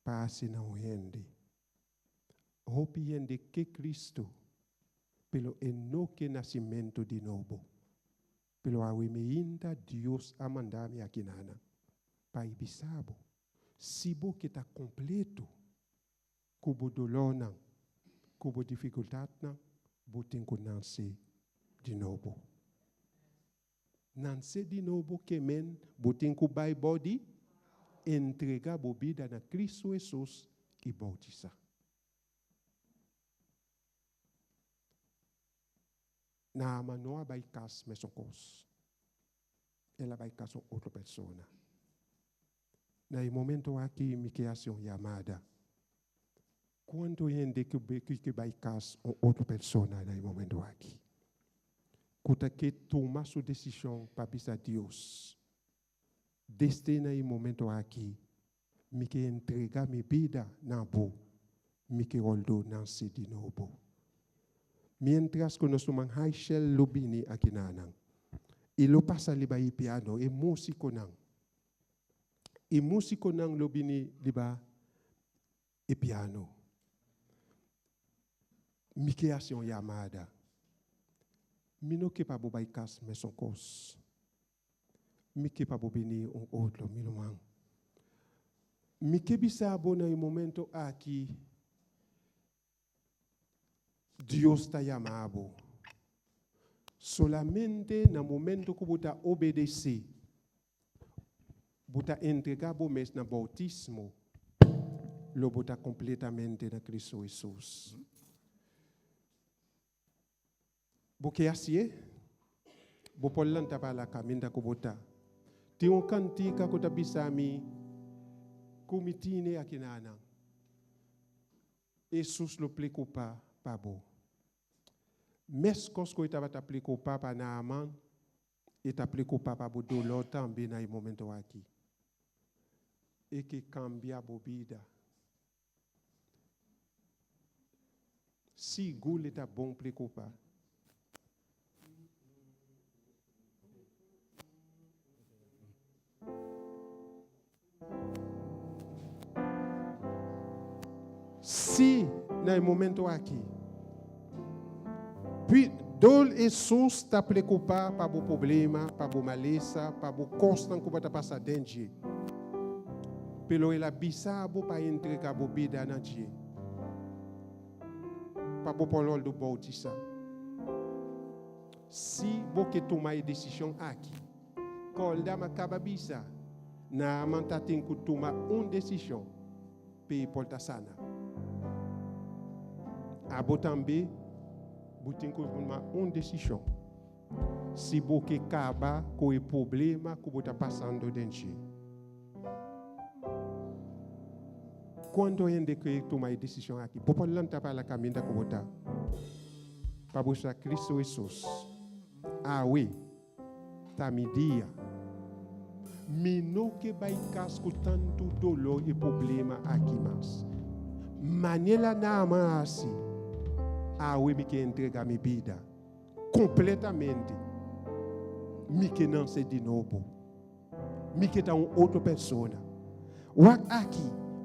Speaker 9: passe não rende. Hope yende que Cristo pelo enoque nascimento de novo. Pelo awimeinda Deus amandame aqui nana. Pai bisabo. Sibo que está completo. Kubo dolona. Kubo dificuldade na. Botem com nascer de novo. Nascer de novo que men, botem com bai body, entregar a vida na Cristo Jesus e bautizar. Na ama não vai casar mais um cos. Ela vai casar outra pessoa. Na momento aqui me que hace uma chamada. Quando gente que vai casa com outra pessoa no momento aqui. Quando que toma sua decisão para pisar Deus. Desde no momento aqui, me que entregar minha vida na boa, me que oldo não se de novo. Mientras que nós somos Haishel Lubini aqui na Anang, e lo passa liba i piano, e músico nang. E músico nang Lubini liba e piano. Mi que hace uma chamada. Mi não que para bobai cas me son cos. Mi que para bobini outro mi não. Mi que bisa bona em momento aqui. Deus está chamando. Solamente no momento que você obedecer, você entregar o mês no bautismo, lo você completamente na Cristo Jesus. Porque assim, você pode lançar para a caminho que você tem um cantiga que você bisa mi comitine aqui na Anang. Jesus lo preocupa para você. Mes cos que estava te preocupar para na aman, e te preocupar para o dolor também no momento aqui. E que cambia a vida. Se gule está bom preocupar. Se no momento aqui, puis, dol Jesus está preocupado para o problema, para o maleza, para o constante que vai passar dentro. Pelo ele abissabo para entregar a vida na dia. Para o polol do bautista. Se você tomar a decisão aqui, quando acaba bisa, na manta tem que tomar uma decisão para ir para sana. Abo também você tem que tomar uma decisão. Se você acaba com o problema que você está passando dentro. Quando a gente toma a decisão aqui, você pode lançar para a caminho que você está. Para buscar Cristo Jesus. Ah oui, está me dia. Me não que vai casco tanto dolor e problema aqui mais. Maneira na assim. Ah, oui, me que entrega minha vida completamente. Me que não sei de novo. Me que está uma outra pessoa. O aqui,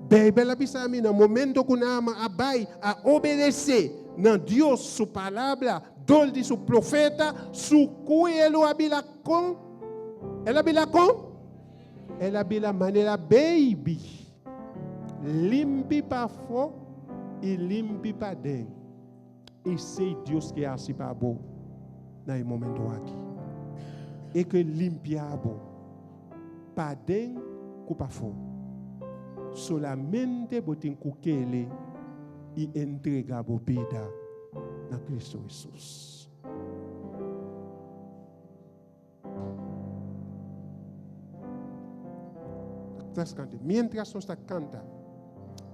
Speaker 9: bem la bisa mi no momento que nama abai a obedecer na Deus sua palavra, dol de seu profeta, su cuelo abila com. Ela abila com? Ela abila maneira baby. Limpi para fora e limpi para dentro. E sei Deus que é assim para você, no momento aqui. E que limpia você, para dentro e para fora. Solamente você tem que ele e entregar a vida na Cristo Jesus. Mientras nós canta,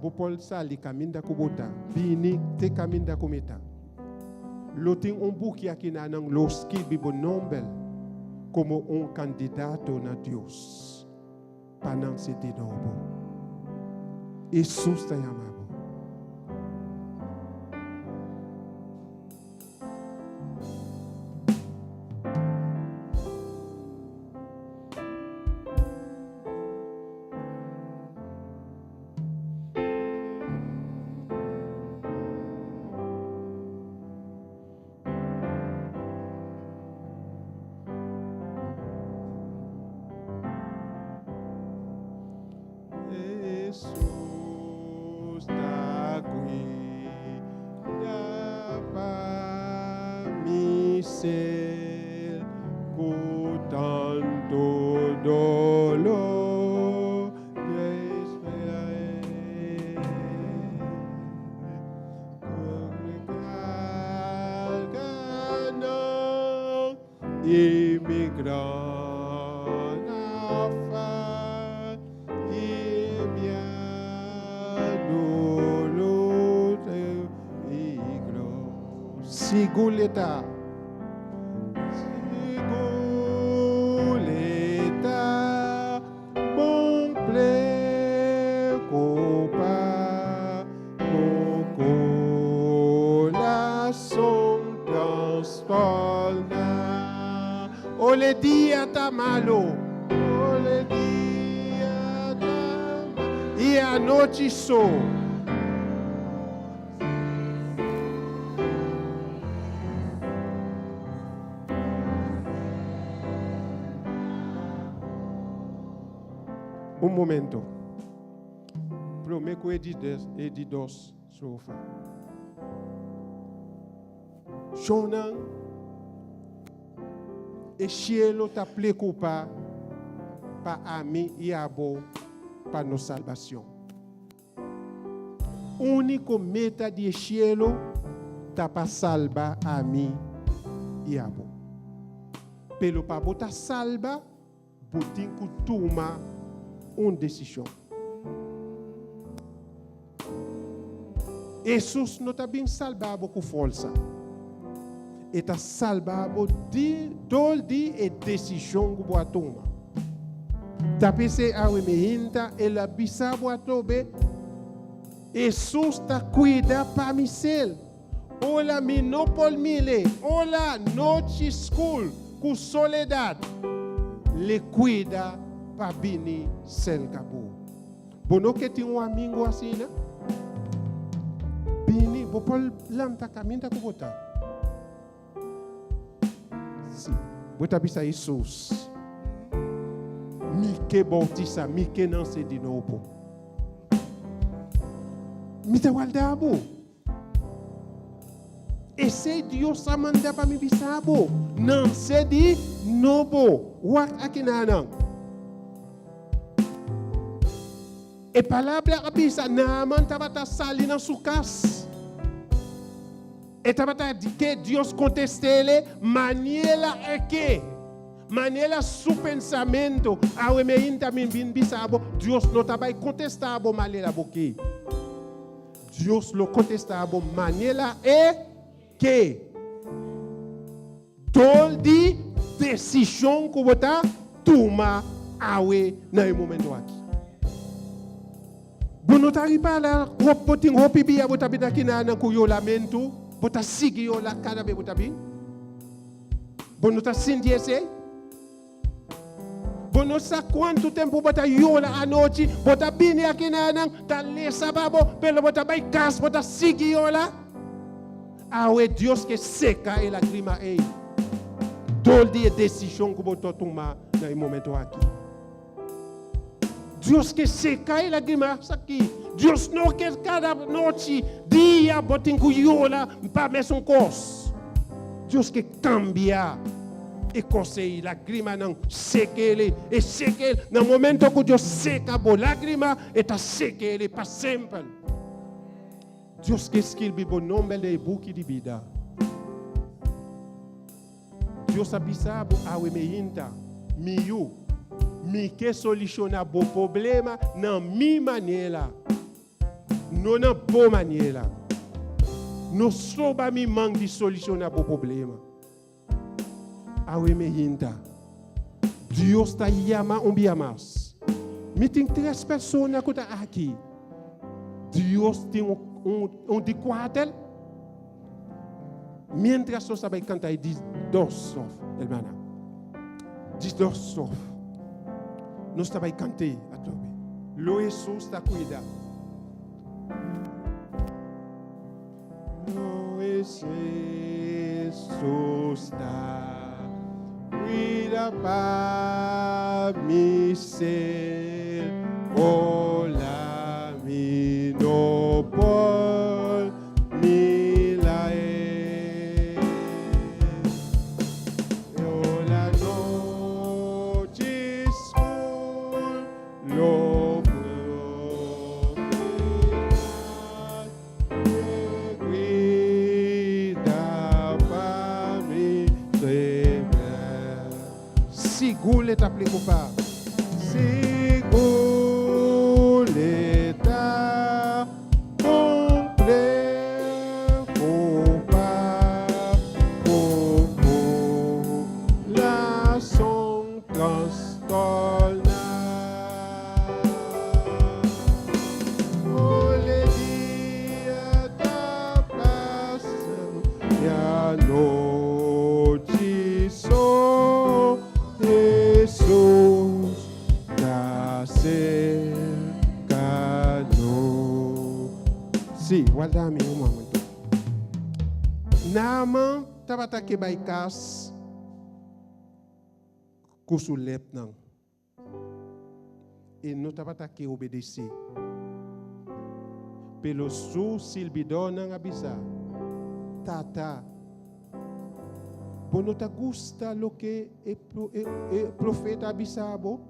Speaker 9: você pode sair caminho da cubota, bini te caminho da cometa. Lo tem buque aqui na nang lo escreve o nome como candidato na Deus para não ser de novo. Jesus está chamando. Dolor Siguleta. Siguleta. Bon ple copa. Coca son transpolna. Ole dia tamalo. Ole dia tamalo. E a noite sou. Um momento. Prometo edidos sofa. Jonan e cielo ta preocupa pa ami e abo pa nos salvação. Único meta de cielo ta pa salva ami e abo. Pelo pa bota salva, botin kutuma uma decisão. Jesus não está bem salvado com força. Ele está salvado de toda a decisão que você toma. Tapese a meinta, ele abisabo a tobe. Jesus está cuida para mim. Olha, me não por mile. Olha, noite school, com soledade. Le cuida para bini sel cabo. Bono que tem amigo assim, né? Bini, vou pôr lanta caminho com botar. Sim, botar bisa Jesus. Mike bautista, mike não se de novo. Mita waldabo. Esse Deus a mandar para me bisabo. Não se de novo. Wak aqui não. E palavra abisa naman tabata sali na sukas. E tabata que Deus contestele maniela é que maniela su pensamento ao meinta min bin bisabo Deus não tabai contestabo maniela boque. Deus lo contestabo maniela é que toldi decisão que bota toma awe na momento aqui. Bono tari pala hopoting hopi a botabi na kinana kuyo lamento bota sigi yo la kada be botabi. Bono ta sindiese. Bono sa quanto tempo bota yo la anoche bota bini a kinana ta lesa babo pelo bota bai kas bota sigi yo la. Awe Dios que seca e lagrima ei. Doldi e decisão que bota toma na momento aqui. Deus que seca e lágrimas aqui. Deus não quer cada noite, dia, botem cuiola para mais um cos. Deus que cambia e cose lágrima não seca ele e seca ele. No momento que Deus seca a lágrima, está seca ele para sempre. Deus que escreve o nome do book de vida. Deus abisabo a meinta, miu. Me que solucionar o problema na minha maneira, não na boa maneira. Não soube me mangue de solucionar o problema. Awe me hinta. Deus está chamando mais. Me tem 3 pessoas que estão aqui. Deus tem de 4. Mientras você sabe cantar, diz 2 sof, hermana. Diz 2 sof. Nós estamos cantando a tobe. Lo Jesus está cuidando. Lo Jesus está cuida para mim ser. Olá, mi no por mi la Olá, noite lo cuida para mim sempre. Segule ta preocupar. Segule Si, waldami un momento. Naman tabata ke baikas kusulep nang. E no tabata ke obedeci. Pelo su silbidon nang abisa. Tata. Bono ta gusta lo que e profeta abisabo.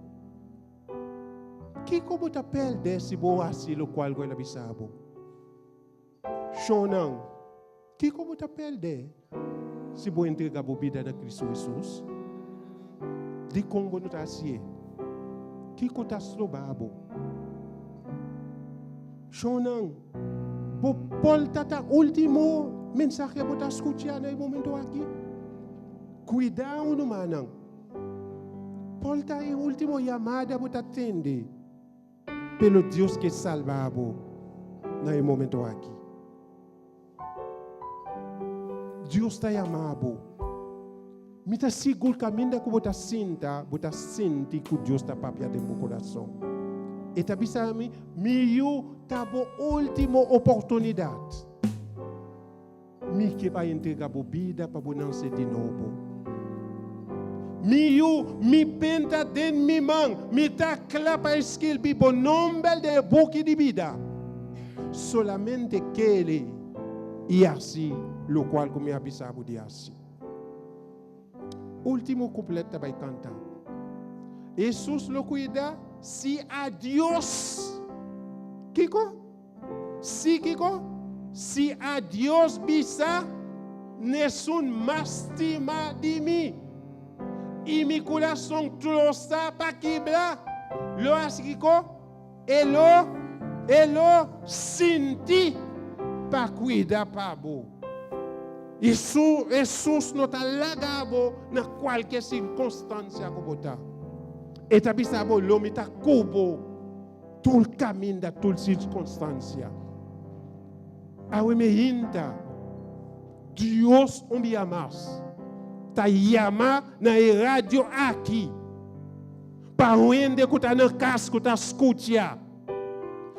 Speaker 9: Que como ta perde si bo asi lo qual go abisabo. Shonang. Que como ta perde si bo entrega bo vida na Cristo Jesus. Di Congo no ta asie. Que ko ta slobabo. Shonang. Bo Paul tata último mensaje bo ta escuchar no momento aqui. Cuidado no manang. Paul ta e último llamada bo ta atende. Pelo Deus que salvabo no momento aqui. Deus está amado. Me está seguro caminho que você sinta, você sente que Deus está papia dentro do coração. E tá bisa me tá a última oportunidade. Me que vai entregar a vida para nascer de novo. Me penta dentro de mão, me tá clapa skill bibo nome de boca de vida. Solamente aquele e assim, lo qual como avisava de assim. Último couplet vai cantar. Jesus lo cuida se a Deus. Kiko? Si Kiko? Se a Deus bisa, nessun mastima de mim. E mi coração troça para quebrar. Lo asiko, elo senti para cuidar para bo. Jesus não está lagabo na qualquer circunstância que botar. E tá bisabo l'homme tá cubo tout le caminho da toute circunstância. Awe me hinta Deus me amas. Ta yama na rádio aqui. Para onde que tá na casa que tá escuta.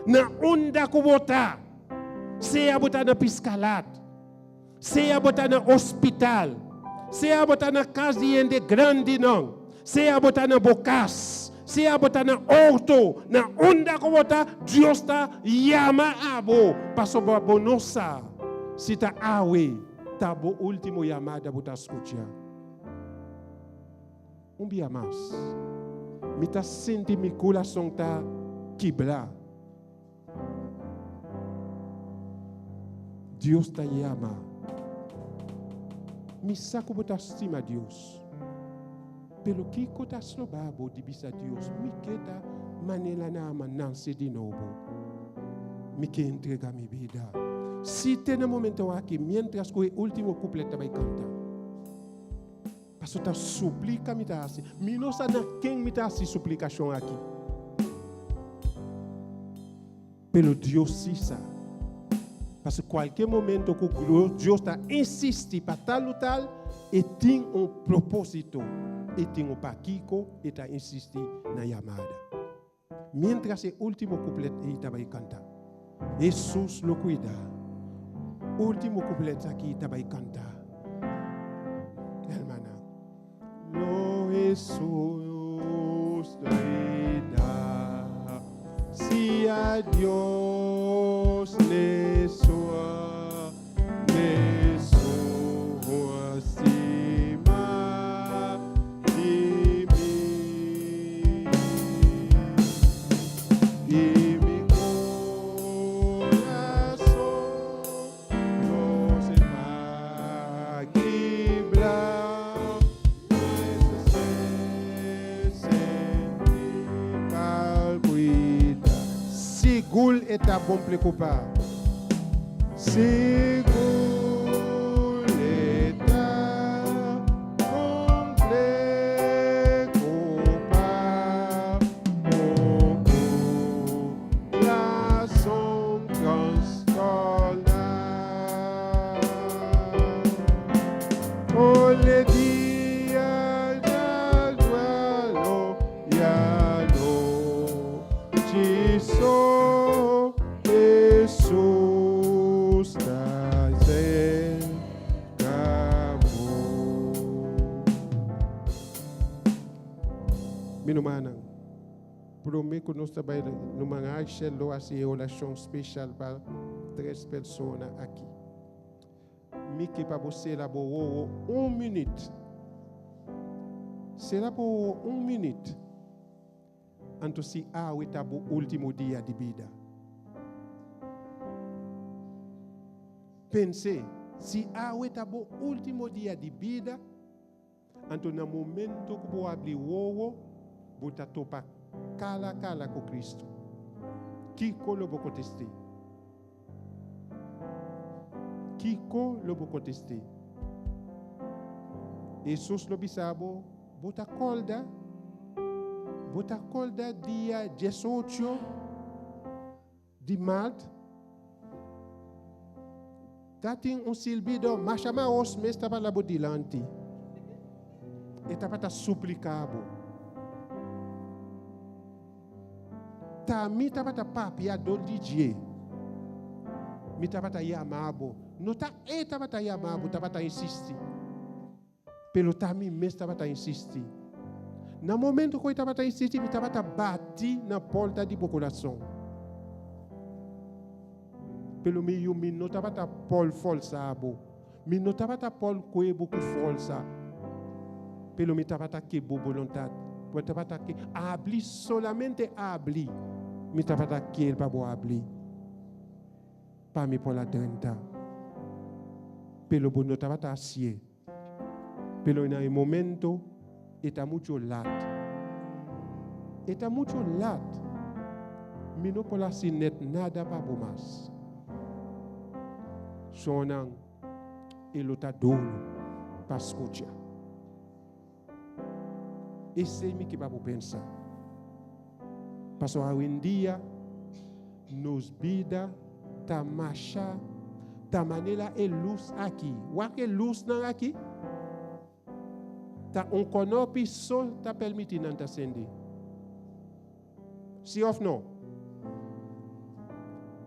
Speaker 9: Na onda que botar. Se a botar na piscalada. Se a botar no hospital, se a botar na casa de grande não, se a botar na bocas, se a botar na orto, na onda que botar, Deus está chama a bo, passo para bonosa, se tá awe, tá bo último chamada botar escutar. Dia mais, me tá senti meu coração tá quebrar. Deus está chama. Me saco botar estima a Deus. Pelo que cota slobabo de bisa Deus, me queda manela na mananse de novo. Me que entrega minha vida. Se tem no momento aqui, mientras que o último couplet vai cantar. Passo ta suplica me tá assim. Me não sabe quem me tá assim suplicação aqui. Pelo Deus sisa. Parce que qualquer momento que Deus está insiste para tal ou tal, e tem propósito, e tem paquico, e está insiste na chamada. Mientras o último couplet ele vai cantar, Jesus lo cuida. Último couplet aqui vai cantar. Hermana, lo Jesus cuida, se a Deus le soa, acima de mim, e mi coração não se vai quebrar, sempre para cuidar. Seguro está bom preocupar. Seguro está bom preocupar. Coração consolar. Olhe dia da duelo e a noite só Jesus. semana. Prometo que nós trabalhamos numa área assim, oração especial para 3 pessoas aqui. Miki para você lá por 1 minuto. Será por 1 minuto. Então se há o último dia de vida. Pense, se há o último dia de vida, então no momento que você abrir o ovo, você topa cala com Cristo. Que colo vou contestar? Que colo vou contestar? Jesus lo bisabo, você acorda dia 18 de março. Tem silbido, mas chama os meses estava lá dilante. E estava suplicado. Mi estava papi a dor de dia. Mi estava yamabo. Não estava yamabo, estava insistir. Pelo mi mês estava insistir. No momento que eu estava insistir, mi estava bati na porta de coração. Pelo meio, mi não estava pol falsabo. Mi não estava pol cuebo com força. Pelo me estava quebrando vontade. Eu estava aqui. Abrir, solamente abrir. Me estava aqui para abrir. Para me pôr lá dentro. Pelo não estava assim. Pelo no momento, está muito lato. Está muito lato. Mi não pôr assim nada para mais. Sonang ele está duro para escutar. Esse é o que vamos pensar. Passou a um dia, nos vida, ta marcha, ta maneira é luz aqui. O que é luz não aqui? Ta conopi só ta permitindo ta acender. Se ou não?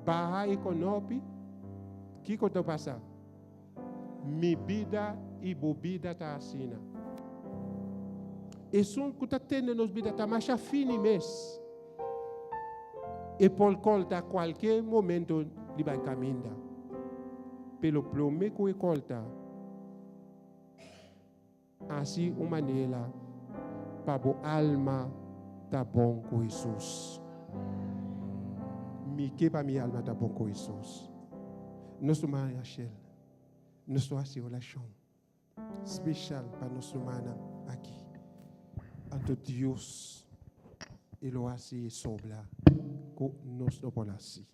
Speaker 9: Barra e conopi. Que está passando? Mi vida e bebida está assim. E são que está tendo nos vida está mais fini mês. E por colta qualquer momento ele vai caminhar. Pelo promete que colta. Assim uma maneira para a alma tá bom com Jesus. Mi que para minha alma tá bom com Jesus. Nosso mãe Rachel, nosso oração especial para nosso mana aqui. Ante Deus, ele o assim sobra com nosso polaci.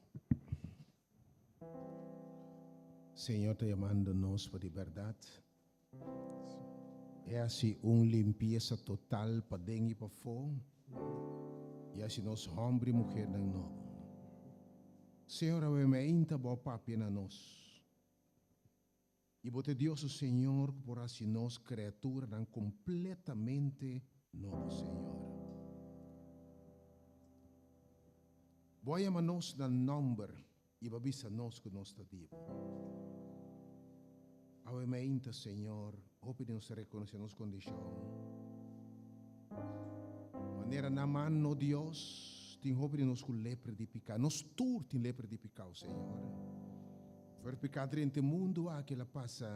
Speaker 4: Senhor, te chamando-nos para a verdade. É assim limpeza total para dentro e para fora. E assim nós homem e mulher não novo. Senhor, eu me ainda boa papi na nós. E bote Deus o Senhor por assim nós criatura não completamente novo, Senhor. Boa ama nós na number e babisa nós que nós está vivo. Eu me ainda, Senhor, hope nos reconhecer nos condições. Maneira na mano Deus. Tem roupa nos com lepra de picar. Nos tur tem lepra de picar, Senhor. Ver picar dentro do mundo há que ela passa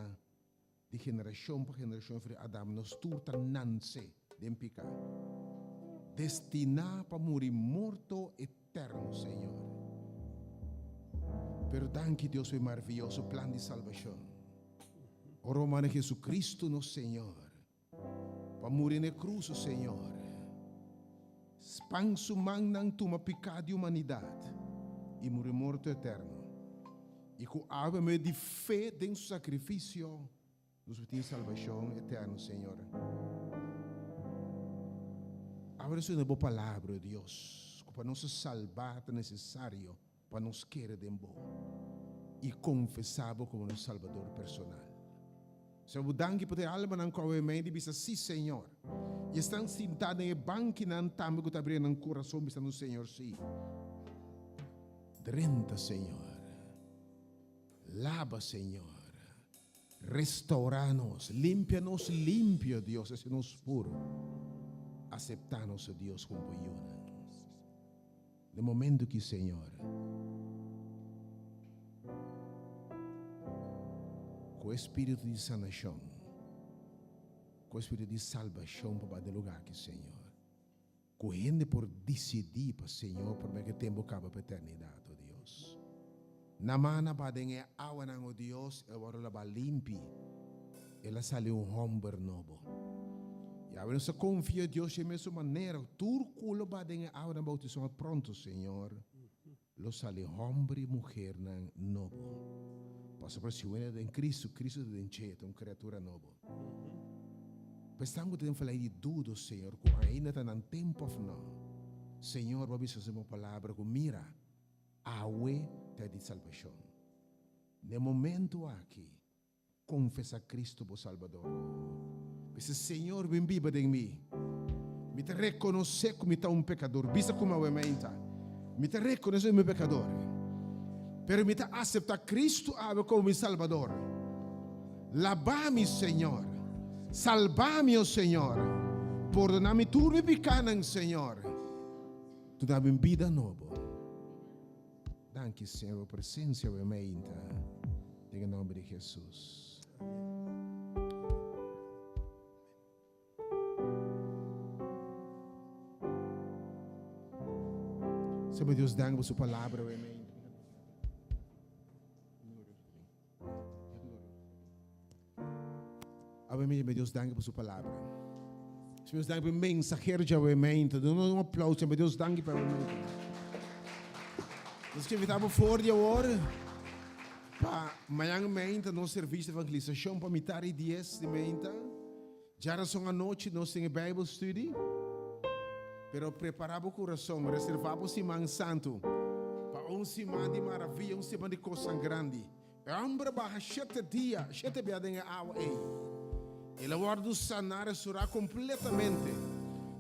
Speaker 4: de geração para geração. Adam nos tur tá nanse de picar. Destinado para morrer morto eterno, Senhor. Pero danke Deus foi maravilhoso plano de salvação. O Romano Jesus Cristo, nosso Senhor. Para morrer na cruz, Senhor. Spansumang nang tumapika de humanidade e morrer morto eterno. E com a ave de fé dentro do sacrifício, nos tem salvação eterna, Senhor. Agora isso é uma boa palavra, Deus. Para nos salvar é necessário para nos querer de bom e confessá-lo como nosso Salvador personal. Senhor, danke por ter alma não coe de bisa sim, Senhor. E estão sentados em banco na antama que abrindo no coração bisa no Senhor sim. Drenta, Senhor. Lava, Senhor. Restaura-nos, limpia-nos, limpia, Deus, esse nos puro. aceptarnos a Dios como ayuda. De momento que, Señor, com o espírito de sanação, com o espírito de salvação para o lugar que, Senhor, correndo por decidir para Senhor, por que tempo acaba a eternidade, oh Deus. Na mana para dengue água na oh Deus, agora ela vai limpi, ela sale homem novo. E agora você confia Deus de mesma maneira, tudo culo para dengue água na bautização pronto, Senhor, lo sale homem mulher novo. Passa por si em Cristo, Cristo de encheta, uma criatura nova. Estamos tentando falar de tudo, Senhor, que ainda está no tempo final. Senhor, vamos fazer uma palavra que mira, a ue te de salvação. No momento aqui, confessa Cristo por Salvador. Dice, Senhor, vem viva em mim. Me te reconhecer como um pecador. Visa como eu me enta. Me te reconhecer como pecador. Pero me te aceitar Cristo como meu Salvador. Lava-me, Senhor. Salva-me, oh Senhor. Perdona-me tudo me pecados, Senhor. Tu dá-me vida nova. Danke, Senhor, por presença e mente. Em nome de Jesus. Senhor Deus, dá por sua palavra, amém. Amém, Deus, dá por sua palavra. Senhor Deus, dá por mensageiro de amém. Dá um aplauso, Senhor Deus, dá por amém. Nós que invitamos fora de agora para amanhã mente nosso serviço de evangelização para mitad e 10 de mente. Já são a noite nós temos Bible study. Pero preparava o coração, reservava o Semana Santo para semana de maravilha, semana de coisa grande. Ambra barra 7 dias, 7 dias de água aí. Ele guarda sanar será completamente.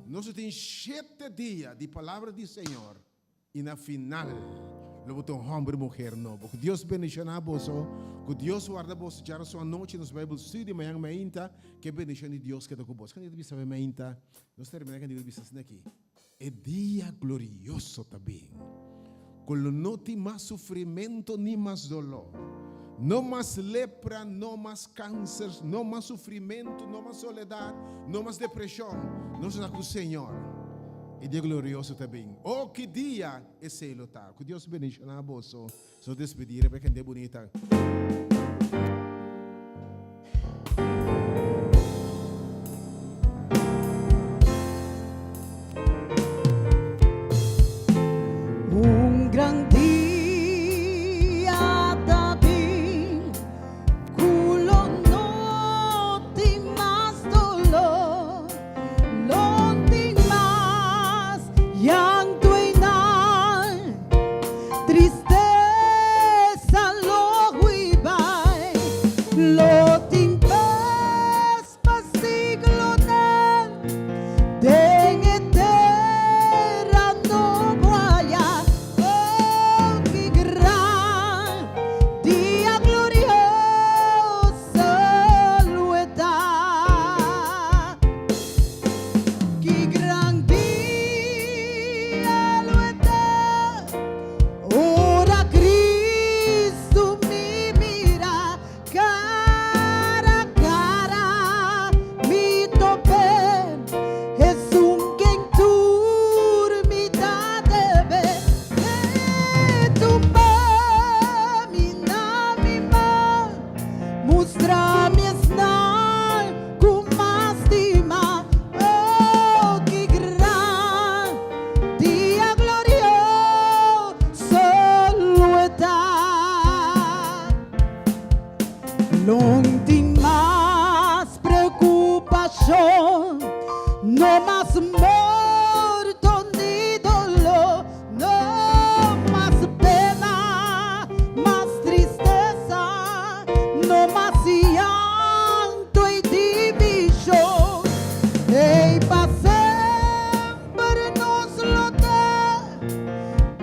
Speaker 4: Nós temos 7 dias de palavra do Senhor e na final nós vamos homem e mulher novo. Que Deus bendiga a você, que Deus guarda você. Já sua noite nos Bible Study, amanhã meinta, que bendiga de Deus que está com você. Quando ele sabe meinta, nós terminamos com ele bisa aqui. É dia glorioso também. Com não tem mais sofrimento nem mais dolor. Não mais lepra, não mais câncer, não mais sofrimento, não mais soledade, não mais depressão. Nós estamos com o Senhor. E dia glorioso também. Oh, que dia esse ele está. Que Deus bendiga na bolsa. Só despedir, porque é bonita.
Speaker 2: Gran dia também, culo não tem mais dolor, não tem mais llanto e nada, tristeza logo e vai, lo tem paz para siglo tem eterna no guaya. Não tem mais preocupação, não mais morto nem dolor, não mais pena, mais tristeza, não mais llanto e divisão. Ei, para sempre nos lutar,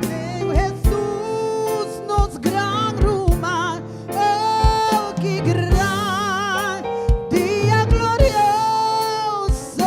Speaker 2: meu Jesus nos gran rumar. Que gran dia glorioso.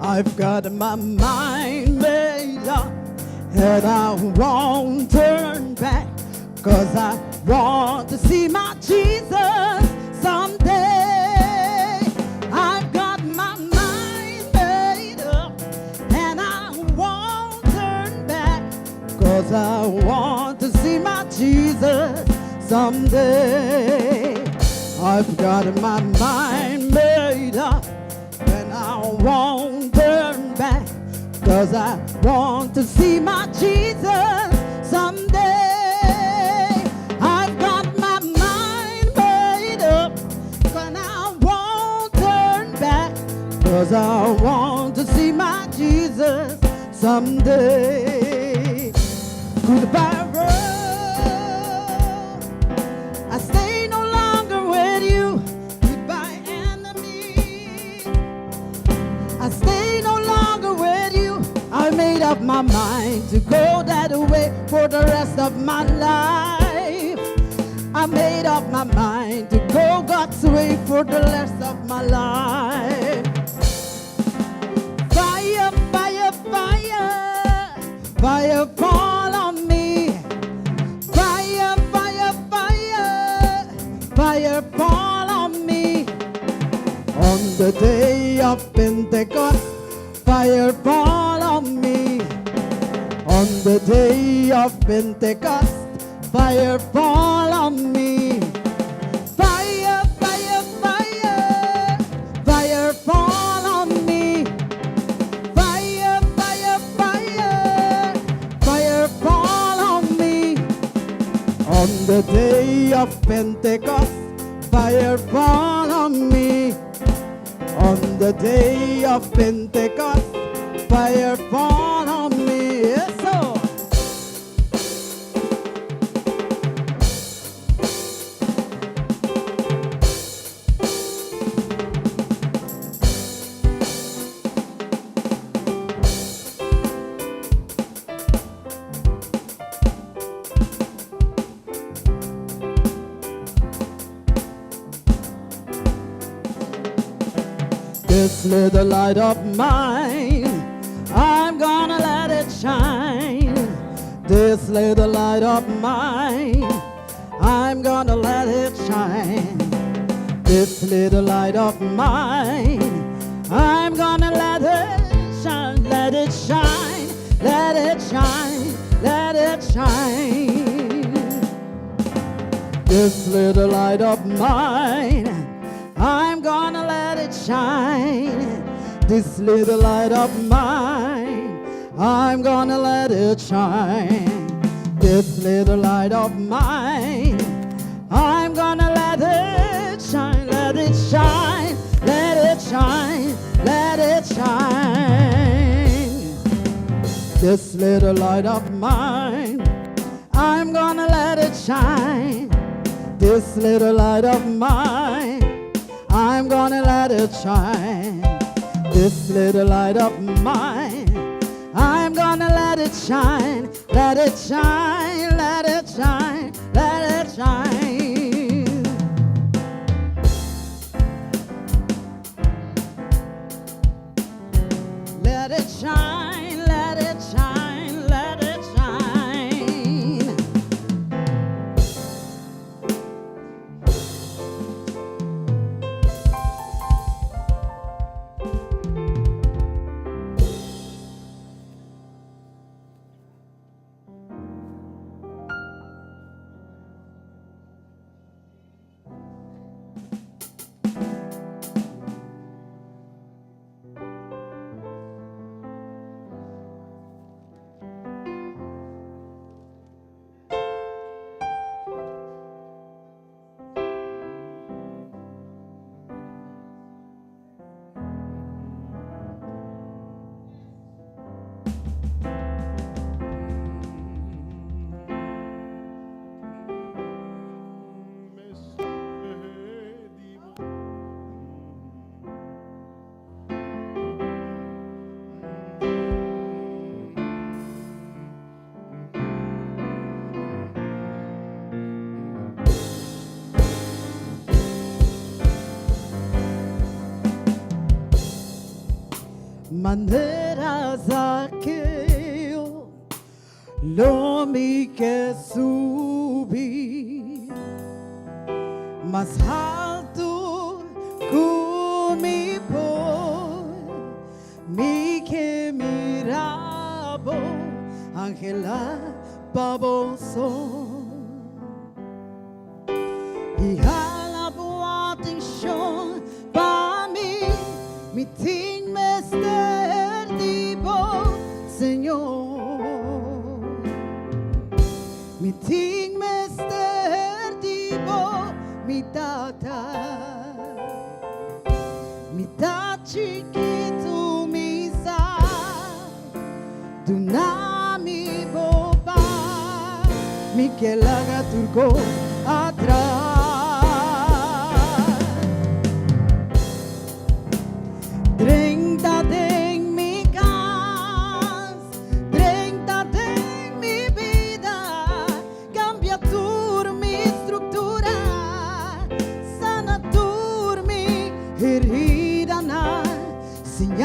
Speaker 2: I've got my mind made up, and I won't turn back, 'cause I want to see my Jesus someday. I've got my mind made up, and I won't turn back, 'cause I want to see my Jesus someday. I've got my mind made up, and I won't turn back, 'cause I want to see my Jesus someday. I've got my mind made up, and I won't turn back, 'cause I want to see my Jesus someday. Goodbye road, I stay no longer with you. Goodbye enemy, I stay no longer with you. I made up my mind to go that way for the rest of my life. I made up my mind to go God's way for the rest of my life. Fire, fire, fire, fire fall on me. Fire, fire, fire, fire fall on me. On the day of Pentecost, fire fall on me. On the day of Pentecost, fire fall on me. Fire, fire, fire, fire fall on me. Fire, fire, fire, fire fall on me. On the day of Pentecost, fire fall on me. On the day of Pentecost, fire fall on me. Yes, sir. This little light of mine, I'm gonna let it shine. This little light of mine, I'm gonna let it shine. This little light of mine, I'm gonna let it shine. Let it shine, let it shine, let it shine. This little light of mine, I'm gonna let it shine. This little light of mine, I'm gonna let it shine. This little light of mine, I'm gonna let it shine. Let it shine, let it shine, let it shine. This little light of mine, I'm gonna let it shine. This little light of mine, I'm gonna let it shine. This little light of mine, I'm gonna let it shine. Let it shine, let it shine, let it shine. Let it shine, let it shine, let it shine. maneras aquello lo mi que subí más alto que mi que mirabo Ángela baboso y a la boa atención pa mi ting mester dibo Señor mi ting mester dibo mi tata chiquito mi sa dunami boba mi que laga turco atrás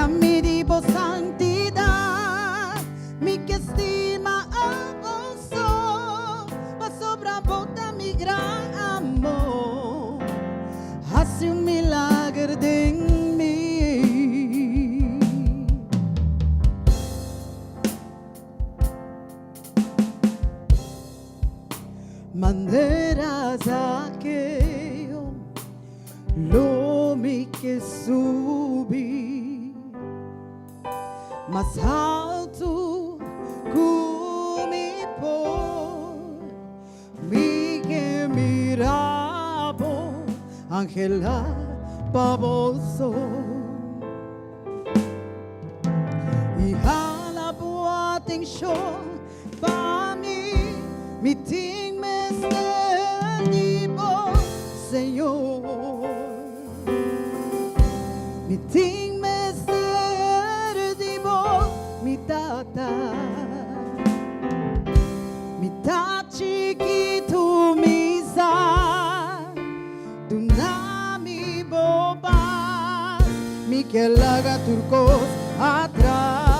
Speaker 2: mi dibo santidad, mi que estima a vos, mas sobrabota mi gran amor, hace un milagro de mí. Maneras aquello, lo mi que subí más alto que mi que mirabo Ángela baboso y a la boa atención pa mi ting mester dibo Señor mi ting mi tata chiquito mi sa dunami boba mi que laga turcos atrás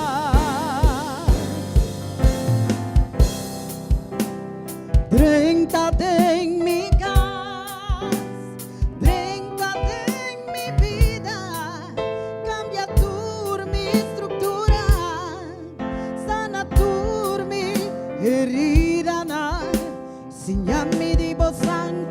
Speaker 2: 30 en mi casa 30 en mi vida cambia mi estructura herida na sinyami di bosang